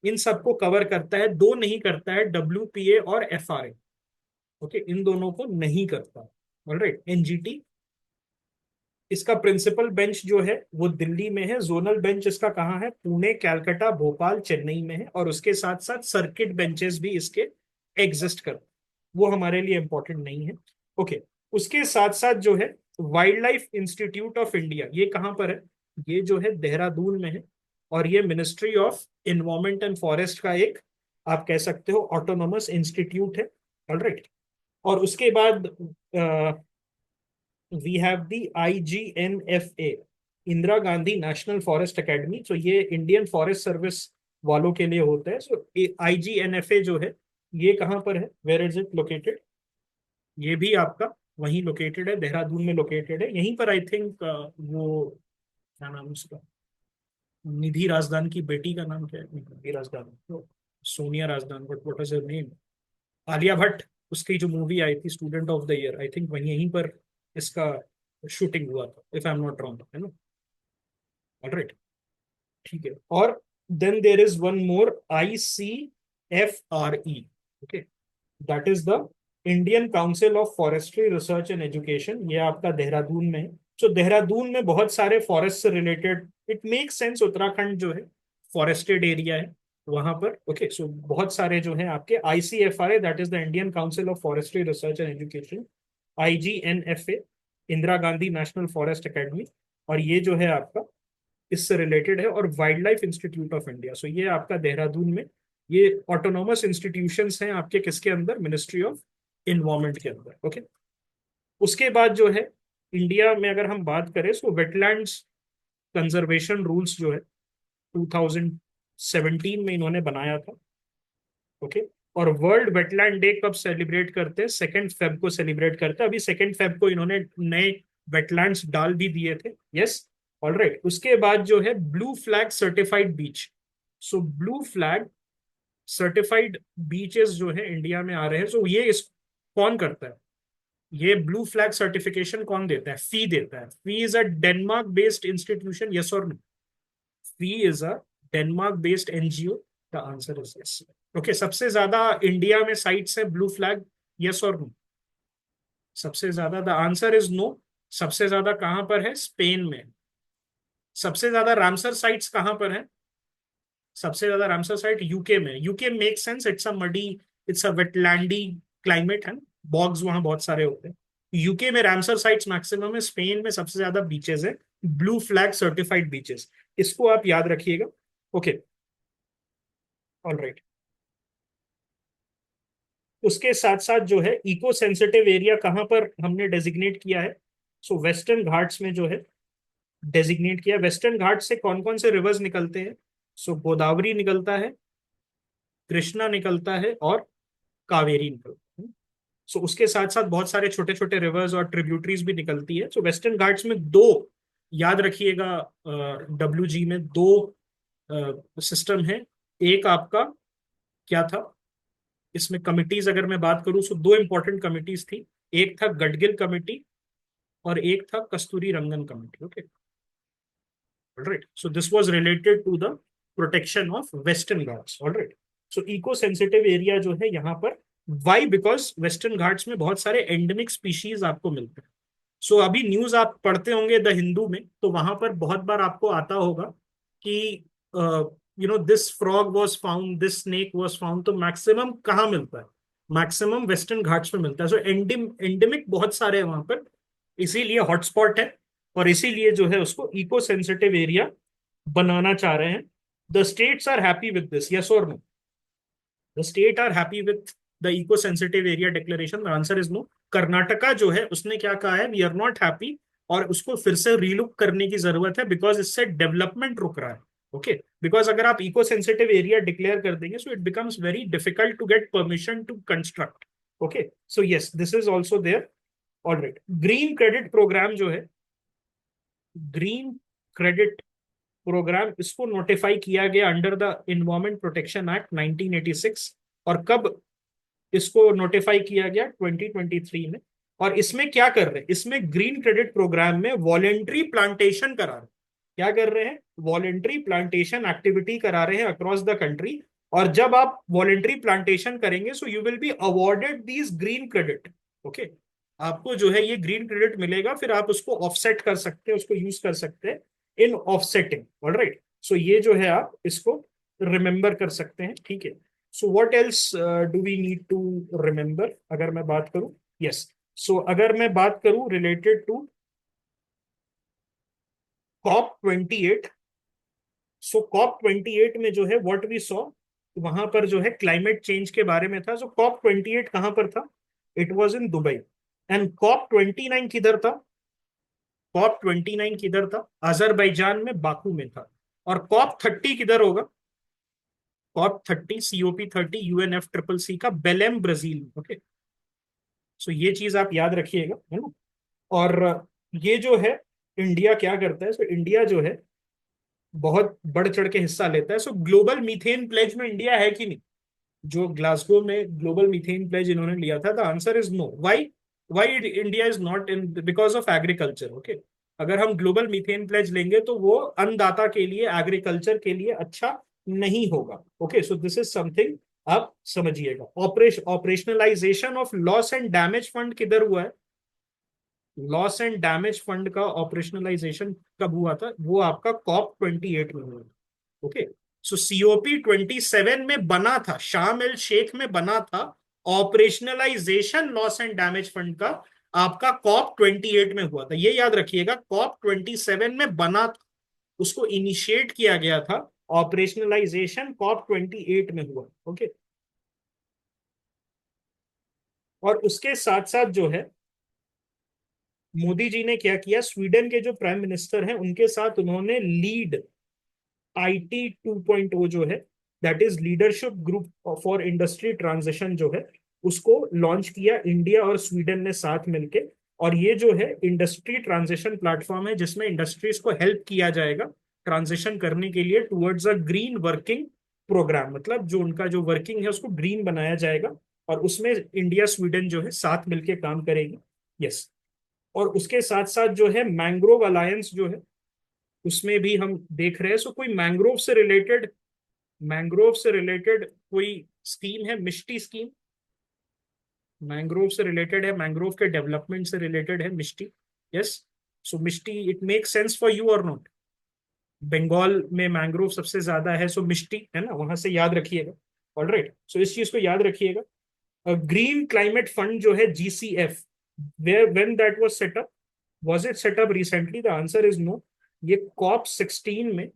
इन सबको कवर करता है। दो नहीं करता है, डब्ल्यूपीए और एफआरए। ओके, इन दोनों को नहीं करता। ऑलराइट, एनजीटी, इसका प्रिंसिपल बेंच जो है वो दिल्ली में है। जोनल बेंच इसका कहाँ है, पुणे, कैलकाटा, भोपाल, चेन्नई में है। और उसके साथ साथ सर्किट बेंचेस भी इसके एग्जिस्ट करते हैं, वो हमारे लिए इंपॉर्टेंट नहीं है। ओके, उसके साथ साथ जो है, wildlife institute of India, ये कहाँ पर है? ये जो है देहरादून में है। और ये ministry of environment and forest का एक, आप कह सकते हो, ऑटोनोमस इंस्टीट्यूट है। ऑलराइट, और उसके बाद we have the IGNFA, Indira Gandhi national forest academy. तो ये इंडियन फॉरेस्ट सर्विस वालों के लिए होता है। सो IGNFA जो है, ये कहाँ पर है, वेयर इज इट लोकेटेड? ये भी आपका वहीं लोकेटेड है, देहरादून में लोकेटेड है। यहीं पर आई थिंक वो, क्या नाम है उसका, निधि राजदान की बेटी का नाम क्या है, निधि राजदान, तो Sonia Razdan, but what is her name, Alia Bhatt. उसकी जो मूवी आई थी student of the year, I think वहीं यहीं पर इसका शूटिंग हुआ था, if I am not wrong, है ना? ऑलराइट, ठीक है। और then there is one more, ICFRE। Okay, that is the Indian council of forestry research and education. ये आपका देहरादून में है। सो देहरादून में बहुत सारे फॉरेस्ट से related, it make sense, Uttarakhand जो है फॉरेस्टेड एरिया है वहां पर। ओके, सो बहुत सारे जो है आपके ICFRA, that is the Indian council of forestry research and education. IGNFA, Indira Gandhi national forest academy, और ये जो है आपका इससे रिलेटेड है। और wildlife institute of India, so ये आपका देहरादून में, ये ऑटोनोमस इंस्टीट्यूशंस हैं आपके, किसके अंदर, मिनिस्ट्री ऑफ इन्वायरमेंट के अंदर। ओके, उसके बाद जो है, इंडिया में अगर हम बात करें, सो वेटलैंड्स कंजर्वेशन रूल्स जो है 2017 में इन्होंने बनाया था। ओके, और वर्ल्ड वेटलैंड डे कब सेलिब्रेट करते हैं? 2 फेब को सेलिब्रेट करते हैं। अभी 2 फेब को इन्होंने नए वेटलैंड्स डाल भी दिए थे। Yes, alright. उसके बाद जो है, blue flag certified beach. So blue flag certified beaches जो है इंडिया में आ रहे हैं। सो ये इस कौन करता है? ये ब्लू फ्लैग सर्टिफिकेशन कौन देता है? फी देता है। FEE is a Denmark based institution, yes और no? FEE is a Denmark based NGO, the answer is yes. Okay, सबसे ज्यादा इंडिया में साइट्स है ब्लू फ्लैग, यस और नो? सबसे ज्यादा, द आंसर इज नो। सबसे ज्यादा कहां पर है? स्पेन में। सबसे ज्यादा रामसर साइट्स कहां पर है? सबसे ज्यादा रामसर साइट यूके में। UK make sense, it's a muddy, it's a wetlandy climate है, बॉग्स वहां बहुत सारे होते हैं। यूके में रामसर साइट्स मैक्सिमम है, स्पेन में सबसे ज्यादा बीचेस है, ब्लू फ्लैग सर्टिफाइड बीचेस। इसको आप याद रखिएगा। Okay, alright. उसके साथ साथ जो है इको सेंसिटिव एरिया कहाँ पर हमने डेजिग्नेट किया है? सो वेस्टर्न घाट्स में जो है डेजिग्नेट किया। वेस्टर्न घाट से कौन कौन से रिवर्स निकलते हैं? सो गोदावरी निकलता है, कृष्णा निकलता है, और कावेरी निकलता है। सो उसके साथ साथ बहुत सारे छोटे छोटे रिवर्स और ट्रिब्यूटरीज भी निकलती है। सो वेस्टर्न घाट्स में दो, याद रखिएगा, WG में दो सिस्टम है। एक आपका क्या था इसमें कमिटीज, अगर मैं बात करूं तो दो इंपॉर्टेंट कमिटीज थी। एक था गडगिल कमिटी और एक था Kasturi Rangan committee. Okay, alright. So this was related to the protection of Western Ghats. Alright. So eco sensitive area जो है यहाँ पर, वाई? बिकॉज वेस्टर्न घाट्स में बहुत सारे एंडेमिक स्पीशीज आपको मिलते हैं। सो अभी न्यूज आप पढ़ते होंगे द हिंदू में, तो वहां पर बहुत बार आपको आता होगा कि this frog was found, this snake was found. तो मैक्सिमम कहाँ मिलता है? मैक्सिमम वेस्टर्न घाट्स में मिलता है। सो एंडेमिक बहुत सारे हैं वहां पर, इसीलिए हॉटस्पॉट है, और इसीलिए जो है उसको इको सेंसिटिव एरिया बनाना चाह रहे हैं। The states are happy with this, yes और no? The state are happy with the eco sensitive area declaration? The answer is no. Karnataka जो है उसने क्या कहा है? वी आर नॉट हैप्पी, और उसको फिर से रीलुक करने की जरूरत है, बिकॉज इससे डेवलपमेंट रुक रहा है। ओके, बिकॉज अगर आप इको सेंसिटिव एरिया डिक्लेयर कर देंगे, so it becomes very difficult to get permission to construct. Okay, so yes, this is also there. Alright. Green credit programme जो है, ग्रीन क्रेडिट प्रोग्राम, इसको नोटिफाई किया गया under the environment protection act 1986। और कब इसको नोटिफाई किया गया? 2023 में। और इसमें क्या कर रहे हैं? इसमें ग्रीन क्रेडिट प्रोग्राम में वॉलेंट्री प्लांटेशन करा रहे हैं। क्या कर रहे हैं? वॉलेंट्री प्लांटेशन एक्टिविटी करा रहे हैं अक्रॉस द कंट्री। और जब आप वॉलेंट्री प्लांटेशन करेंगे, so you will be awarded these green credit. Okay, आपको जो है ये ग्रीन क्रेडिट मिलेगा, फिर आप उसको ऑफसेट कर सकते हैं, उसको यूज कर सकते हैं इन ऑफसेटिंग। ऑलराइट। सो ये जो है आप इसको रिमेंबर कर सकते हैं, ठीक है। So what else do we need to remember, अगर मैं बात करूं? यस। सो अगर मैं बात करूं related to COP 28, so COP 28 में जो है व्हाट वी सॉ, वहां पर जो है क्लाइमेट चेंज के बारे में था। सो COP 28 कहां पर था? It was in Dubai. And COP 29 किधर था? COP 29 किधर था? अजरबैजान में, बाकू में था। और COP 30 किधर होगा? COP 30, COP 30, UNFCCC का बेलेम, ब्राजील। ओके, सो ये चीज आप याद रखिएगा, है ना? और ये जो है इंडिया क्या करता है? सो इंडिया जो है बहुत बढ़ चढ़ के हिस्सा लेता है। सो ग्लोबल मीथेन प्लेज में इंडिया है कि नहीं? जो ग्लासगो में ग्लोबल मीथेन प्लेज इन्होंने लिया था, the answer is no. Why? Why India is not in? Because of agriculture. Okay, अगर हम ग्लोबल मीथेन प्लेज लेंगे तो वो अन्नदाता के लिए, एग्रीकल्चर के लिए अच्छा नहीं होगा। Okay, so this is something आप समझिएगा। Operationalisation of loss and damage fund किधर हुआ है? लॉस एंड डैमेज फंड का ऑपरेशनलाइजेशन कब हुआ था? वो आपका COP 28 में हुआ। ओके, सो COP 27 में बना था, शार्म एल शेख में बना था। Operationalisation loss and damage fund का आपका COP 28 में हुआ था, ये याद रखिएगा। COP 27 में बना था, उसको इनिशिएट किया गया था। ऑपरेशनलाइजेशन COP 28 में हुआ। ओके, और उसके साथ साथ जो है मोदी जी ने क्या किया, स्वीडन के जो प्राइम मिनिस्टर हैं उनके साथ उन्होंने लीड IT 2.0 जो है, that is leadership group for industry transition जो है, उसको लॉन्च किया इंडिया और स्वीडन ने साथ मिलके। और ये जो है इंडस्ट्री ट्रांजिशन प्लेटफॉर्म है, जिसमें इंडस्ट्रीज को हेल्प किया जाएगा ट्रांजिशन करने के लिए towards a green working programme. मतलब जो उनका जो वर्किंग है उसको ग्रीन बनाया जाएगा, और उसमें इंडिया स्वीडन जो है साथ मिलके काम करेगी। यस। और उसके साथ साथ जो है मैंग्रोव अलायंस जो है, उसमें भी हम देख रहे हैं। सो कोई मैंग्रोव से रिलेटेड मैंग्रोव से रिलेटेड कोई स्कीम है, मिष्टी स्कीम? मैंग्रोव से रिलेटेड है, मैंग्रोव के डेवलपमेंट से रिलेटेड है Mishti. Yes. So Mishti, it make sense for you और नॉट? बंगाल में मैंग्रोव सबसे ज्यादा है, सो मिष्टी है ना, वहां से याद रखिएगा। ऑलराइट, सो इस चीज को याद रखिएगा। ग्रीन क्लाइमेट फंड जो है, GCF, where when that was set up, was it set up recently? The answer is no. ये COP 16 में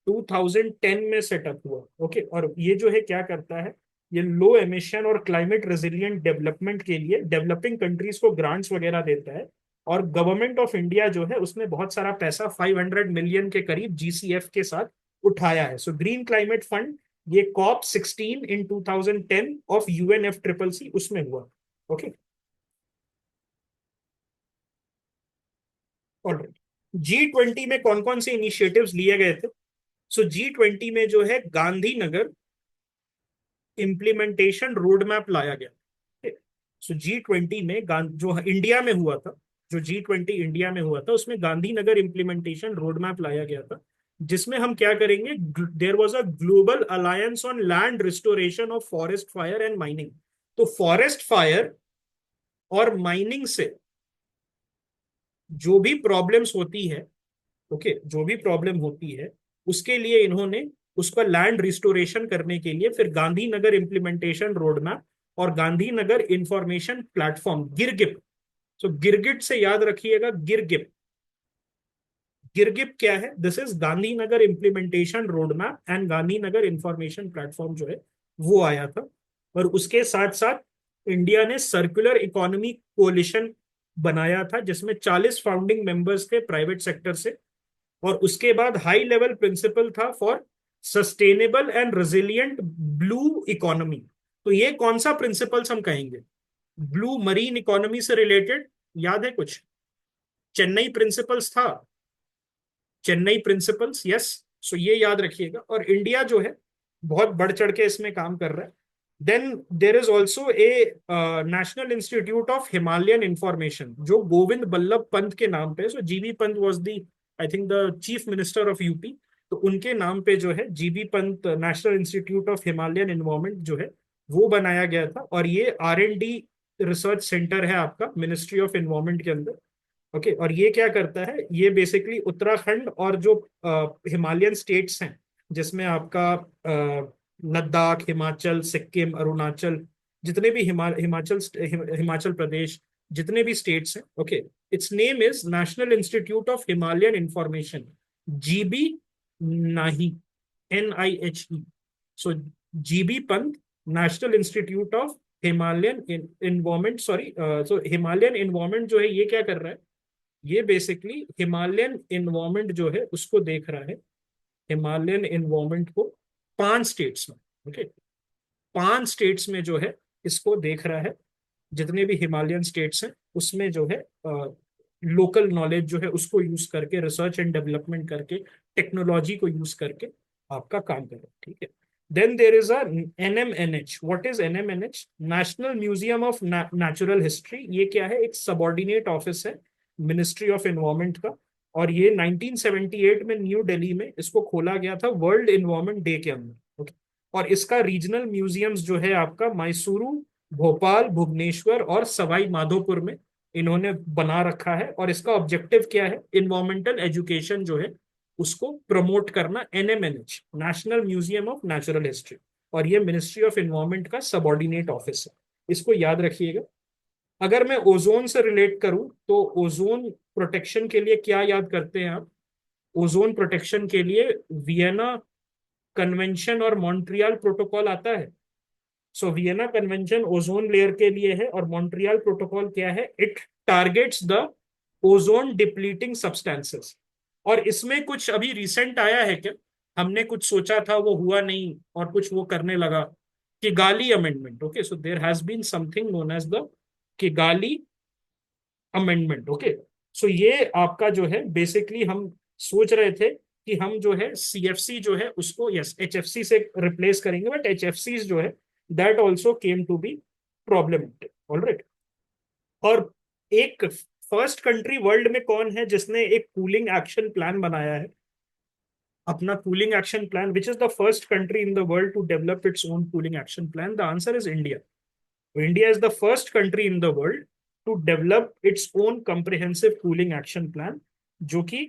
2010 में सेटअप हुआ। ओके, और ये जो है क्या करता है, ये लो एमिशन और क्लाइमेट रेजिलिएंट डेवलपमेंट के लिए डेवलपिंग कंट्रीज को ग्रांट्स वगैरह देता है। और गवर्नमेंट ऑफ इंडिया जो है उसने बहुत सारा पैसा, 500 मिलियन के करीब, GCF के साथ उठाया है। सो ग्रीन क्लाइमेट फंड, ये COP 16 इन 2010 ऑफ UNFCCC उसमें हुआ। Okay, alright. G20 में कौन कौन से इनिशिएटिव्स लिए गए थे? सो G20 में जो है गांधीनगर इम्प्लीमेंटेशन रोड मैप लाया गया। सो G20 में जो इंडिया में हुआ था, जो G20 इंडिया में हुआ था, उसमें गांधीनगर इम्प्लीमेंटेशन रोड मैप लाया गया था, जिसमें हम क्या करेंगे, there was a global alliance on land restoration of forest fire and mining. तो फॉरेस्ट फायर और माइनिंग से जो भी प्रॉब्लम्स होती है, ओके, जो भी प्रॉब्लम होती है, उसके लिए इन्होंने उसका लैंड रिस्टोरेशन करने के लिए फिर गांधीनगर इम्प्लीमेंटेशन रोड मैप और गांधीनगर इंफॉर्मेशन प्लेटफॉर्म, गिरगिप। तो गिरगिट से याद रखिएगा, गिरगिप। गिरगिप क्या है? This is Gandhinagar implementation road map and Gandhinagar information platform जो है वो आया था। और उसके साथ साथ इंडिया ने सर्कुलर इकोनॉमी कोलिशन बनाया था, जिसमें 40 फाउंडिंग मेंबर्स थे प्राइवेट सेक्टर से। और उसके बाद हाई लेवल प्रिंसिपल था for sustainable and resilient blue economy. तो ये कौन सा प्रिंसिपल्स हम कहेंगे? ब्लू मरीन इकोनॉमी से रिलेटेड याद है कुछ? चेन्नई प्रिंसिपल्स था, चेन्नई प्रिंसिपल्स, यस। सो ये याद रखिएगा, और इंडिया जो है बहुत बढ़ चढ़ के इसमें काम कर रहा है। Then there is also a national institute of Himalayan information, जो गोविंद बल्लभ पंत के नाम पे, so GB Pant was the, I think, the chief minister of UP. तो उनके नाम पे जो है GB Pant national institute of Himalayan environment जो है वो बनाया गया था। और ये R&D रिसर्च सेंटर है आपका मिनिस्ट्री ऑफ इन्वायरमेंट के अंदर। ओके, और ये क्या करता है, ये बेसिकली उत्तराखंड और जो हिमालयन स्टेट्स हैं, जिसमें आपका लद्दाख, हिमाचल, सिक्किम, अरुणाचल, जितने भी हिमाचल प्रदेश, जितने भी स्टेट्स हैं, okay, it's name is national institute of Himalayan information, GB नाही, NIHE। So GB Pant national institute of Himalayan environment, sorry, so Himalayan environment जो है ये क्या कर रहा है, ये बेसिकली हिमालयन इन्वायरमेंट जो है उसको देख रहा है। हिमालयन इन्वायरमेंट को 5 स्टेट्स में, ओके, 5 स्टेट्स में जो है इसको देख रहा है। जितने भी हिमालयन स्टेट्स हैं उसमें जो है लोकल नॉलेज जो है उसको यूज करके, रिसर्च एंड डेवलपमेंट करके, टेक्नोलॉजी को यूज करके आपका काम करें, ठीक है। Then there is a NMNH। What is NMNH? National museum of natural history. ये क्या है? एक सबॉर्डिनेट ऑफिस है मिनिस्ट्री ऑफ एनवायरमेंट का। और ये 1978 में न्यू दिल्ली में इसको खोला गया था वर्ल्ड एनवायरमेंट डे के अंदर, ओके। और इसका रीजनल म्यूजियम्स जो है आपका मैसूरू, भोपाल, भुवनेश्वर और सवाई माधोपुर में इन्होंने बना रखा है। और इसका ऑब्जेक्टिव क्या है? इन्वायरमेंटल एजुकेशन जो है उसको प्रमोट करना। NMNH, national museum of natural history, और ये मिनिस्ट्री ऑफ एनवायरमेंट का सबॉर्डिनेट ऑफिस है, इसको याद रखिएगा। अगर मैं ओजोन से रिलेट करूं तो ओजोन प्रोटेक्शन के लिए क्या याद करते हैं आप? ओजोन प्रोटेक्शन के लिए वियना कन्वेंशन और मॉन्ट्रियल प्रोटोकॉल आता है। सो वियना कन्वेंशन ओजोन लेयर के लिए है, और मॉन्ट्रियल प्रोटोकॉल क्या है? It targets the ozone depleting substances. और इसमें कुछ अभी रिसेंट आया है क्या? हमने कुछ सोचा था वो हुआ नहीं और कुछ वो करने लगा, Kigali amendment. Okay, so there has been something known as the Kigali amendment. Okay, so ये आपका जो है बेसिकली हम सोच रहे थे कि हम जो है CFC जो है उसको, यस, HFC से रिप्लेस करेंगे, बट HFC जो है that also came to be problematic, alright. और एक फर्स्ट कंट्री वर्ल्ड में कौन है जिसने एक कूलिंग एक्शन प्लान बनाया है? अपना cooling action plan, which is the first country in the world to develop its own cooling action plan? The answer is India. India is the first country in the world to develop its own comprehensive cooling action plan, जो कि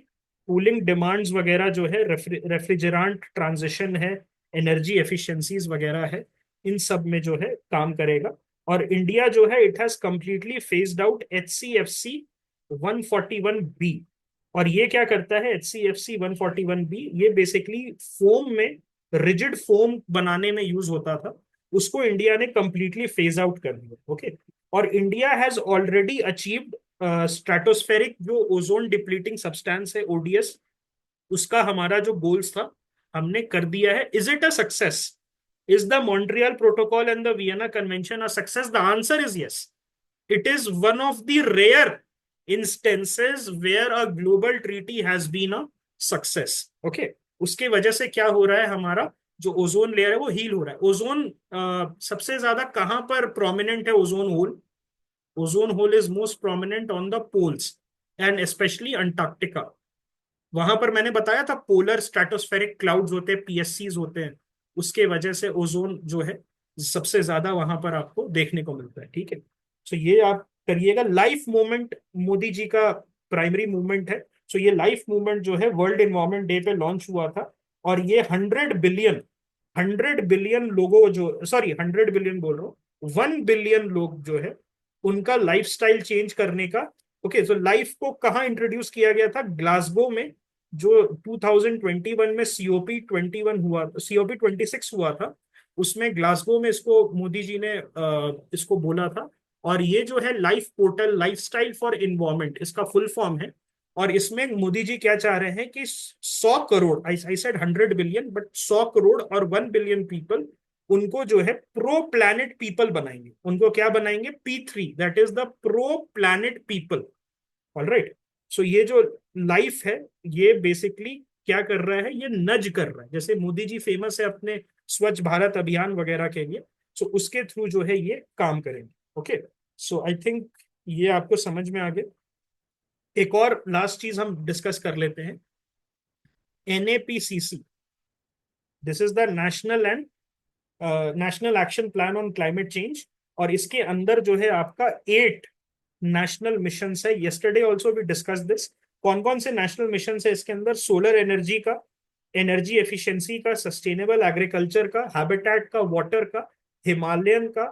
cooling demands वगैरह जो है, refrigerant transition है, energy efficiencies वगैरह है, इन सब में जो है काम करेगा. और इंडिया जो है, it has completely faced out HCFC 141B. और ये क्या करता है HCFC 141B? ये बेसिकली फोम में, रिजिड फोम बनाने में यूज होता था, उसको इंडिया ने कंप्लीटली फेज आउट कर दिया. ओके. और India has already achieved stratospheric जो ओजोन डिप्लीटिंग सब्सटेंस है, ODS, उसका हमारा जो गोल्स था हमने कर दिया है. Is it a success? Is the Montreal protocol and the Vienna convention a success? The answer is yes. It is one of the rare instances where a global treaty has been a success. Okay. उसके वजह से क्या हो रहा है, हमारा जो ozone layer है वो हील हो रहा है. ओजोन सबसे ज्यादा कहां पर प्रोमिनेंट है? Ozone hole. Ozone hole is most prominent on the poles and especially Antarctica. वहां पर मैंने बताया था पोलर स्ट्रेटोस्फेरिक क्लाउड्स होते हैं, PSCs होते हैं, उसके वजह से ओजोन जो है सबसे ज्यादा वहां पर आपको देखने को मिलता है. ठीक है. सो ये आप करिएगा. लाइफ मूवमेंट मोदी जी का प्राइमरी मूवमेंट है. सो ये लाइफ मूवमेंट जो है वर्ल्ड एनवायरमेंट डे पे लॉन्च हुआ था. और ये 100 बिलियन लोगों, जो सॉरी 100 बिलियन बोल रहा हूँ, 1 बिलियन लोग जो है उनका लाइफस्टाइल चेंज करने का. ओके. सो लाइफ को कहाँ इंट्रोड्यूस किया गया था? ग्लासगो में, जो 2021 में COP21 हुआ, COP26 हुआ था, उसमें ग्लासगो में इसको मोदी जी ने इसको बोला था. और ये जो है life portal, lifestyle for environment, इसका फुल फॉर्म है. और इसमें मोदी जी क्या चाह रहे हैं कि 100 crore, I said 100 billion, but 100 crore और 1 बिलियन पीपल, उनको जो है प्रो प्लैनेट पीपल बनाएंगे. उनको क्या बनाएंगे? P3, that is the pro planet people. All right. So ये जो लाइफ है, ये बेसिकली क्या कर रहा है? ये नज कर रहा है. जैसे मोदी जी फेमस है अपने स्वच्छ भारत अभियान वगैरह के लिए, सो उसके थ्रू जो है ये काम करेंगे. ओके. सो आई थिंक ये आपको समझ में आ गया. एक और लास्ट चीज हम डिस्कस कर लेते हैं. NAPCC, this is the national action plan on climate change. और इसके अंदर जो है आपका 8 नेशनल मिशन है. Yesterday also we discuss this. कौन कौन से नेशनल मिशन है इसके अंदर? सोलर एनर्जी का, एनर्जी एफिशिएंसी का, सस्टेनेबल एग्रीकल्चर का, हैबिटेट का, वाटर का, हिमालयन का,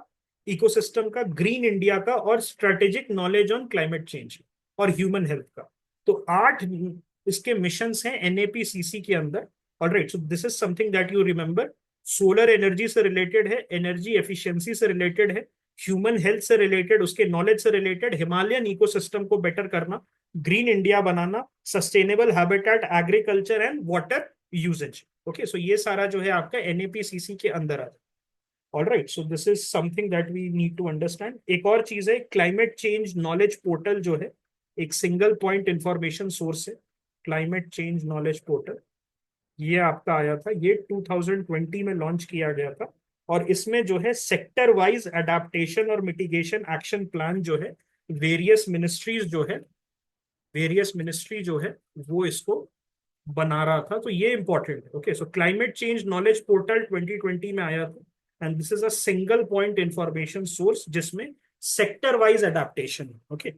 इकोसिस्टम का, ग्रीन इंडिया का, और strategic knowledge on climate change और ह्यूमन हेल्थ का. तो 8 इसके मिशन हैं NAPCC के अंदर. Alright. So this is something that you remember. Solar energy से रिलेटेड है, एनर्जी एफिशिएंसी से रिलेटेड है, ह्यूमन हेल्थ से रिलेटेड, उसके नॉलेज से रिलेटेड, हिमालयन इकोसिस्टम को बेटर करना, ग्रीन इंडिया बनाना, sustainable habitat, agriculture and water uses. Okay. So ये सारा जो है आपका NAPCC के अंदर आ जाए. All right. So this is something that we need to understand. एक और चीज है, क्लाइमेट चेंज नॉलेज पोर्टल जो है, एक सिंगल पॉइंट इंफॉर्मेशन सोर्स है. क्लाइमेट चेंज नॉलेज पोर्टल, ये आपका आया था, ये 2020 में लॉन्च किया गया था. और इसमें जो है सेक्टर वाइज अडेप्टेशन और मिटिगेशन एक्शन प्लान जो है, वेरियस मिनिस्ट्रीज जो है, वेरियस मिनिस्ट्री जो है वो इसको बना रहा था. तो ये इंपॉर्टेंट है. ओके. सो क्लाइमेट चेंज नॉलेज पोर्टल 2020 में आया था. And this is a single point information source जिसमें sector wise adaptation. Okay.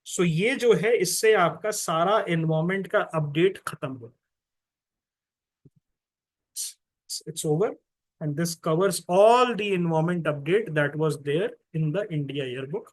So ये जो है, इससे आपका सारा एनवायरमेंट का अपडेट खत्म हो. It's over, and this covers all the environment update that was there in the India yearbook.